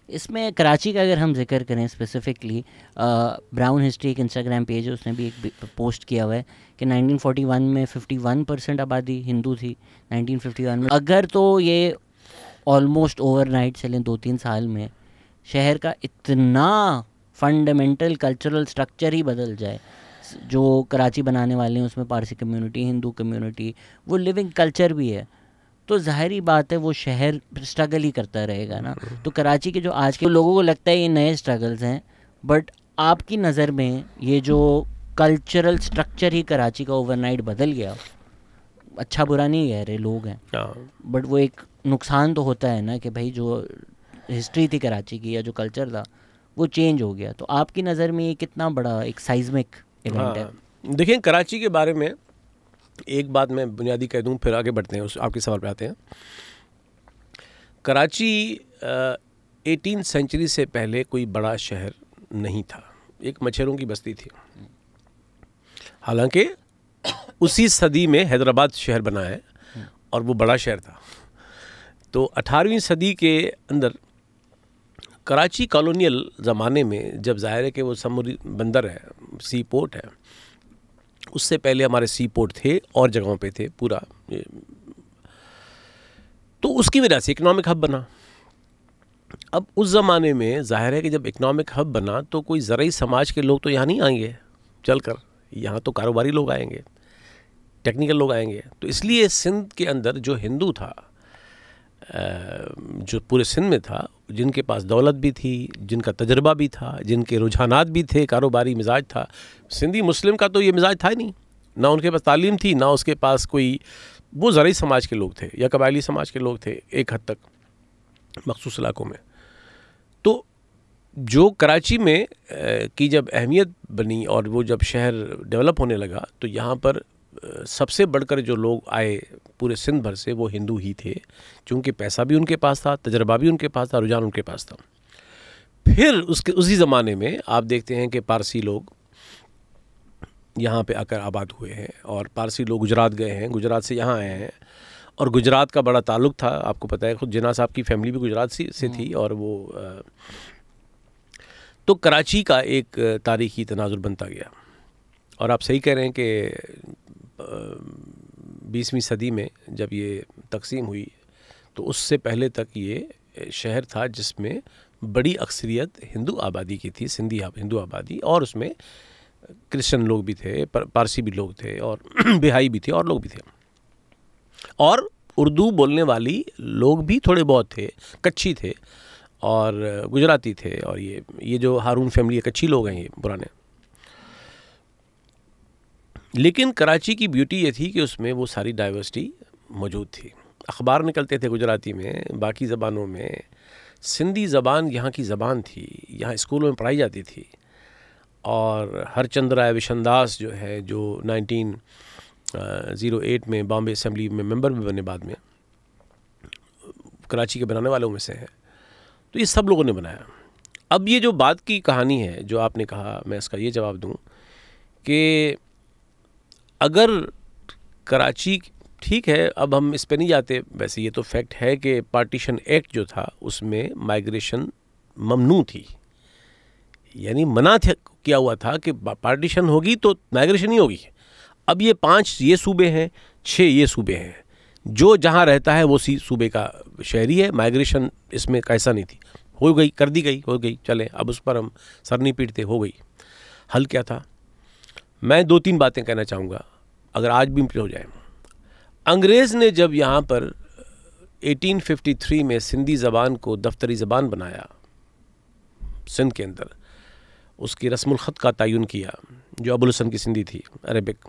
اس میں کراچی کا اگر ہم ذکر کریں اسپیسیفکلی, براؤن ہسٹری ایک انسٹاگرام پیج ہے, اس نے بھی ایک پوسٹ کیا ہوا ہے کہ 1941 میں 51% آبادی ہندو تھی, 1951 میں اگر تو یہ آلموسٹ اوور نائٹ چلیں 2-3 سال میں شہر کا اتنا فنڈامنٹل کلچرل سٹرکچر ہی بدل جائے. جو کراچی بنانے والے ہیں اس میں پارسی کمیونٹی, ہندو کمیونٹی, وہ لیونگ کلچر بھی ہے, تو ظاہری بات ہے وہ شہر اسٹرگل ہی کرتا رہے گا نا. تو کراچی کے جو آج کے لوگوں کو لگتا ہے یہ نئے اسٹرگلز ہیں, بٹ آپ کی نظر میں یہ جو کلچرل سٹرکچر ہی کراچی کا اوور نائٹ بدل گیا, اچھا برا نہیں کہہ رہے, لوگ ہیں, بٹ وہ ایک نقصان تو ہوتا ہے نا کہ بھائی جو ہسٹری تھی کراچی کی یا جو کلچر تھا وہ چینج ہو گیا. تو آپ کی نظر میں یہ کتنا بڑا ایک سائزمک ایونٹ ہے؟ دیکھیں کراچی کے بارے میں ایک بات میں بنیادی کہہ دوں, پھر آگے بڑھتے ہیں, آپ کے سوال پہ آتے ہیں. کراچی 18 سینچری سے پہلے کوئی بڑا شہر نہیں تھا, ایک مچھروں کی بستی تھی. حالانکہ اسی صدی میں حیدرآباد شہر بنا ہے اور وہ بڑا شہر تھا. تو 18ویں صدی کے اندر کراچی کالونیل زمانے میں, جب ظاہر ہے کہ وہ سمندری بندر ہے, سی پورٹ ہے, اس سے پہلے ہمارے سی پورٹ تھے اور جگہوں پہ تھے پورا, تو اس کی وجہ سے اکنامک ہب بنا. اب اس زمانے میں ظاہر ہے کہ جب اکنامک ہب بنا تو کوئی زرعی سماج کے لوگ تو یہاں نہیں آئیں گے چل کر, یہاں تو کاروباری لوگ آئیں گے, ٹیکنیکل لوگ آئیں گے. تو اس لیے سندھ کے اندر جو ہندو تھا جو پورے سندھ میں تھا، جن کے پاس دولت بھی تھی، جن کا تجربہ بھی تھا، جن کے رجحانات بھی تھے، کاروباری مزاج تھا. سندھی مسلم کا تو یہ مزاج تھا ہی نہیں، نہ ان کے پاس تعلیم تھی، نہ اس کے پاس کوئی، وہ زرعی سماج کے لوگ تھے یا قبائلی سماج کے لوگ تھے ایک حد تک مخصوص علاقوں میں. تو جو کراچی میں کی جب اہمیت بنی اور وہ جب شہر ڈیولپ ہونے لگا تو یہاں پر سب سے بڑھ کر جو لوگ آئے پورے سندھ بھر سے وہ ہندو ہی تھے، چونکہ پیسہ بھی ان کے پاس تھا، تجربہ بھی ان کے پاس تھا، رجحان ان کے پاس تھا. پھر اسی زمانے میں آپ دیکھتے ہیں کہ پارسی لوگ یہاں پہ آ کر آباد ہوئے ہیں، اور پارسی لوگ گجرات گئے ہیں، گجرات سے یہاں آئے ہیں، اور گجرات کا بڑا تعلق تھا. آپ کو پتہ ہے خود جناح صاحب کی فیملی بھی گجرات سے تھی، اور وہ تو کراچی کا ایک تاریخی تناظر بنتا گیا. اور آپ صحیح کہہ رہے ہیں کہ 20ویں صدی میں جب یہ تقسیم ہوئی تو اس سے پہلے تک یہ شہر تھا جس میں بڑی اکثریت ہندو آبادی کی تھی، سندھی ہندو آبادی، اور اس میں کرسچن لوگ بھی تھے، پارسی بھی لوگ تھے، اور بہائی بھی تھے، اور لوگ بھی تھے، اور اردو بولنے والی لوگ بھی تھوڑے بہت تھے، کچھی تھے اور گجراتی تھے، اور یہ جو ہارون فیملی کچھی لوگ ہیں یہ پرانے. لیکن کراچی کی بیوٹی یہ تھی کہ اس میں وہ ساری ڈائیورسٹی موجود تھی. اخبار نکلتے تھے گجراتی میں، باقی زبانوں میں. سندھی زبان یہاں کی زبان تھی، یہاں اسکولوں میں پڑھائی جاتی تھی. اور ہر چند رائے وشنداس جو ہے، جو 1908 میں بامبے اسمبلی میں ممبر بھی بنے، بعد میں کراچی کے بنانے والوں میں سے ہیں. تو یہ سب لوگوں نے بنایا. اب یہ جو بات کی کہانی ہے جو آپ نے کہا، میں اس کا یہ جواب دوں کہ اگر کراچی، ٹھیک ہے اب ہم اس پہ نہیں جاتے، ویسے یہ تو فیکٹ ہے کہ پارٹیشن ایکٹ جو تھا اس میں مائیگریشن ممنوع تھی، یعنی منع کیا ہوا تھا کہ پارٹیشن ہوگی تو مائیگریشن نہیں ہوگی. اب یہ 5 یہ صوبے ہیں، 6 یہ صوبے ہیں، جو جہاں رہتا ہے وہ صوبے کا شہری ہے. مائیگریشن اس میں کیسا نہیں تھی، ہو گئی، کر دی گئی، ہو گئی، چلیں اب اس پر ہم سر نہیں پیٹتے، ہو گئی. حل کیا تھا؟ میں 2-3 باتیں کہنا چاہوں گا اگر آج بھی ہو جائے. انگریز نے جب یہاں پر 1853 میں سندھی زبان کو دفتری زبان بنایا سندھ کے اندر، اس کی رسم الخط کا تعین کیا جو ابوالحسن کی سندھی تھی عربک،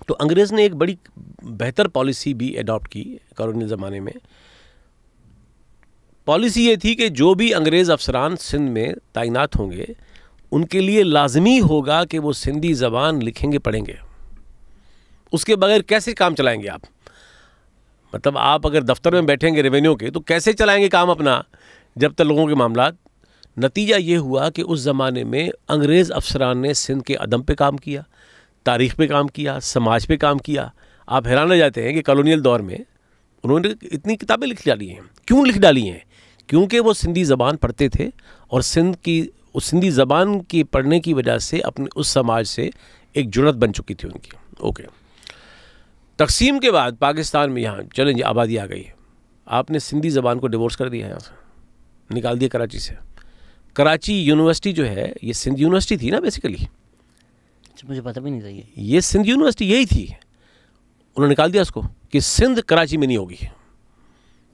تو انگریز نے ایک بڑی بہتر پالیسی بھی ایڈاپٹ کی کالونیل زمانے میں. پالیسی یہ تھی کہ جو بھی انگریز افسران سندھ میں تعینات ہوں گے ان کے لیے لازمی ہوگا کہ وہ سندھی زبان لکھیں گے، پڑھیں گے. اس کے بغیر کیسے کام چلائیں گے آپ؟ مطلب آپ اگر دفتر میں بیٹھیں گے ریونیو کے تو کیسے چلائیں گے کام اپنا جب تک لوگوں کے معاملات. نتیجہ یہ ہوا کہ اس زمانے میں انگریز افسران نے سندھ کے ادب پہ کام کیا، تاریخ پہ کام کیا، سماج پہ کام کیا. آپ حیران رہ جاتے ہیں کہ کالونیل دور میں انہوں نے اتنی کتابیں لکھ ڈالی ہیں. کیوں لکھ ڈالی ہیں؟ کیونکہ وہ سندھی زبان پڑھتے تھے، اور سندھی زبان کی پڑھنے کی وجہ سے اپنے اس سماج سے ایک جرات بن چکی تھی ان کی. اوکے، تقسیم کے بعد پاکستان میں یہاں چلیں جی آبادی آ گئی، آپ نے سندھی زبان کو ڈیورس کر دیا، یہاں سے نکال دیا کراچی سے. کراچی یونیورسٹی جو ہے یہ سندھ یونیورسٹی تھی نا بیسیکلی، مجھے پتہ بھی نہیں تھا یہ سندھ یونیورسٹی یہی تھی. انہوں نے نکال دیا اس کو کہ سندھ کراچی میں نہیں ہوگی،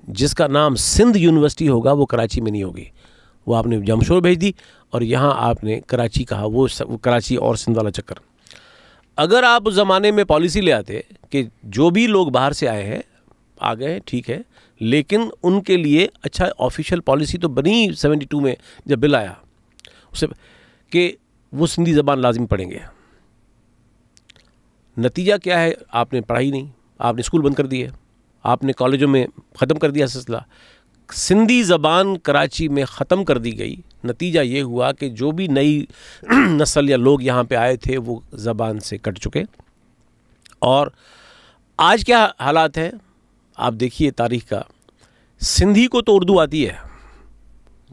جس کا نام سندھ یونیورسٹی ہوگا وہ کراچی میں نہیں ہوگی. وہ آپ نے جمشور بھیج دی اور یہاں آپ نے کراچی کہا. وہ کراچی اور سندھ والا چکر. اگر آپ اس زمانے میں پالیسی لے آتے کہ جو بھی لوگ باہر سے آئے ہیں آ گئے، ٹھیک ہے، لیکن ان کے لیے اچھا آفیشیل پالیسی تو بنی 72 میں جب بل آیا اسے کہ وہ سندھی زبان لازمی پڑھیں گے. نتیجہ کیا ہے؟ آپ نے پڑھائی نہیں، آپ نے اسکول بند کر دیے، آپ نے کالجوں میں ختم کر دیا سلسلہ. سندھی زبان کراچی میں ختم کر دی گئی. نتیجہ یہ ہوا کہ جو بھی نئی نسل یا لوگ یہاں پہ آئے تھے وہ زبان سے کٹ چکے. اور آج کیا حالات ہیں آپ دیکھیے تاریخ کا. سندھی کو تو اردو آتی ہے،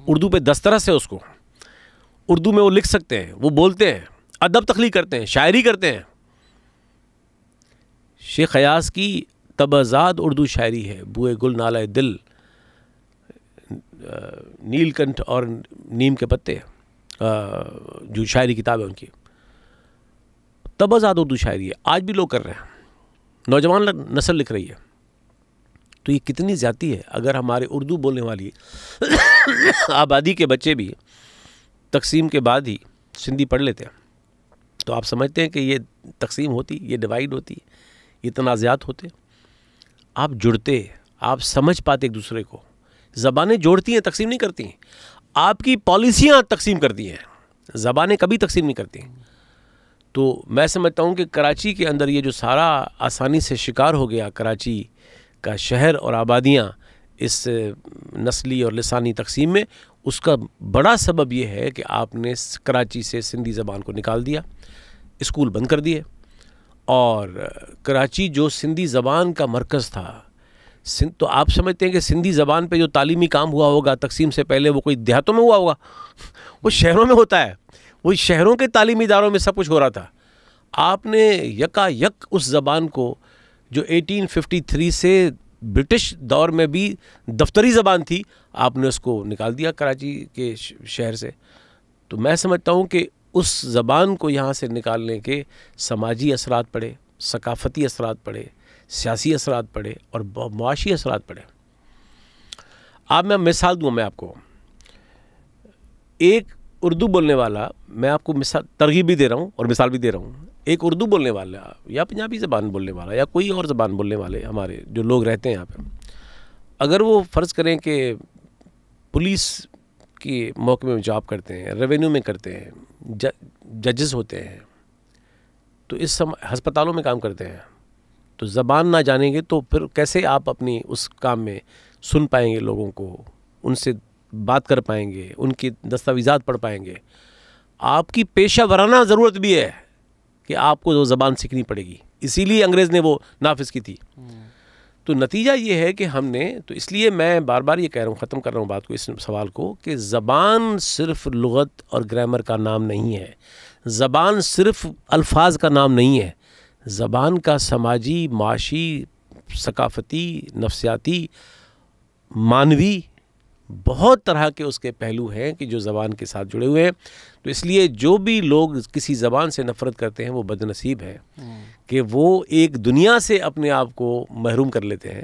اردو پہ دسترس ہے، اس کو اردو میں وہ لکھ سکتے ہیں، وہ بولتے ہیں، ادب تخلیق کرتے ہیں، شاعری کرتے ہیں. شیخ ایاز کی تبازاد اردو شاعری ہے، بوئے گل نالہ دل، نیل کنٹھ اور نیم کے پتے، جو شاعری کتاب ہے ان کی تبازاد اردو شاعری ہے. آج بھی لوگ کر رہے ہیں، نوجوان نسل لکھ رہی ہے. تو یہ کتنی زیادتی ہے. اگر ہمارے اردو بولنے والی آبادی کے بچے بھی تقسیم کے بعد ہی سندھی پڑھ لیتے ہیں تو آپ سمجھتے ہیں کہ یہ تقسیم ہوتی, یہ ڈیوائیڈ ہوتی, یہ تنازعات ہوتے. آپ جڑتے, آپ سمجھ پاتے ایک دوسرے کو. زبانیں جوڑتی ہیں, تقسیم نہیں کرتی ہیں. آپ کی پالیسیاں تقسیم کرتی ہیں, زبانیں کبھی تقسیم نہیں کرتی. تو میں سمجھتا ہوں کہ کراچی کے اندر یہ جو سارا آسانی سے شکار ہو گیا کراچی کا شہر اور آبادیاں اس نسلی اور لسانی تقسیم میں, اس کا بڑا سبب یہ ہے کہ آپ نے کراچی سے سندھی زبان کو نکال دیا, اسکول بند کر دیے. اور کراچی جو سندھی زبان کا مرکز تھا, تو آپ سمجھتے ہیں کہ سندھی زبان پہ جو تعلیمی کام ہوا ہوگا تقسیم سے پہلے وہ کوئی دیہاتوں میں ہوا ہوگا؟ وہ شہروں میں ہوتا ہے. وہ شہروں کے تعلیمی اداروں میں سب کچھ ہو رہا تھا. آپ نے یکا یک اس زبان کو جو 1853 سے برٹش دور میں بھی دفتری زبان تھی, آپ نے اس کو نکال دیا کراچی کے شہر سے. تو میں سمجھتا ہوں کہ اس زبان کو یہاں سے نکالنے کے سماجی اثرات پڑے, ثقافتی اثرات پڑے, سیاسی اثرات پڑے اور معاشی اثرات پڑے. آپ میں مثال دوں, میں آپ کو ایک اردو بولنے والا, میں آپ کو مثال ترغیب بھی دے رہا ہوں اور مثال بھی دے رہا ہوں. ایک اردو بولنے والا یا پنجابی زبان بولنے والا یا کوئی اور زبان بولنے والے ہمارے جو لوگ رہتے ہیں یہاں پہ, اگر وہ فرض کریں کہ پولیس کے محکمے میں جاب کرتے ہیں, ریونیو میں کرتے ہیں, ججز ہوتے ہیں, تو اس ہسپتالوں میں کام کرتے ہیں, تو زبان نہ جانیں گے تو پھر کیسے آپ اپنی اس کام میں سن پائیں گے لوگوں کو, ان سے بات کر پائیں گے, ان کی دستاویزات پڑھ پائیں گے. آپ کی پیشہ ورانہ ضرورت بھی ہے کہ آپ کو وہ زبان سیکھنی پڑے گی. اسی لیے انگریز نے وہ نافذ کی تھی. تو نتیجہ یہ ہے کہ ہم نے, تو اس لیے میں بار بار یہ کہہ رہا ہوں, ختم کر رہا ہوں بات کو, اس سوال کو, کہ زبان صرف لغت اور گرامر کا نام نہیں ہے. زبان صرف الفاظ کا نام نہیں ہے. زبان کا سماجی, معاشی, ثقافتی, نفسیاتی, مانوی بہت طرح کے اس کے پہلو ہیں کہ جو زبان کے ساتھ جڑے ہوئے ہیں. تو اس لیے جو بھی لوگ کسی زبان سے نفرت کرتے ہیں وہ بد نصیب ہیں کہ وہ ایک دنیا سے اپنے آپ کو محروم کر لیتے ہیں.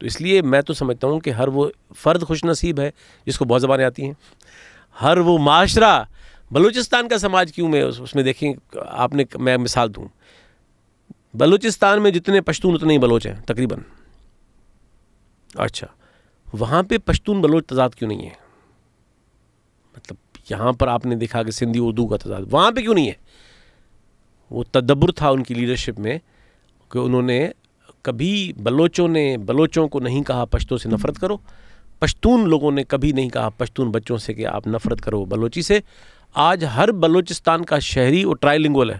تو اس لیے میں تو سمجھتا ہوں کہ ہر وہ فرد خوش نصیب ہے جس کو بہت زبانیں آتی ہیں. ہر وہ معاشرہ, بلوچستان کا سماج کیوں, میں اس میں دیکھیں آپ نے, میں مثال دوں, بلوچستان میں جتنے پشتون اتنے ہی بلوچ ہیں تقریباً. اچھا, وہاں پہ پشتون بلوچ تضاد کیوں نہیں ہے؟ مطلب یہاں پر آپ نے دیکھا کہ سندھی اردو کا تضاد, وہاں پہ کیوں نہیں ہے؟ وہ تدبر تھا ان کی لیڈرشپ میں کہ انہوں نے کبھی بلوچوں کو نہیں کہا پشتوں سے نفرت کرو, پشتون لوگوں نے کبھی نہیں کہا پشتون بچوں سے کہ آپ نفرت کرو بلوچی سے. آج ہر بلوچستان کا شہری وہ ٹرائی لنگول ہے.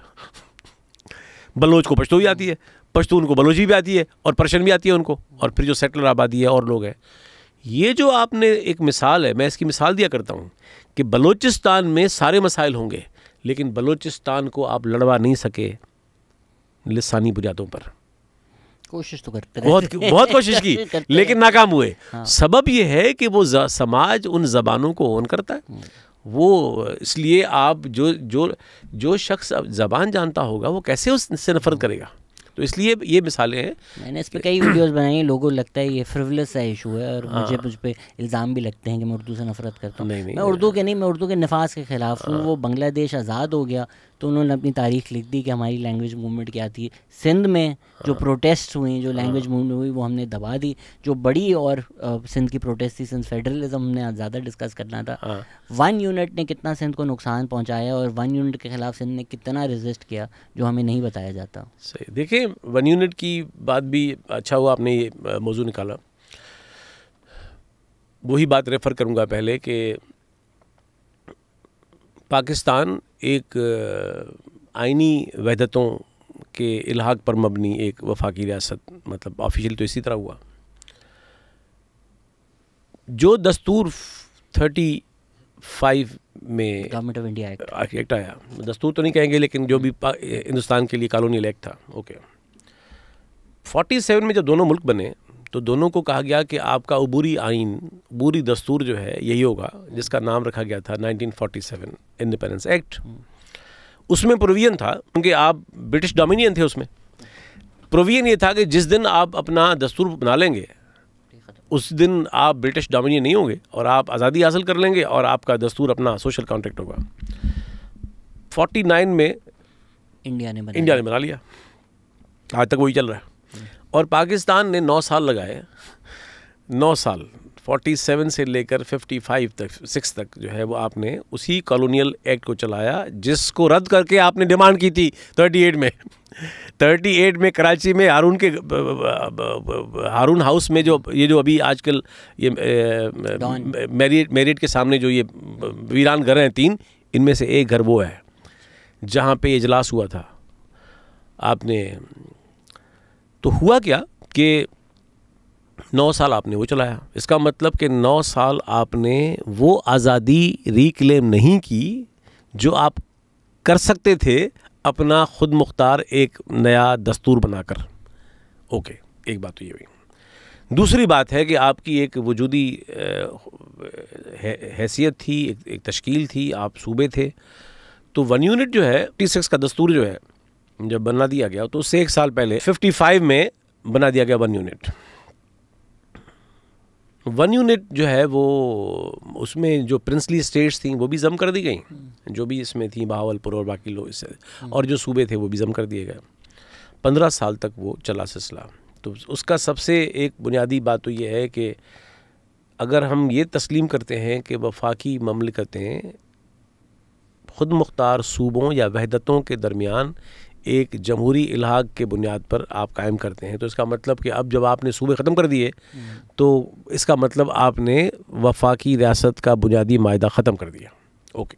بلوچ کو پشتو بھی آتی ہے, پشتون کو بلوچی بھی آتی ہے, اور پرشین بھی آتی ہے ان کو, اور پھر جو سیٹلر آبادی ہے اور لوگ ہیں. یہ جو آپ نے ایک مثال ہے, میں اس کی مثال دیا کرتا ہوں کہ بلوچستان میں سارے مسائل ہوں گے لیکن بلوچستان کو آپ لڑوا نہیں سکے لسانی بنیادوں پر. کوشش تو کرتے بہت کوشش کی لیکن ناکام ہوئے. سبب یہ ہے کہ وہ سماج ان زبانوں کو اون کرتا ہے. وہ اس لیے آپ جو شخص زبان جانتا ہوگا وہ کیسے اس سے نفرت کرے گا. تو اس لیے یہ مثالیں ہیں. میں نے اس پہ کئی ویڈیوز بنائی ہیں, لوگوں کو لگتا ہے یہ فریولس سا ایشو ہے, اور مجھ پہ الزام بھی لگتے ہیں کہ میں اردو سے نفرت کرتا ہوں. میں اردو کے نہیں, میں اردو کے نفاذ کے خلاف ہوں. وہ بنگلہ دیش آزاد ہو گیا تو انہوں نے اپنی تاریخ لکھ دی کہ ہماری لینگویج موومنٹ کیا تھی. سندھ میں جو پروٹیسٹ ہوئیں, جو لینگویج موومنٹ ہوئی, وہ ہم نے دبا دی. جو بڑی اور سندھ کی پروٹیسٹ تھی, سندھ فیڈرلزم ہم نے زیادہ ڈسکس کرنا تھا. 1 یونٹ نے کتنا سندھ کو نقصان پہنچایا اور 1 یونٹ کے خلاف سندھ نے کتنا ریزسٹ کیا, جو ہمیں نہیں بتایا جاتا. صحیح. دیکھیں 1 یونٹ کی بات بھی اچھا ہوا آپ نے یہ موضوع نکالا. وہی بات ریفر کروں گا پہلے کہ پاکستان ایک آئینی وحدتوں کے الحاق پر مبنی ایک وفاقی ریاست, مطلب آفیشیل تو اسی طرح ہوا. جو دستور 35 میں گورنمنٹ آف انڈیا ایکٹ آیا, دستور تو نہیں کہیں گے لیکن جو بھی ہندوستان کے لیے کالونیل ایکٹ تھا, اوکے. 47 میں جب دونوں ملک بنے تو دونوں کو کہا گیا کہ آپ کا عبوری آئین, عبوری دستور جو ہے یہی ہوگا, جس کا نام رکھا گیا تھا 1947 انڈیپینڈنس ایکٹ. اس میں پروویژن تھا, کیونکہ آپ برٹش ڈومینین تھے, اس میں پروویژن یہ تھا کہ جس دن آپ اپنا دستور بنا لیں گے اس دن آپ برٹش ڈومینین نہیں ہوں گے اور آپ آزادی حاصل کر لیں گے اور آپ کا دستور اپنا سوشل کانٹریکٹ ہوگا. 49 میں انڈیا نے بنا لیا. آج تک وہی چل رہا ہے. اور پاکستان نے 9 سال لگائے. 9 سال 47 سے لے کر 55 تک 6 تک جو ہے وہ آپ نے اسی کالونیل ایکٹ کو چلایا جس کو رد کر کے آپ نے ڈیمانڈ کی تھی 38 میں کراچی میں ہارون ہاؤس میں جو ابھی آج کل یہ میریٹ کے سامنے جو یہ ویران گھر ہیں 3، ان میں سے ایک گھر وہ ہے جہاں پہ اجلاس ہوا تھا. آپ نے تو ہوا کیا کہ 9 سال آپ نے وہ چلایا. اس کا مطلب کہ 9 سال آپ نے وہ آزادی ریکلیم نہیں کی جو آپ کر سکتے تھے اپنا خود مختار ایک نیا دستور بنا کر. اوکے، ایک بات تو یہ ہوئی. دوسری بات ہے کہ آپ کی ایک وجودی حیثیت تھی، ایک تشکیل تھی، آپ صوبے تھے. تو 1 یونٹ جو ہے 56 کا دستور جو ہے جب بنا دیا گیا تو اس سے 1 سال پہلے 55 میں بنا دیا گیا 1 یونٹ. 1 یونٹ جو ہے وہ اس میں جو پرنسلی اسٹیٹس تھیں وہ بھی ضم کر دی گئیں، جو بھی اس میں تھیں بہاولپور اور باقی لوگ اس سے، اور جو صوبے تھے وہ بھی ضم کر دیے گئے. 15 سال تک وہ چلا سلسلہ. تو اس کا سب سے ایک بنیادی بات تو یہ ہے کہ اگر ہم یہ تسلیم کرتے ہیں کہ وفاقی مملکتیں خود مختار صوبوں یا وحدتوں کے درمیان ایک جمہوری الحاق کے بنیاد پر آپ قائم کرتے ہیں، تو اس کا مطلب کہ اب جب آپ نے صوبے ختم کر دیے تو اس کا مطلب آپ نے وفاقی ریاست کا بنیادی معاہدہ ختم کر دیا. اوکے.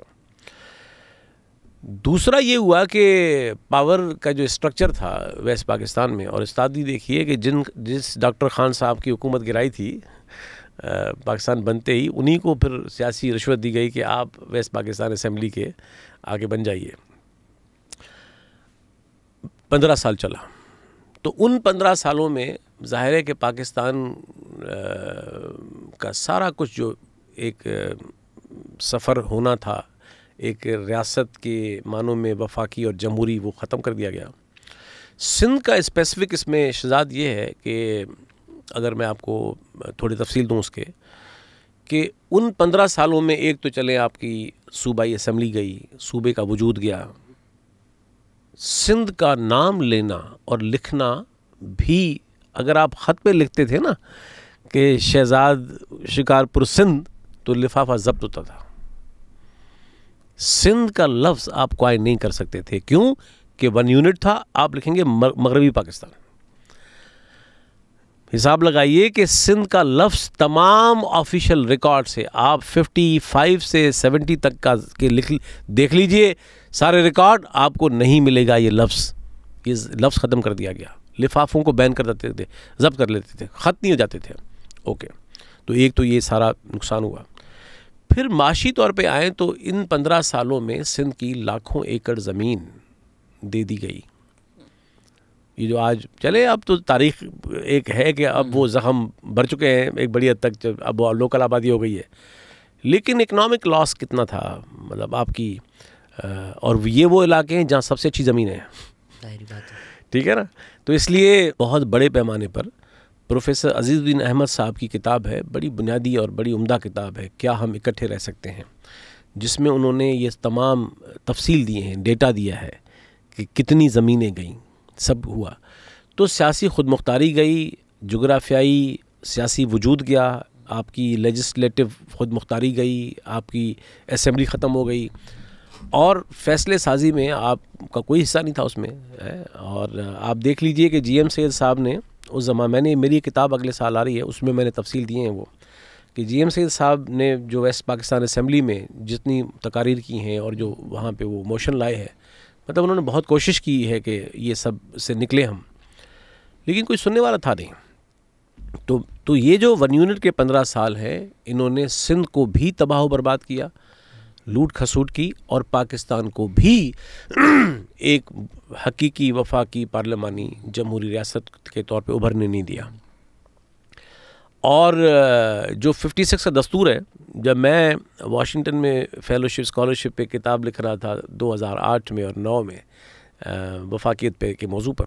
دوسرا یہ ہوا کہ پاور کا جو اسٹرکچر تھا ویسٹ پاکستان میں، اور استادی دیکھیے کہ جس ڈاکٹر خان صاحب کی حکومت گرائی تھی پاکستان بنتے ہی، انہی کو پھر سیاسی رشوت دی گئی کہ آپ ویسٹ پاکستان اسمبلی کے آگے بن جائیے. 15 سال چلا. تو ان 15 سالوں میں ظاہر ہے کہ پاکستان کا سارا کچھ جو ایک سفر ہونا تھا ایک ریاست کے معنوں میں وفاقی اور جمہوری، وہ ختم کر دیا گیا. سندھ کا اسپیسیفک اس میں شذاذ یہ ہے کہ اگر میں آپ کو تھوڑی تفصیل دوں اس کے، کہ ان 15 سالوں میں ایک تو چلے آپ کی صوبائی اسمبلی گئی، صوبے کا وجود گیا. سندھ کا نام لینا اور لکھنا بھی اگر آپ خط پہ لکھتے تھے نا کہ شہزاد شکارپور سندھ، تو لفافہ ضبط ہوتا تھا. سندھ کا لفظ آپ قائم نہیں کر سکتے تھے. کیوں؟ کہ 1 یونٹ تھا. آپ لکھیں گے مغربی پاکستان. حساب لگائیے کہ سندھ کا لفظ تمام آفیشیل ریکارڈ سے آپ 55 سے 70 تک کا کے دیکھ لیجئے، سارے ریکارڈ آپ کو نہیں ملے گا. یہ لفظ ختم کر دیا گیا. لفافوں کو بین کر دیتے تھے، ضبط کر لیتے تھے، خط نہیں ہو جاتے تھے. اوکے. تو ایک تو یہ سارا نقصان ہوا. پھر معاشی طور پہ آئیں تو ان 15 سالوں میں سندھ کی لاکھوں ایکڑ زمین دے دی گئی. یہ جو آج چلے، اب تو تاریخ ایک ہے کہ اب وہ زخم بھر چکے ہیں ایک بڑی حد تک، اب وہ لوکل آبادی ہو گئی ہے. لیکن اکنامک لاس کتنا تھا، مطلب آپ کی، اور یہ وہ علاقے ہیں جہاں سب سے اچھی زمینیں ہیں. ٹھیک ہے نا. تو اس لیے بہت بڑے پیمانے پر پروفیسر عزیز الدین احمد صاحب کی کتاب ہے، بڑی بنیادی اور بڑی عمدہ کتاب ہے، کیا ہم اکٹھے رہ سکتے ہیں، جس میں انہوں نے یہ تمام تفصیل دیے ہیں، ڈیٹا دیا ہے کہ کتنی زمینیں گئیں، سب ہوا. تو سیاسی خود مختاری گئی، جغرافیائی سیاسی وجود گیا، آپ کی لیجسلیٹو خود مختاری گئی، آپ کی اسمبلی ختم ہو گئی، اور فیصلے سازی میں آپ کا کوئی حصہ نہیں تھا اس میں. اور آپ دیکھ لیجئے کہ جی ایم سید صاحب نے اس زمانے، میری کتاب اگلے سال آ رہی ہے، اس میں نے تفصیل دیے ہیں وہ، کہ جی ایم سید صاحب نے جو ویسٹ پاکستان اسمبلی میں جتنی تقاریر کی ہیں اور جو وہاں پہ وہ موشن لائے ہیں، مطلب انہوں نے بہت کوشش کی ہے کہ یہ سب سے نکلے ہم، لیکن کوئی سننے والا تھا نہیں. تو یہ جو 1 یونٹ کے 15 سال ہیں، انہوں نے سندھ کو بھی تباہ و برباد کیا، لوٹ کھسوٹ کی، اور پاکستان کو بھی ایک حقیقی وفاقی پارلیمانی جمہوری ریاست کے طور پہ ابھرنے نہیں دیا. اور جو 56 کا دستور ہے، جب میں واشنگٹن میں فیلوشپ اسکالرشپ پہ کتاب لکھ رہا تھا 2008 میں اور 9 میں وفاقیت پہ کے موضوع پر،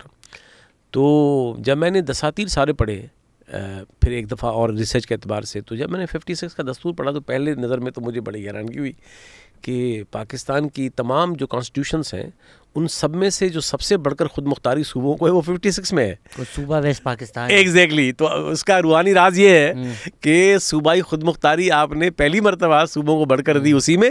تو جب میں نے دساتیر سارے پڑھے پھر ایک دفعہ اور ریسرچ کے اعتبار سے. تو جب میں نے 56 کا دستور پڑھا تو پہلے نظر میں تو مجھے بڑی حیرانگی ہوئی کہ پاکستان کی تمام جو کانسٹیٹیوشنس ہیں ان سب میں سے جو سب سے بڑھ کر خود مختاری صوبوں کو ہے وہ 56 میں ہے, صوبہ ویسٹ پاکستان. ایگزیکٹلی. تو اس کا روحانی راز یہ ہے کہ صوبائی خود مختاری آپ نے پہلی مرتبہ صوبوں کو بڑھ کر دی اسی میں,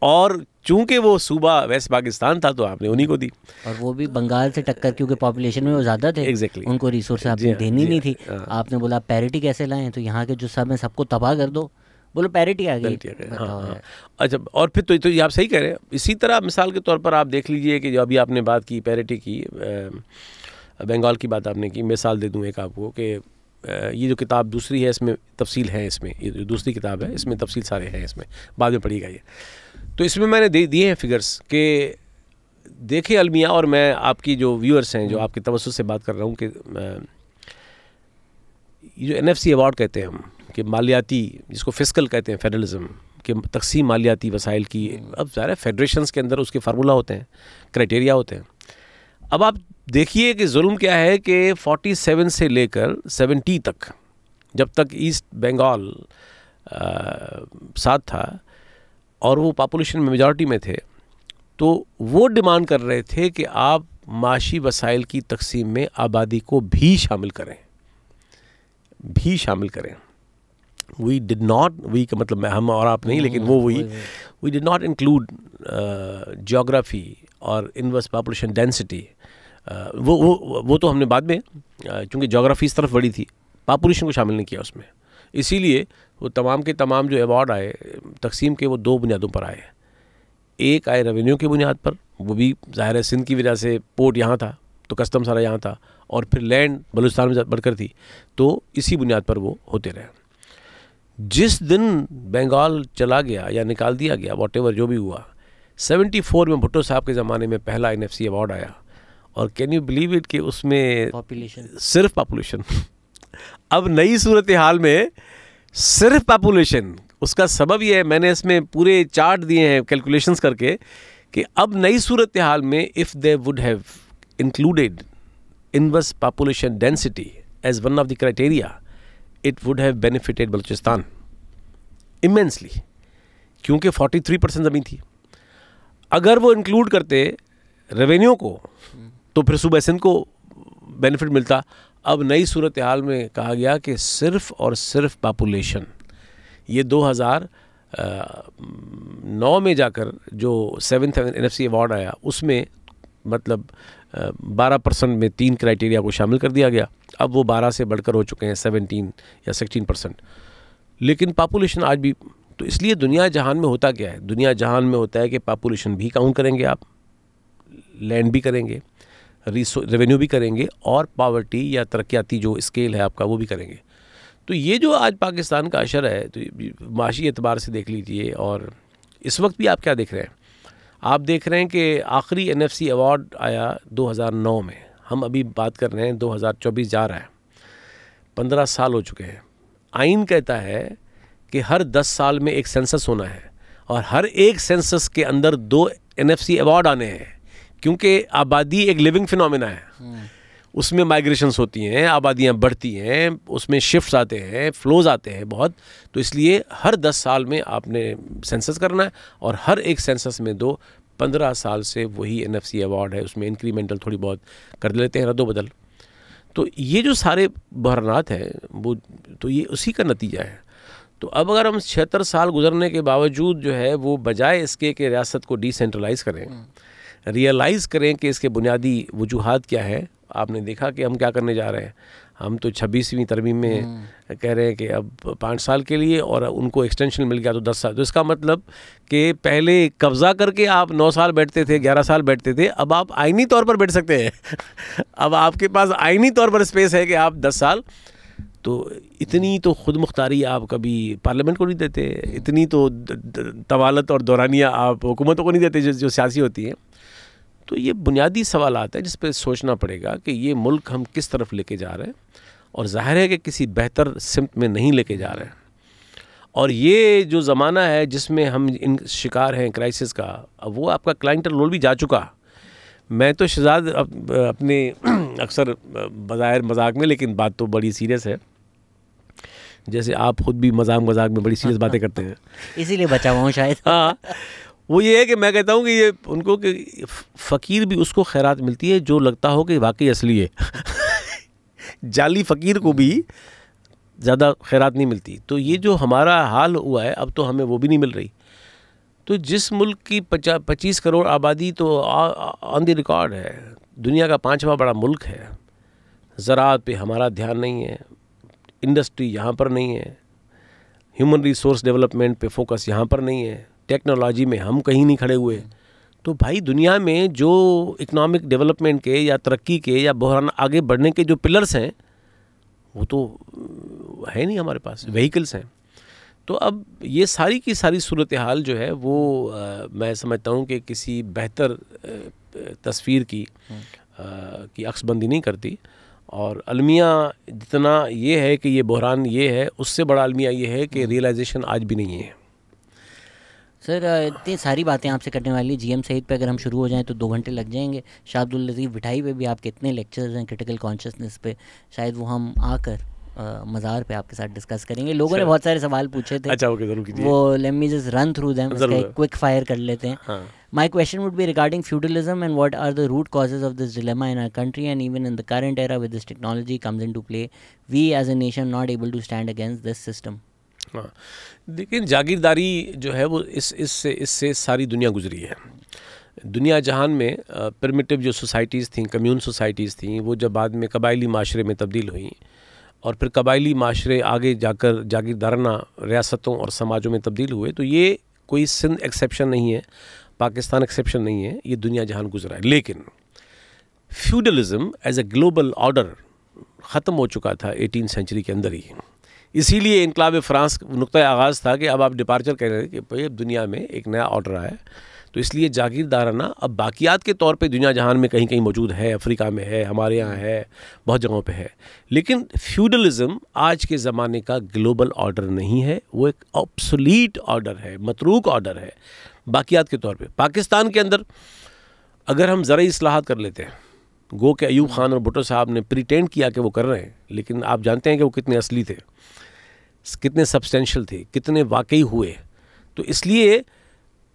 اور چونکہ وہ صوبہ ویسٹ پاکستان تھا تو آپ نے انہی کو دی, اور وہ بھی بنگال سے ٹکر, کیونکہ پاپولیشن میں وہ زیادہ تھے, ان کو ریسورس آپ نے دینی نہیں تھی. آپ نے بولا پیرٹی کیسے لائیں, تو یہاں کے جو سب ہیں سب کو تباہ کر دو, بولو پیرٹی آ گئی. اچھا, اور پھر تو یہ آپ صحیح کہہ رہے ہیں. اسی طرح مثال کے طور پر آپ دیکھ لیجئے کہ جو ابھی آپ نے بات کی پیرٹی کی, بنگال کی بات آپ نے کی, مثال دے دوں ایک آپ کو کہ یہ جو کتاب دوسری ہے اس میں تفصیل ہے, اس میں یہ جو دوسری کتاب ہے اس میں تفصیل سارے ہیں, اس میں بعد میں پڑھی گا یہ. تو اس میں میں نے دیے ہیں فگرز کہ دیکھیں المیہ, اور میں آپ کی جو ویورز ہیں جو آپ کی توسط سے بات کر رہا ہوں کہ یہ جو NFC ایوارڈ کہتے ہیں ہم کہ مالیاتی, جس کو فسکل کہتے ہیں, فیڈرلزم کہ تقسیم مالیاتی وسائل کی. اب ظاہر ہے فیڈریشنز کے اندر اس کے فارمولا ہوتے ہیں, کرائٹیریا ہوتے ہیں. اب آپ دیکھیے کہ ظلم کیا ہے کہ 47 سے لے کر 70 تک, جب تک ایسٹ بنگال ساتھ تھا اور وہ پاپولیشن میں میجارٹی میں تھے, تو وہ ڈیمانڈ کر رہے تھے کہ آپ معاشی وسائل کی تقسیم میں آبادی کو بھی شامل کریں, بھی شامل کریں. وی ڈڈ ناٹ, وی کا مطلب ہم اور آپ نہیں, لیکن وی ڈڈ ناٹ انکلوڈ جیوگرافی اور انورس پاپولیشن ڈینسٹی. وہ تو ہم نے بعد میں, چونکہ جیوگرافی اس طرف بڑی تھی, پاپولیشن کو شامل نہیں کیا اس میں. اسی لیے وہ تمام کے تمام جو ایوارڈ آئے تقسیم کے, وہ دو بنیادوں پر آئے. ایک آئے ریونیو کی بنیاد پر, وہ بھی ظاہر ہے سندھ کی وجہ سے پورٹ یہاں تھا تو کسٹم سارا یہاں تھا, اور پھر لینڈ بلوچستان میں بڑھ کر تھی, تو اسی بنیاد پر وہ ہوتے رہے. جس دن بنگال چلا گیا یا نکال دیا گیا, واٹ ایور جو بھی ہوا, 74 میں بھٹو صاحب کے زمانے میں پہلا NFC ایوارڈ آیا, اور کین یو بلیو اٹ کہ اس میں صرف پاپولیشن. اب نئی صورتحال میں صرف پاپولیشن, اس کا سبب یہ ہے, میں نے اس میں پورے چارٹ دیے ہیں کیلکولیشنز کر کے, کہ اب نئی صورتحال میں if they would have included inverse population density as one of the criteria, it would have benefited Balochistan immensely, کیونکہ 43% زمین تھی. اگر وہ انکلوڈ کرتے ریونیو کو تو پھر صوبہ سندھ کو بینیفٹ ملتا. اب نئی صورتحال میں کہا گیا کہ صرف اور صرف پاپولیشن. یہ 2009 میں جا کر جو 7th NFC ایوارڈ آیا, اس میں مطلب 12% میں 3 کرائٹیریا کو شامل کر دیا گیا. اب وہ 12 سے بڑھ کر ہو چکے ہیں 17 یا 16%. لیکن پاپولیشن آج بھی, تو اس لیے دنیا جہان میں ہوتا کیا ہے, دنیا جہان میں ہوتا ہے کہ پاپولیشن بھی کاؤنٹ کریں گے آپ, لینڈ بھی کریں گے, ریونیو بھی کریں گے, اور پاورٹی یا ترقیاتی جو اسکیل ہے آپ کا وہ بھی کریں گے. تو یہ جو آج پاکستان کا اشر ہے, تو معاشی اعتبار سے دیکھ لیجئے, اور اس وقت بھی آپ کیا دیکھ رہے ہیں, آپ دیکھ رہے ہیں کہ آخری NFC ایوارڈ آیا 2009 میں, ہم ابھی بات کر رہے ہیں 2024 جا رہا ہے, 15 سال ہو چکے ہیں. آئین کہتا ہے کہ ہر 10 سال میں ایک سینسس ہونا ہے, اور ہر ایک سینسس کے اندر 2 NFC ایوارڈ آنے ہیں, کیونکہ آبادی ایک لیونگ فینومینا ہے. اس میں مائگریشنز ہوتی ہیں, آبادیاں بڑھتی ہیں, اس میں شفٹس آتے ہیں, فلوز آتے ہیں بہت. تو اس لیے ہر 10 سال میں آپ نے سینسس کرنا ہے, اور ہر ایک سینسس میں 15 سال سے وہی NFC ایوارڈ ہے, اس میں انکریمنٹل تھوڑی بہت کر لیتے ہیں, رد و بدل. تو یہ جو سارے بحرانات ہیں وہ تو یہ اسی کا نتیجہ ہے. تو اب اگر ہم 76 سال گزرنے کے باوجود جو ہے وہ بجائے اس کے کہ ریاست کو ڈی سینٹرلائز کریں, ریئلائز کریں کہ اس کے بنیادی وجوہات کیا ہے. آپ نے دیکھا کہ ہم کیا کرنے جا رہے ہیں, ہم تو 26ویں ترمیم میں کہہ رہے ہیں کہ اب 5 سال کے لیے, اور ان کو ایکسٹینشن مل گیا تو 10 سال. تو اس کا مطلب کہ پہلے قبضہ کر کے آپ 9 سال بیٹھتے تھے, 11 سال بیٹھتے تھے, اب آپ آئینی طور پر بیٹھ سکتے ہیں. اب آپ کے پاس آئینی طور پر اسپیس ہے کہ آپ 10 سال. تو اتنی تو خود مختاری آپ کبھی پارلیمنٹ کو نہیں دیتے, اتنی تو طوالت اور دورانیہ آپ حکومتوں کو نہیں دیتے جو سیاسی ہوتی ہیں. تو یہ بنیادی سوالات ہیں جس پہ سوچنا پڑے گا کہ یہ ملک ہم کس طرف لے کے جا رہے ہیں, اور ظاہر ہے کہ کسی بہتر سمت میں نہیں لے کے جا رہے ہیں. اور یہ جو زمانہ ہے جس میں ہم ان شکار ہیں کرائسس کا, اب وہ آپ کا کلائنٹل رول بھی جا چکا. میں تو شہزاد اپنے اکثر بظاہر مذاق میں, لیکن بات تو بڑی سیریس ہے, جیسے آپ خود بھی مذاق میں بڑی سیریس باتیں کرتے ہیں, اسی لیے بچا ہوا ہوں شاید. ہاں, وہ یہ ہے کہ میں کہتا ہوں کہ یہ ان کو کہ فقیر بھی اس کو خیرات ملتی ہے جو لگتا ہو کہ واقعی اصلی ہے. جعلی فقیر کو بھی زیادہ خیرات نہیں ملتی. تو یہ جو ہمارا حال ہوا ہے اب تو ہمیں وہ بھی نہیں مل رہی. تو جس ملک کی 25 کروڑ آبادی تو آن دی ریکارڈ ہے, دنیا کا 5واں بڑا ملک ہے, زراعت پہ ہمارا دھیان نہیں ہے, انڈسٹری یہاں پر نہیں ہے, ہیومن ریسورس ڈیولپمنٹ پہ فوکس یہاں پر نہیں ہے, ٹیکنالوجی میں ہم کہیں نہیں کھڑے ہوئے. تو بھائی دنیا میں جو اکنامک ڈیولپمنٹ کے یا ترقی کے یا بحران آگے بڑھنے کے جو پلرز ہیں وہ تو ہے نہیں ہمارے پاس, وہیکلز ہیں. تو اب یہ ساری کی ساری صورتحال جو ہے وہ میں سمجھتا ہوں کہ کسی بہتر تصویر کی عکس بندی نہیں کرتی. اور المیہ جتنا یہ ہے کہ یہ بحران یہ ہے, اس سے بڑا المیہ یہ ہے کہ ریئلائزیشن آج بھی نہیں ہے. سر اتنی ساری باتیں آپ سے کرنے والی, جی ایم سعید پہ اگر ہم شروع ہو جائیں تو 2 گھنٹے لگ جائیں گے. شاہ عبداللطیف بٹھائی پہ بھی آپ کے اتنے لیکچرز ہیں کرٹیکل کانشیسنس پہ, شاید وہ ہم آ کر مزار پہ آپ کے ساتھ ڈسکس کریں گے. لوگوں نے بہت سارے سوال پوچھے تھے. اچھا اوکے, ضرور کیجیے. وہ let me just run through them, اس کا ایک کوئک فائر کر لیتے ہیں. My question would be regarding feudalism and what are the root causes of this dilemma in our country and even in the current era with this technology comes into play. We as a nation not able to stand against this system. ہاں لیکن جاگیرداری جو ہے وہ اس سے ساری دنیا گزری ہے. دنیا جہان میں پرمیٹیو جو سوسائٹیز تھیں, کمیون سوسائٹیز تھیں, وہ جب بعد میں قبائلی معاشرے میں تبدیل ہوئیں اور پھر قبائلی معاشرے آگے جا کر جاگیردارانہ ریاستوں اور سماجوں میں تبدیل ہوئے. تو یہ کوئی سندھ ایکسیپشن نہیں ہے, پاکستان ایکسیپشن نہیں ہے, یہ دنیا جہان گزرا ہے. لیکن feudalism as a global order ختم ہو چکا تھا 18 سینچری کے اندر ہی. اسی لیے انقلاب فرانس نقطۂ آغاز تھا کہ اب آپ ڈپارچر کہہ رہے ہیں کہ بھائی اب دنیا میں ایک نیا آرڈر آیا ہے. تو اس لیے جاگیردارانہ اب باقیات کے طور پہ دنیا جہان میں کہیں کہیں موجود ہے, افریقہ میں ہے, ہمارے یہاں ہے, بہت جگہوں پہ ہے. لیکن فیوڈلزم آج کے زمانے کا گلوبل آرڈر نہیں ہے, وہ ایک آبسولیٹ آرڈر ہے, متروک آرڈر ہے باقیات کے طور پہ. پاکستان کے اندر اگر ہم زرعی اصلاحات کر لیتے ہیں, گو کہ ایوب خان اور بھٹو صاحب نے پریٹینڈ کیا کہ وہ کر رہے ہیں, لیکن آپ جانتے ہیں کہ وہ کتنے اصلی تھے, کتنے سبسٹینشل تھے, کتنے واقعی ہوئے. تو اس لیے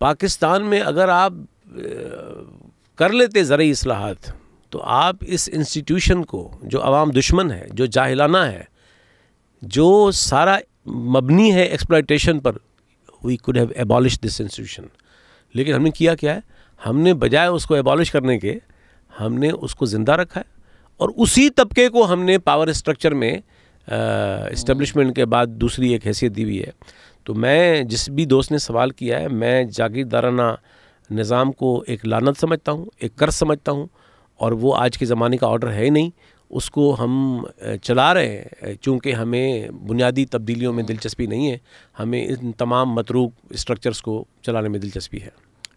پاکستان میں اگر آپ کر لیتے زرعی اصلاحات تو آپ اس انسٹیٹیوشن کو جو عوام دشمن ہے, جو جاہلانہ ہے, جو سارا مبنی ہے exploitation per, we could have abolished this institution. لیکن ہم نے کیا ہے, ہم نے بجائے اس کو ایبالش کرنے کے ہم نے اس کو زندہ رکھا ہے, اور اسی طبقے کو ہم نے پاور اسٹرکچر میں اسٹیبلشمنٹ کے بعد دوسری ایک حیثیت دی ہوئی ہے. تو میں جس بھی دوست نے سوال کیا ہے, میں جاگیردارانہ نظام کو ایک لعنت سمجھتا ہوں, ایک قرض سمجھتا ہوں, اور وہ آج کے زمانے کا آرڈر ہے ہی نہیں. اس کو ہم چلا رہے ہیں چونکہ ہمیں بنیادی تبدیلیوں میں دلچسپی نہیں ہے, ہمیں ان تمام متروک اسٹرکچرز کو چلانے میں دلچسپی ہے.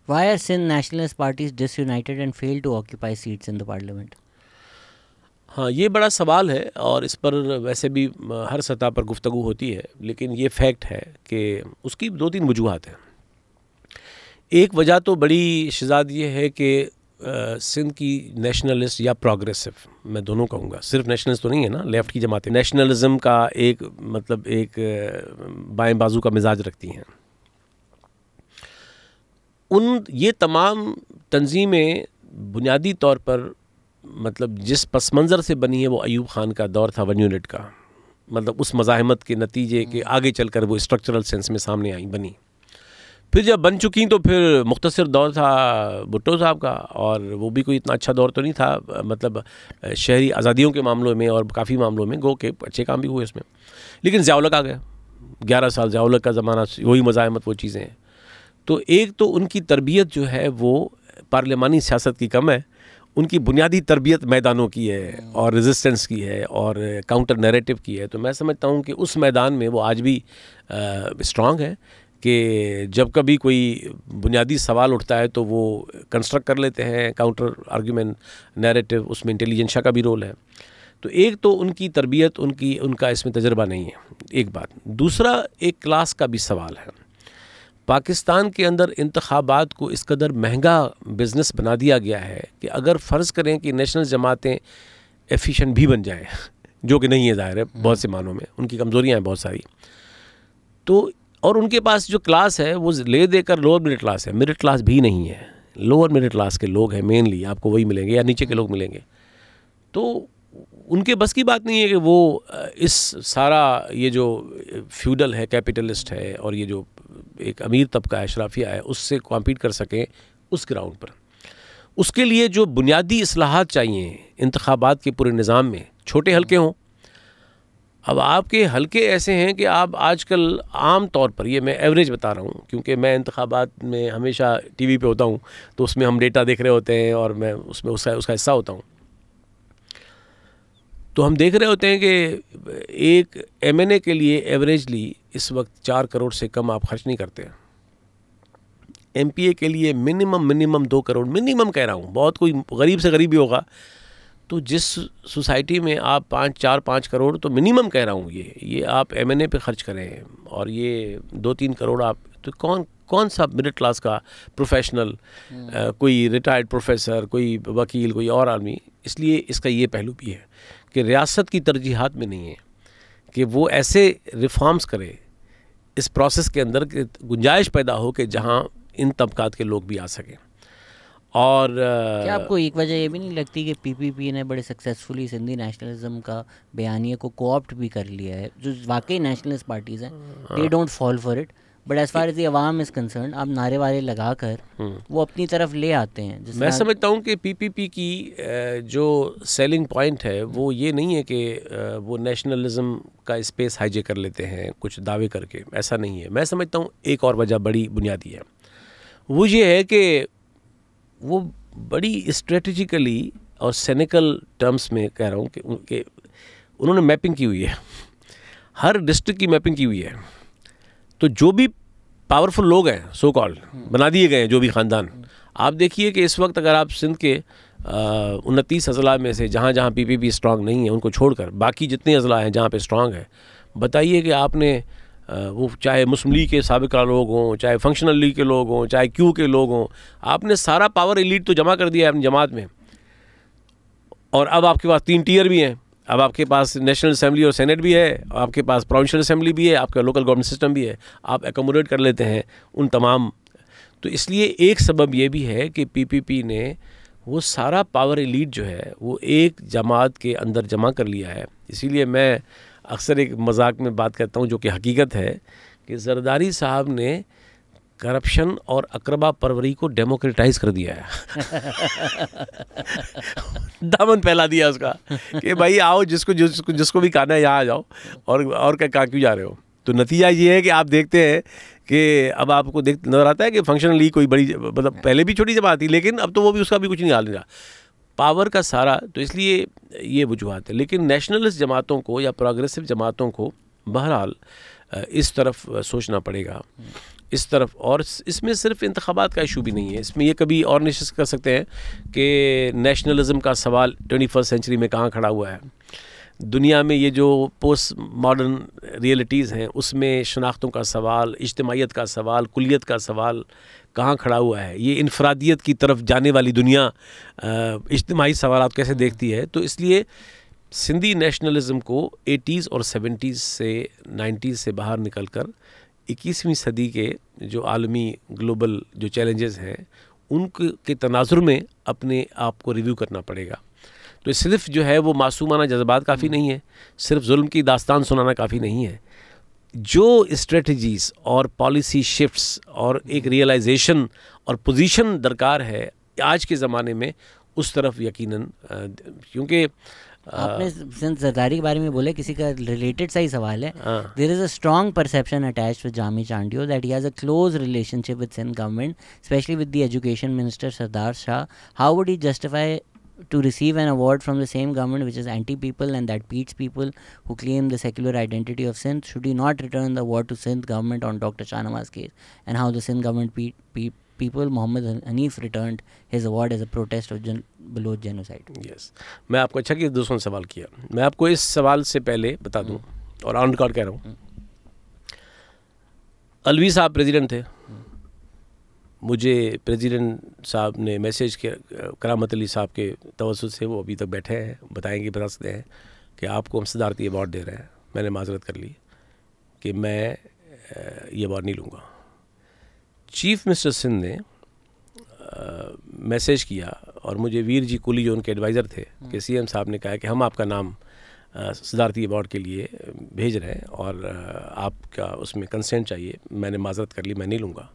Why are Sindh nationalist parties disunited and fail to occupy seats in the parliament? ہاں یہ بڑا سوال ہے, اور اس پر ویسے بھی ہر سطح پر گفتگو ہوتی ہے, لیکن یہ فیکٹ ہے کہ اس کی 2-3 وجوہات ہیں. ایک وجہ تو بڑی شذاذ یہ ہے کہ سندھ کی نیشنلسٹ یا پروگریسو, میں دونوں کہوں گا, صرف نیشنلسٹ تو نہیں ہے نا, لیفٹ کی جماعتیں نیشنلزم کا ایک مطلب ایک بائیں بازو کا مزاج رکھتی ہیں. یہ تمام تنظیمیں بنیادی طور پر مطلب جس پس منظر سے بنی ہے وہ ایوب خان کا دور تھا 1 یونٹ کا, مطلب اس مزاحمت کے نتیجے کے آگے چل کر وہ اسٹرکچرل سینس میں سامنے آئیں, بنی. پھر جب بن چکی تو پھر مختصر دور تھا بھٹو صاحب کا, اور وہ بھی کوئی اتنا اچھا دور تو نہیں تھا, مطلب شہری آزادیوں کے معاملوں میں اور کافی معاملوں میں گو کہ اچھے کام بھی ہوئے اس میں. لیکن ضیاء الحق آ گیا, 11 سال ضیاء الحق کا زمانہ, وہی مزاحمت, وہ چیزیں ہیں. تو ایک تو ان کی تربیت جو ہے وہ پارلیمانی سیاست کی کم ہے, ان کی بنیادی تربیت میدانوں کی ہے اور ریزسٹنس کی ہے اور کاؤنٹر نیریٹو کی ہے. تو میں سمجھتا ہوں کہ اس میدان میں وہ آج بھی اسٹرانگ ہے کہ جب کبھی کوئی بنیادی سوال اٹھتا ہے تو وہ کنسٹرکٹ کر لیتے ہیں کاؤنٹر آرگیومنٹ نیریٹو, اس میں انٹیلیجنشا کا بھی رول ہے. تو ایک تو ان کی تربیت, ان کا اس میں تجربہ نہیں ہے, ایک بات. دوسرا ایک کلاس کا بھی سوال ہے. پاکستان کے اندر انتخابات کو اس قدر مہنگا بزنس بنا دیا گیا ہے کہ اگر فرض کریں کہ نیشنل جماعتیں ایفیشینٹ بھی بن جائیں, جو کہ نہیں ہے ظاہر ہے بہت سے معنوں میں، ان کی کمزوریاں ہیں بہت ساری. تو اور ان کے پاس جو کلاس ہے وہ لے دے کر لوور مڈل کلاس ہے، مڈل کلاس بھی نہیں ہے، لوور مڈل کلاس کے لوگ ہیں مینلی، آپ کو وہی ملیں گے یا نیچے کے لوگ ملیں گے. تو ان کے بس کی بات نہیں ہے کہ وہ اس سارا یہ جو فیوڈل ہے، کیپٹلسٹ ہے، اور یہ جو ایک امیر طبقہ ہے، اشرافیہ ہے، اس سے کمپیٹ کر سکیں اس گراؤنڈ پر. اس کے لیے جو بنیادی اصلاحات چاہیے انتخابات کے پورے نظام میں، چھوٹے حلقے ہوں. اب آپ کے حلقے ایسے ہیں کہ آپ آج کل عام طور پر، یہ میں ایوریج بتا رہا ہوں کیونکہ میں انتخابات میں ہمیشہ ٹی وی پہ ہوتا ہوں، تو اس میں ہم ڈیٹا دیکھ رہے ہوتے ہیں اور میں اس کا حصہ ہوتا ہوں. تو ہم دیکھ رہے ہوتے ہیں کہ ایک ایم این اے کے لیے ایوریجلی اس وقت 4 کروڑ سے کم آپ خرچ نہیں کرتے. ایم پی اے کے لیے منیمم 2 کروڑ منیمم کہہ رہا ہوں، بہت کوئی غریب سے غریب بھی ہوگا تو جس سوسائٹی میں آپ 5 کروڑ تو منیمم کہہ رہا ہوں یہ آپ ایم این اے پہ خرچ کریں، اور یہ 2-3 کروڑ آپ تو کون سا مڈل کلاس کا پروفیشنل، کوئی ریٹائرڈ پروفیسر، کوئی وکیل، کوئی اور آدمی. اس لیے اس کا یہ پہلو بھی ہے کہ ریاست کی ترجیحات میں نہیں ہے کہ وہ ایسے ریفارمز کرے اس پروسیس کے اندر کہ گنجائش پیدا ہو کہ جہاں ان طبقات کے لوگ بھی آ سکیں. اور کیا آپ کو ایک وجہ یہ بھی نہیں لگتی کہ پی پی پی نے بڑے سکسیزفلی سندھی نیشنلزم کا بیانیے کو کوآپٹ بھی کر لیا ہے؟ جو واقعی نیشنلسٹ پارٹیز ہیں they don't fall for it, but as far as the عوام از کنسرن آپ نعرے وارے لگا کر وہ اپنی طرف لے آتے ہیں. میں سمجھتا ہوں کہ پی پی پی کی جو سیلنگ پوائنٹ ہے وہ یہ نہیں ہے کہ وہ نیشنلزم کا اسپیس ہائیجے کر لیتے ہیں کچھ دعوے کر کے، ایسا نہیں ہے. میں سمجھتا ہوں ایک اور وجہ بڑی بنیادی ہے، وہ یہ ہے کہ وہ بڑی اسٹریٹجیکلی اور سینیکل ٹرمز میں کہہ رہا ہوں کہ انہوں نے میپنگ کی ہوئی ہے، ہر ڈسٹرکٹ کی میپنگ کی ہوئی ہے. تو جو بھی پاورفل لوگ ہیں سو کالڈ بنا دیے گئے ہیں، جو بھی خاندان، آپ دیکھیے کہ اس وقت اگر آپ سندھ کے 29 اضلاع میں سے جہاں جہاں پی پی پی اسٹرانگ نہیں ہے ان کو چھوڑ کر باقی جتنے اضلاع ہیں جہاں پہ اسٹرانگ ہے، بتائیے کہ آپ نے وہ چاہے مسلم لیگ کے سابقہ لوگ ہوں، چاہے فنکشنل لیگ کے لوگ ہوں، چاہے کیو کے لوگ ہوں، آپ نے سارا پاور ایلیٹ تو جمع کر دیا ہے اپنی جماعت میں. اور اب آپ کے پاس 3 ٹیئر بھی ہیں، اب آپ کے پاس نیشنل اسمبلی اور سینٹ بھی ہے، آپ کے پاس پروونشل اسمبلی بھی ہے، آپ کا لوکل گورنمنٹ سسٹم بھی ہے، آپ ایکوموڈیٹ کر لیتے ہیں ان تمام. تو اس لیے ایک سبب یہ بھی ہے کہ پی پی پی نے وہ سارا پاور ایلیٹ جو ہے وہ ایک جماعت کے اندر جمع کر لیا ہے. اسی لیے میں اکثر ایک مذاق میں بات کرتا ہوں جو کہ حقیقت ہے کہ زرداری صاحب نے کرپشن اور اقربا پروری کو ڈیموکریٹائز کر دیا ہے. دامن پھیلا دیا اس کا کہ بھائی آؤ، جس کو بھی کھانا ہے یہاں آ جاؤ، اور کہاں کیوں جا رہے ہو. تو نتیجہ یہ ہے کہ آپ دیکھتے ہیں کہ اب آپ کو نظر آتا ہے کہ فنکشنل لیگ کوئی بڑی، مطلب پہلے بھی چھوٹی جماعت تھی لیکن اب تو وہ بھی اس کا بھی کچھ نہیں حال رہا، پاور کا سارا. تو اس لیے یہ وجوہات ہے. لیکن نیشنلسٹ جماعتوں کو یا پروگریسو جماعتوں کو بہرحال اس طرف سوچنا پڑے گا، اس طرف. اور اس میں صرف انتخابات کا ایشو بھی نہیں ہے، اس میں یہ کبھی اور نشست کر سکتے ہیں کہ نیشنلزم کا سوال 21 سینچری میں کہاں کھڑا ہوا ہے. دنیا میں یہ جو پوسٹ ماڈرن ریئلٹیز ہیں اس میں شناختوں کا سوال، اجتماعیت کا سوال، کلیت کا سوال کہاں کھڑا ہوا ہے. یہ انفرادیت کی طرف جانے والی دنیا اجتماعی سوالات کیسے دیکھتی ہے. تو اس لیے سندھی نیشنلزم کو 80s اور 70s سے 90s سے باہر نکل کر 21ویں صدی کے جو عالمی گلوبل جو چیلنجز ہیں ان کے تناظر میں اپنے آپ کو ریویو کرنا پڑے گا. تو صرف جو ہے وہ معصومانہ جذبات کافی نہیں ہے، صرف ظلم کی داستان سنانا کافی نہیں ہے. جو اسٹریٹجیز اور پالیسی شفٹس اور ایک ریئلائزیشن اور پوزیشن درکار ہے آج کے زمانے میں، اس طرف یقیناً. کیونکہ آپ نے زرداری کے بارے میں بولے، کسی کا ریلیٹڈ سا ہی سوال ہے. There is a strong perception attached with Jami Chandio that he has a close relationship with Sindh government especially with the education minister Sardar Shah. How would he justify to receive an award from the same government which is anti-people and that beats people who claim the secular identity of Sindh? Should he not return the award to Sindh government on Dr. Shahnawaz case and how the Sindh government people, Muhammad Hanif returned his award as a protest of Baloch genocide? Yes. میں آپ کو اچھا کہ دوسروں نے سوال کیا. میں آپ کو اس سوال سے پہلے بتا دوں اور آن ریکارڈ کہہ رہا ہوں، الوی صاحب پریزیڈنٹ تھے. مجھے پریزیڈنٹ صاحب نے میسیج کیا کرامت علی صاحب کے توسط سے، وہ ابھی تک بیٹھے ہیں، بتائیں گے، بتا سکتے ہیں کہ آپ کو ہم صدارتی ایوارڈ دے رہے ہیں. میں نے معذرت کر لی کہ میں یہ ایوارڈ نہیں لوں گا. چیف منسٹر سندھ نے میسیج کیا اور مجھے ویر جی کولی جو ان کے ایڈوائزر تھے کہ سی ایم صاحب نے کہا کہ ہم آپ کا نام صدارتی ایوارڈ کے لیے بھیج رہے ہیں اور آپ کا اس میں کنسنٹ چاہیے. میں نے معذرت کر لی, میں نہیں لوں گا.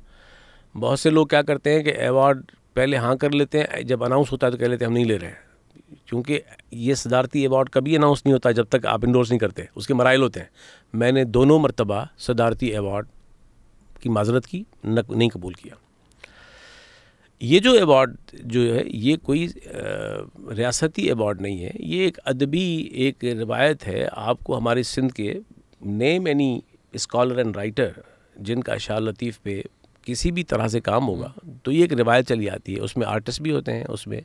بہت سے لوگ کیا کرتے ہیں کہ ایوارڈ پہلے ہاں کر لیتے ہیں, جب اناؤنس ہوتا ہے تو کہہ لیتے ہیں ہم نہیں لے رہے ہیں, کیونکہ یہ صدارتی ایوارڈ کبھی اناؤنس نہیں ہوتا جب تک آپ انڈورس نہیں کرتے, اس کے مراحل ہوتے ہیں. میں نے دونوں مرتبہ صدارتی ایوارڈ کی معذرت کی, نہیں قبول کیا. یہ جو ایوارڈ جو ہے یہ کوئی ریاستی ایوارڈ نہیں ہے, یہ ایک ادبی ایک روایت ہے. آپ کو ہمارے سندھ کے name any scholar and writer جن کا اشعار لطیف پہ کسی بھی طرح سے کام ہوگا تو یہ ایک روایت چلی آتی ہے. اس میں آرٹسٹ بھی ہوتے ہیں اس میں,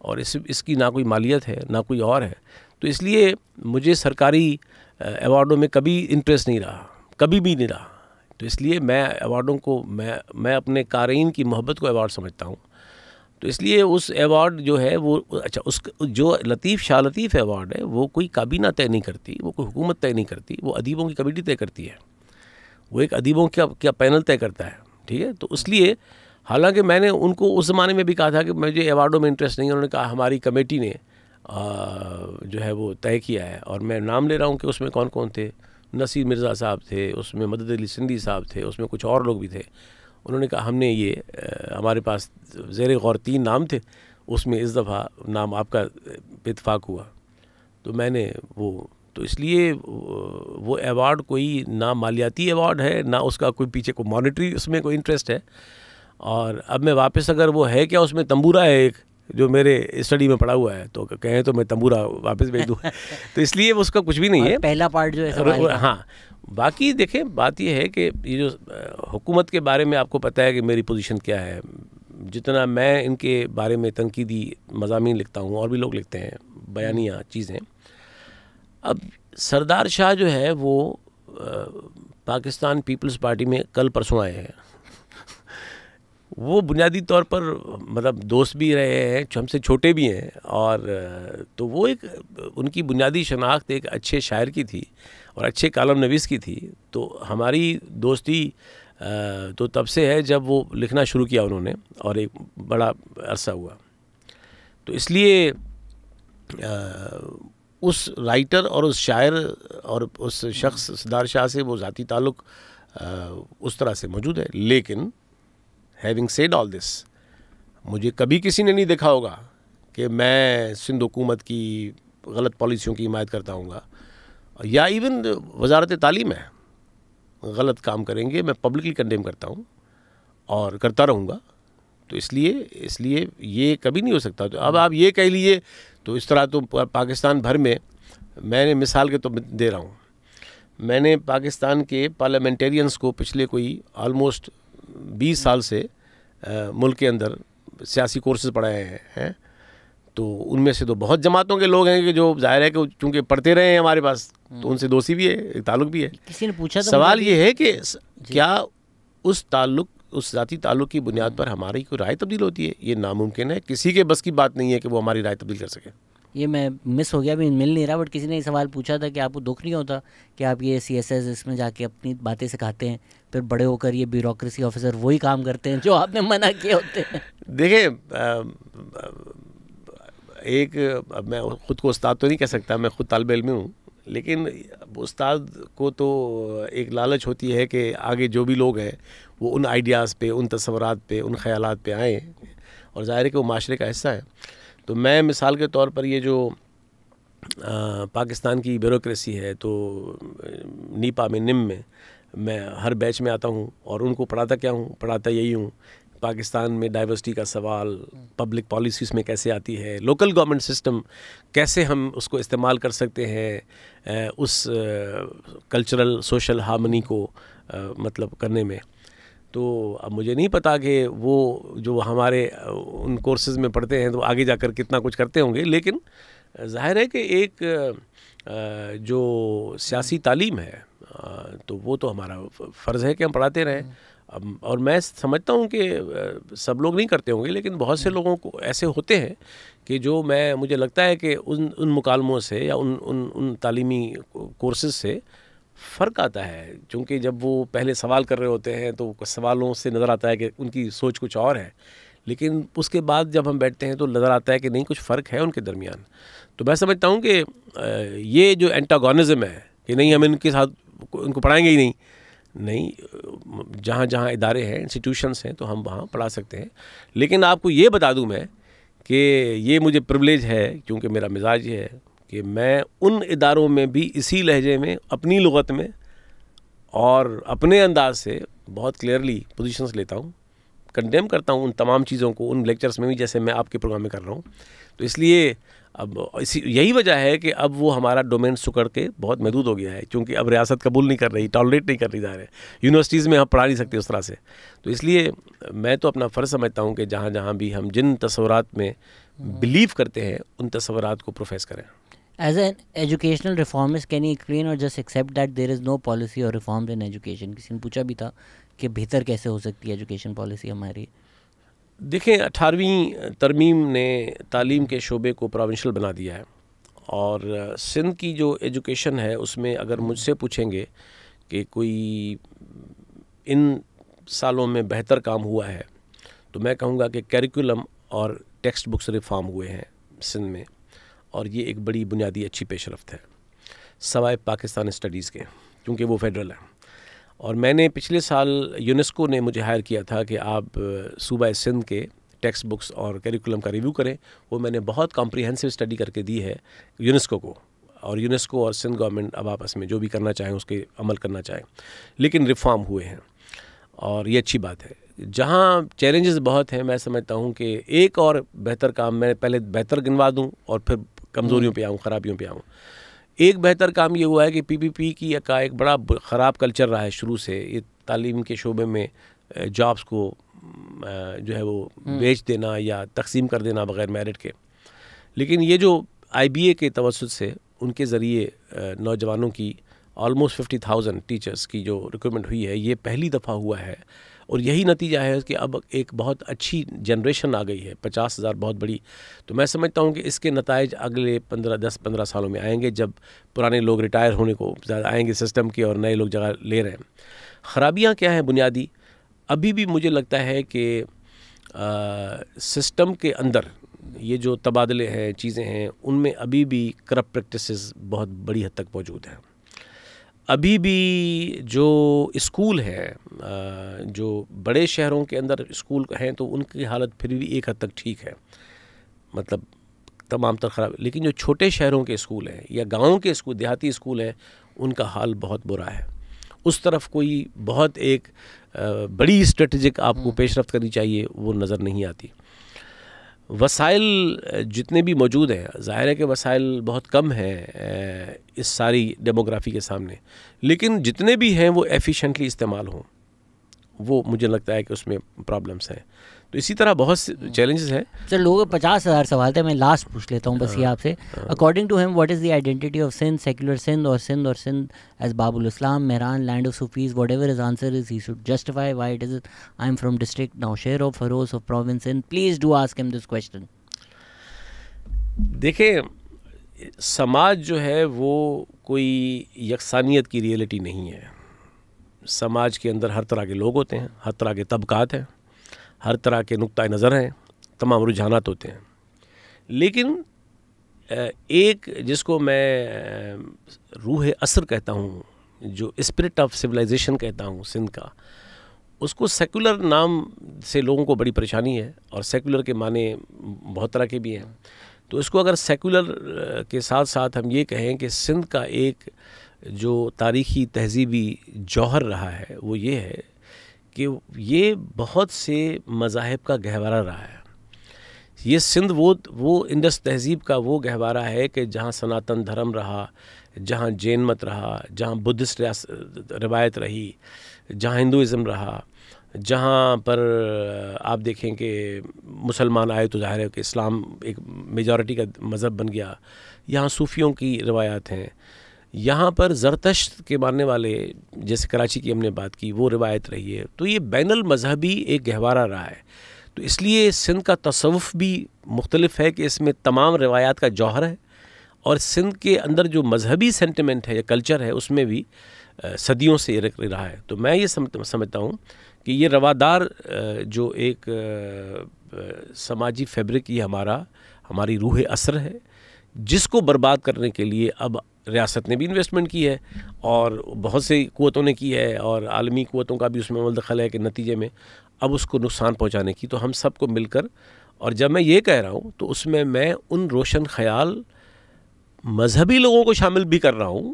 اور اس کی نہ کوئی مالیت ہے نہ کوئی اور ہے. تو اس لیے مجھے سرکاری ایوارڈوں میں کبھی انٹرسٹ نہیں رہا, کبھی بھی نہیں رہا. تو اس لیے میں ایوارڈوں کو میں اپنے قارئین کی محبت کو ایوارڈ سمجھتا ہوں. تو اس لیے اس ایوارڈ جو ہے وہ اچھا اس جو لطیف شاہ لطیف ایوارڈ ہے وہ کوئی کابینہ طے نہیں کرتی, وہ کوئی حکومت طے نہیں کرتی, وہ ادیبوں کی کمیٹی طے کرتی ہے. وہ ایک ادیبوں کیا پینل طے کرتا ہے, ٹھیک ہے. تو اس لیے حالانکہ میں نے ان کو اس زمانے میں بھی کہا تھا کہ مجھے ایوارڈوں میں انٹرسٹ نہیں ہے, انہوں نے کہا ہماری کمیٹی نے جو ہے وہ طے کیا ہے, اور میں نام لے رہا ہوں کہ اس میں کون کون تھے. نصیر مرزا صاحب تھے, اس میں مدد علی سندھی صاحب تھے, اس میں کچھ اور لوگ بھی تھے. انہوں نے کہا ہم نے یہ ہمارے پاس زیر غور 3 نام تھے, اس میں اس دفعہ نام آپ کا اتفاق ہوا. تو میں نے تو اس لیے وہ ایوارڈ کوئی نہ مالیاتی ایوارڈ ہے نہ اس کا کوئی پیچھے کوئی مانیٹری اس میں کوئی انٹرسٹ ہے. اور اب میں واپس اگر وہ ہے کیا اس میں تمبورا ہے ایک جو میرے اسٹڈی میں پڑا ہوا ہے تو کہیں تو میں تمبورا واپس بھیج دوں. تو اس لیے اس کا کچھ بھی نہیں ہے, پہلا پارٹ جو ہے. ہاں باقی دیکھیں بات یہ ہے کہ یہ جو حکومت کے بارے میں آپ کو پتہ ہے کہ میری پوزیشن کیا ہے. جتنا میں ان کے بارے میں تنقیدی مضامین لکھتا ہوں اور بھی لوگ لکھتے ہیں بیانیہ چیزیں. اب سردار شاہ جو ہے وہ پاکستان پیپلز پارٹی میں کل پرسوں آئے ہیں. وہ بنیادی طور پر مطلب دوست بھی رہے ہیں, ہم سے چھوٹے بھی ہیں, اور تو وہ ایک ان کی بنیادی شناخت ایک اچھے شاعر کی تھی اور اچھے کالم نویس کی تھی. تو ہماری دوستی تو تب سے ہے جب وہ لکھنا شروع کیا انہوں نے, اور ایک بڑا عرصہ ہوا. تو اس لیے اس رائٹر اور اس شاعر اور اس شخص سردار شاہ سے وہ ذاتی تعلق اس طرح سے موجود ہے. لیکن having said all this, مجھے کبھی کسی نے نہیں دیکھا ہوگا کہ میں سندھ حکومت کی غلط پالیسیوں کی حمایت کرتا ہوں گا, یا ایون وزارت تعلیم ہے غلط کام کریں گے میں پبلکلی کنڈیم کرتا ہوں اور کرتا رہوں گا. تو اس لیے یہ کبھی نہیں ہو سکتا. تو اب آپ یہ کہہ لیجیے تو اس طرح تو پاکستان بھر میں نے مثال کے تو دے رہا ہوں, میں نے پاکستان کے پارلیمنٹیرینز کو پچھلے کوئی آلموسٹ 20 سال سے ملک کے اندر سیاسی کورسز پڑھائے ہیں. تو ان میں سے تو بہت جماعتوں کے لوگ ہیں کہ جو ظاہر ہے کہ چونکہ پڑھتے رہے ہیں ہمارے پاس تو ان سے دوستی بھی ہے, ایک تعلق بھی ہے. کسی نے پوچھا سوال یہ ہے کہ کیا اس ذاتی تعلق کی بنیاد پر ہماری کوئی رائے تبدیل ہوتی ہے؟ یہ ناممکن ہے, کسی کے بس کی بات نہیں ہے کہ وہ ہماری رائے تبدیل کر سکے. یہ میں مس ہو گیا, بھی مل نہیں رہا, بٹ کسی نے یہ سوال پوچھا تھا کہ آپ کو دکھ نہیں ہوتا کہ آپ یہ CSS اس میں جا کے اپنی باتیں سکھاتے ہیں, پھر بڑے ہو کر یہ بیوروکریسی آفیسر وہی کام کرتے ہیں جو آپ نے منع کیے ہوتے ہیں. دیکھیں اب میں خود کو استاد تو نہیں کہہ سکتا, میں خود طالب علم ہوں, لیکن استاد کو تو ایک لالچ ہوتی ہے کہ آگے جو بھی لوگ ہیں وہ ان آئیڈیاز پہ, ان تصورات پہ, ان خیالات پہ آئیں, اور ظاہر ہے کہ وہ معاشرے کا حصہ ہے. تو میں مثال کے طور پر یہ جو پاکستان کی بیوروکریسی ہے تو نیپا میں نم میں ہر بیچ میں آتا ہوں اور ان کو پڑھاتا یہی ہوں. پاکستان میں ڈائیورسٹی کا سوال, پبلک پالیسیز میں کیسے آتی ہے, لوکل گورنمنٹ سسٹم کیسے ہم اس کو استعمال کر سکتے ہیں اس کلچرل سوشل ہارمنی کو مطلب کرنے میں. تو اب مجھے نہیں پتا کہ وہ جو ہمارے ان کورسز میں پڑھتے ہیں تو آگے جا کر کتنا کچھ کرتے ہوں گے, لیکن ظاہر ہے کہ ایک جو سیاسی تعلیم ہے تو وہ تو ہمارا فرض ہے کہ ہم پڑھاتے رہیں. اور میں سمجھتا ہوں کہ سب لوگ نہیں کرتے ہوں گے، لیکن بہت سے لوگوں کو ایسے ہوتے ہیں کہ جو مجھے لگتا ہے کہ ان مکالموں سے یا ان تعلیمی کورسز سے فرق آتا ہے، چونکہ جب وہ پہلے سوال کر رہے ہوتے ہیں تو سوالوں سے نظر آتا ہے کہ ان کی سوچ کچھ اور ہے، لیکن اس کے بعد جب ہم بیٹھتے ہیں تو نظر آتا ہے کہ نہیں، کچھ فرق ہے ان کے درمیان. تو میں سمجھتا ہوں کہ یہ جو اینٹاگونزم ہے کہ نہیں ہم ان کے ساتھ ان کو پڑھائیں گے ہی نہیں، جہاں جہاں ادارے ہیں، انسٹیٹیوشنس ہیں، تو ہم وہاں پڑھا سکتے ہیں. لیکن آپ کو یہ بتا دوں میں کہ یہ مجھے پریولیج ہے، کیونکہ میرا مزاج یہ ہے کہ میں ان اداروں میں بھی اسی لہجے میں، اپنی لغت میں اور اپنے انداز سے بہت کلیئرلی پوزیشنز لیتا ہوں، کنڈیم کرتا ہوں ان تمام چیزوں کو ان لیکچرز میں بھی، جیسے میں آپ کے پروگرام میں کر رہا ہوں. تو اس لیے اب یہی وجہ ہے کہ اب وہ ہمارا ڈومین سکڑ کے بہت محدود ہو گیا ہے، کیونکہ اب ریاست قبول نہیں کر رہی، ٹالریٹ نہیں کر رہی جا رہے، یونیورسٹیز میں ہم پڑھا نہیں سکتے اس طرح سے. تو اس لیے میں تو اپنا فرض سمجھتا ہوں کہ جہاں جہاں بھی ہم جن تصورات میں بلیو کرتے ہیں ان تصورات کو پروفیس کریں. As an educational reformist, can you explain or just accept that there is no policy or reforms in education? کسی نے پوچھا بھی تھا کہ بہتر کیسے ہو سکتی ہے ایجوکیشن پالیسی ہماری. دیکھیں 18ویں ترمیم نے تعلیم کے شعبے کو پروونشل بنا دیا ہے، اور سندھ کی جو ایجوکیشن ہے اس میں اگر مجھ سے پوچھیں گے کہ کوئی ان سالوں میں بہتر کام ہوا ہے تو میں کہوں گا کہ کیریکولم اور ٹیکسٹ بکس ریفارم ہوئے ہیں سندھ میں، اور یہ ایک بڑی بنیادی اچھی پیش رفت ہے سوائے پاکستان اسٹڈیز کے، کیونکہ وہ فیڈرل ہے. اور میں نے پچھلے سال یونیسکو نے مجھے ہائر کیا تھا کہ آپ صوبہ سندھ کے ٹیکسٹ بکس اور کیریکولم کا ریویو کریں. وہ میں نے بہت کمپریہنسو اسٹڈی کر کے دی ہے یونیسکو کو، اور یونیسکو اور سندھ گورنمنٹ اب آپس میں جو بھی کرنا چاہیں اس کے عمل کرنا چاہیں، لیکن ریفارم ہوئے ہیں اور یہ اچھی بات ہے. جہاں چیلنجز بہت ہیں، میں سمجھتا ہوں کہ ایک اور بہتر کام میں پہلے بہتر گنوا دوں اور پھر کمزوریوں پہ آؤں، خرابیوں پہ آؤں. ایک بہتر کام یہ ہوا ہے کہ پی پی پی کی کا ایک بڑا خراب کلچر رہا ہے شروع سے، یہ تعلیم کے شعبے میں جابس کو جو ہے وہ بیچ دینا یا تقسیم کر دینا بغیر میرٹ کے. لیکن یہ جو آئی بی اے کے توسط سے ان کے ذریعے نوجوانوں کی آلموسٹ 50,000 ٹیچرز کی جو ریکروٹمنٹ ہوئی ہے، یہ پہلی دفعہ ہوا ہے، اور یہی نتیجہ ہے کہ اب ایک بہت اچھی جنریشن آ گئی ہے، 50,000 بہت بڑی. تو میں سمجھتا ہوں کہ اس کے نتائج اگلے 10-15 سالوں میں آئیں گے، جب پرانے لوگ ریٹائر ہونے کو زیادہ آئیں گے سسٹم کے اور نئے لوگ جگہ لے رہے ہیں. خرابیاں کیا ہیں بنیادی؟ ابھی بھی مجھے لگتا ہے کہ سسٹم کے اندر یہ جو تبادلے ہیں، چیزیں ہیں، ان میں ابھی بھی کرپٹ پریکٹسز بہت بڑی حد تک موجود ہیں. ابھی بھی جو اسکول ہیں، جو بڑے شہروں کے اندر اسکول ہیں تو ان کی حالت پھر بھی ایک حد تک ٹھیک ہے، مطلب تمام تر خراب. لیکن جو چھوٹے شہروں کے اسکول ہیں یا گاؤں کے اسکول، دیہاتی اسکول ہیں، ان کا حال بہت برا ہے. اس طرف کوئی بہت ایک بڑی اسٹریٹجک آپ کو پیش رفت کرنی چاہیے، وہ نظر نہیں آتی. وسائل جتنے بھی موجود ہیں، ظاہر ہے کہ وسائل بہت کم ہیں اس ساری ڈیموگرافی کے سامنے، لیکن جتنے بھی ہیں وہ ایفیشینٹلی استعمال ہوں، وہ مجھے لگتا ہے کہ اس میں پرابلمس ہیں. تو اسی طرح بہت سے چیلنجز ہیں. سر لوگوں 50,000 سوال تھے، میں لاسٹ پوچھ لیتا ہوں بس یہ آپ سے. According to him what is the identity of Sindh, secular Sindh اور Sindh as Bab al-Islam, Mehran land of Sufis, whatever his answer is he should justify why it is. I am from district Naushahro of Feroze of province Sindh. Please do ask him this question. دیکھیں، سماج جو ہے وہ کوئی یکسانیت کی reality نہیں ہے. سماج کے اندر ہر طرح کے لوگ ہوتے ہیں، ہر طرح کے طبقات ہیں، ہر طرح کے نقطۂ نظر ہیں، تمام رجحانات ہوتے ہیں. لیکن ایک جس کو میں روح عصر کہتا ہوں، جو اسپرٹ آف سویلائزیشن کہتا ہوں سندھ کا، اس کو سیکولر نام سے لوگوں کو بڑی پریشانی ہے، اور سیکولر کے معنی بہت طرح کے بھی ہیں. تو اس کو اگر سیکولر کے ساتھ ساتھ ہم یہ کہیں کہ سندھ کا ایک جو تاریخی تہذیبی جوہر رہا ہے وہ یہ ہے کہ یہ بہت سے مذاہب کا گہوارہ رہا ہے. یہ سندھ وہ انڈس تہذیب کا وہ گہوارہ ہے کہ جہاں سناتن دھرم رہا، جہاں جین مت رہا، جہاں بدھسٹ روایت رہی، جہاں ہندوازم رہا، جہاں پر آپ دیکھیں کہ مسلمان آئے تو ظاہر ہے کہ اسلام ایک میجورٹی کا مذہب بن گیا. یہاں صوفیوں کی روایات ہیں، یہاں پر زرتشت کے ماننے والے، جیسے کراچی کی ہم نے بات کی، وہ روایت رہی ہے. تو یہ بین المذہبی ایک گہوارہ رہا ہے. تو اس لیے سندھ کا تصوف بھی مختلف ہے کہ اس میں تمام روایات کا جوہر ہے، اور سندھ کے اندر جو مذہبی سینٹیمنٹ ہے یا کلچر ہے اس میں بھی صدیوں سے رہا ہے. تو میں یہ سمجھتا ہوں کہ یہ روادار جو ایک سماجی فیبرک یہ ہماری روح اثر ہے، جس کو برباد کرنے کے لیے اب ریاست نے بھی انویسٹمنٹ کی ہے اور بہت سی قوتوں نے کی ہے، اور عالمی قوتوں کا بھی اس میں مدخل ہے کہ نتیجے میں اب اس کو نقصان پہنچانے کی. تو ہم سب کو مل کر، اور جب میں یہ کہہ رہا ہوں تو اس میں ان روشن خیال مذہبی لوگوں کو شامل بھی کر رہا ہوں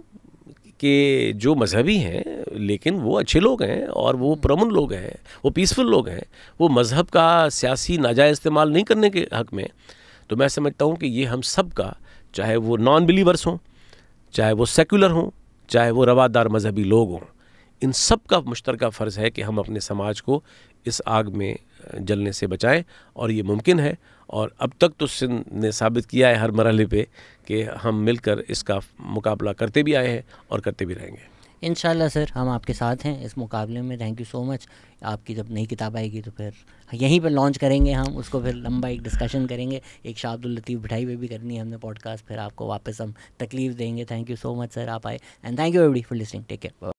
کہ جو مذہبی ہیں لیکن وہ اچھے لوگ ہیں اور وہ پرامن لوگ ہیں، وہ پیسفل لوگ ہیں، وہ مذہب کا سیاسی ناجائز استعمال نہیں کرنے کے حق میں. تو میں سمجھتا ہوں کہ یہ ہم سب کا، چاہے وہ نان بلیورس ہوں، چاہے وہ سیکولر ہوں، چاہے وہ روادار مذہبی لوگ ہوں، ان سب کا مشترکہ فرض ہے کہ ہم اپنے سماج کو اس آگ میں جلنے سے بچائیں. اور یہ ممکن ہے، اور اب تک تو سندھ نے ثابت کیا ہے ہر مرحلے پہ کہ ہم مل کر اس کا مقابلہ کرتے بھی آئے ہیں اور کرتے بھی رہیں گے. انشاءاللہ سر ہم آپ کے ساتھ ہیں اس مقابلے میں. تھینک یو سو مچ. آپ کی جب نئی کتاب آئے گی تو پھر یہیں پہ لانچ کریں گے ہم اس کو، پھر لمبا ایک ڈسکشن کریں گے. ایک شاہ عبداللطیف بٹھائی پہ بھی کرنی ہے ہم نے پوڈ کاسٹ، پھر آپ کو واپس ہم تکلیف دیں گے. تھینک یو سو مچ سر آپ آئے، and thank you every for listening. Take care.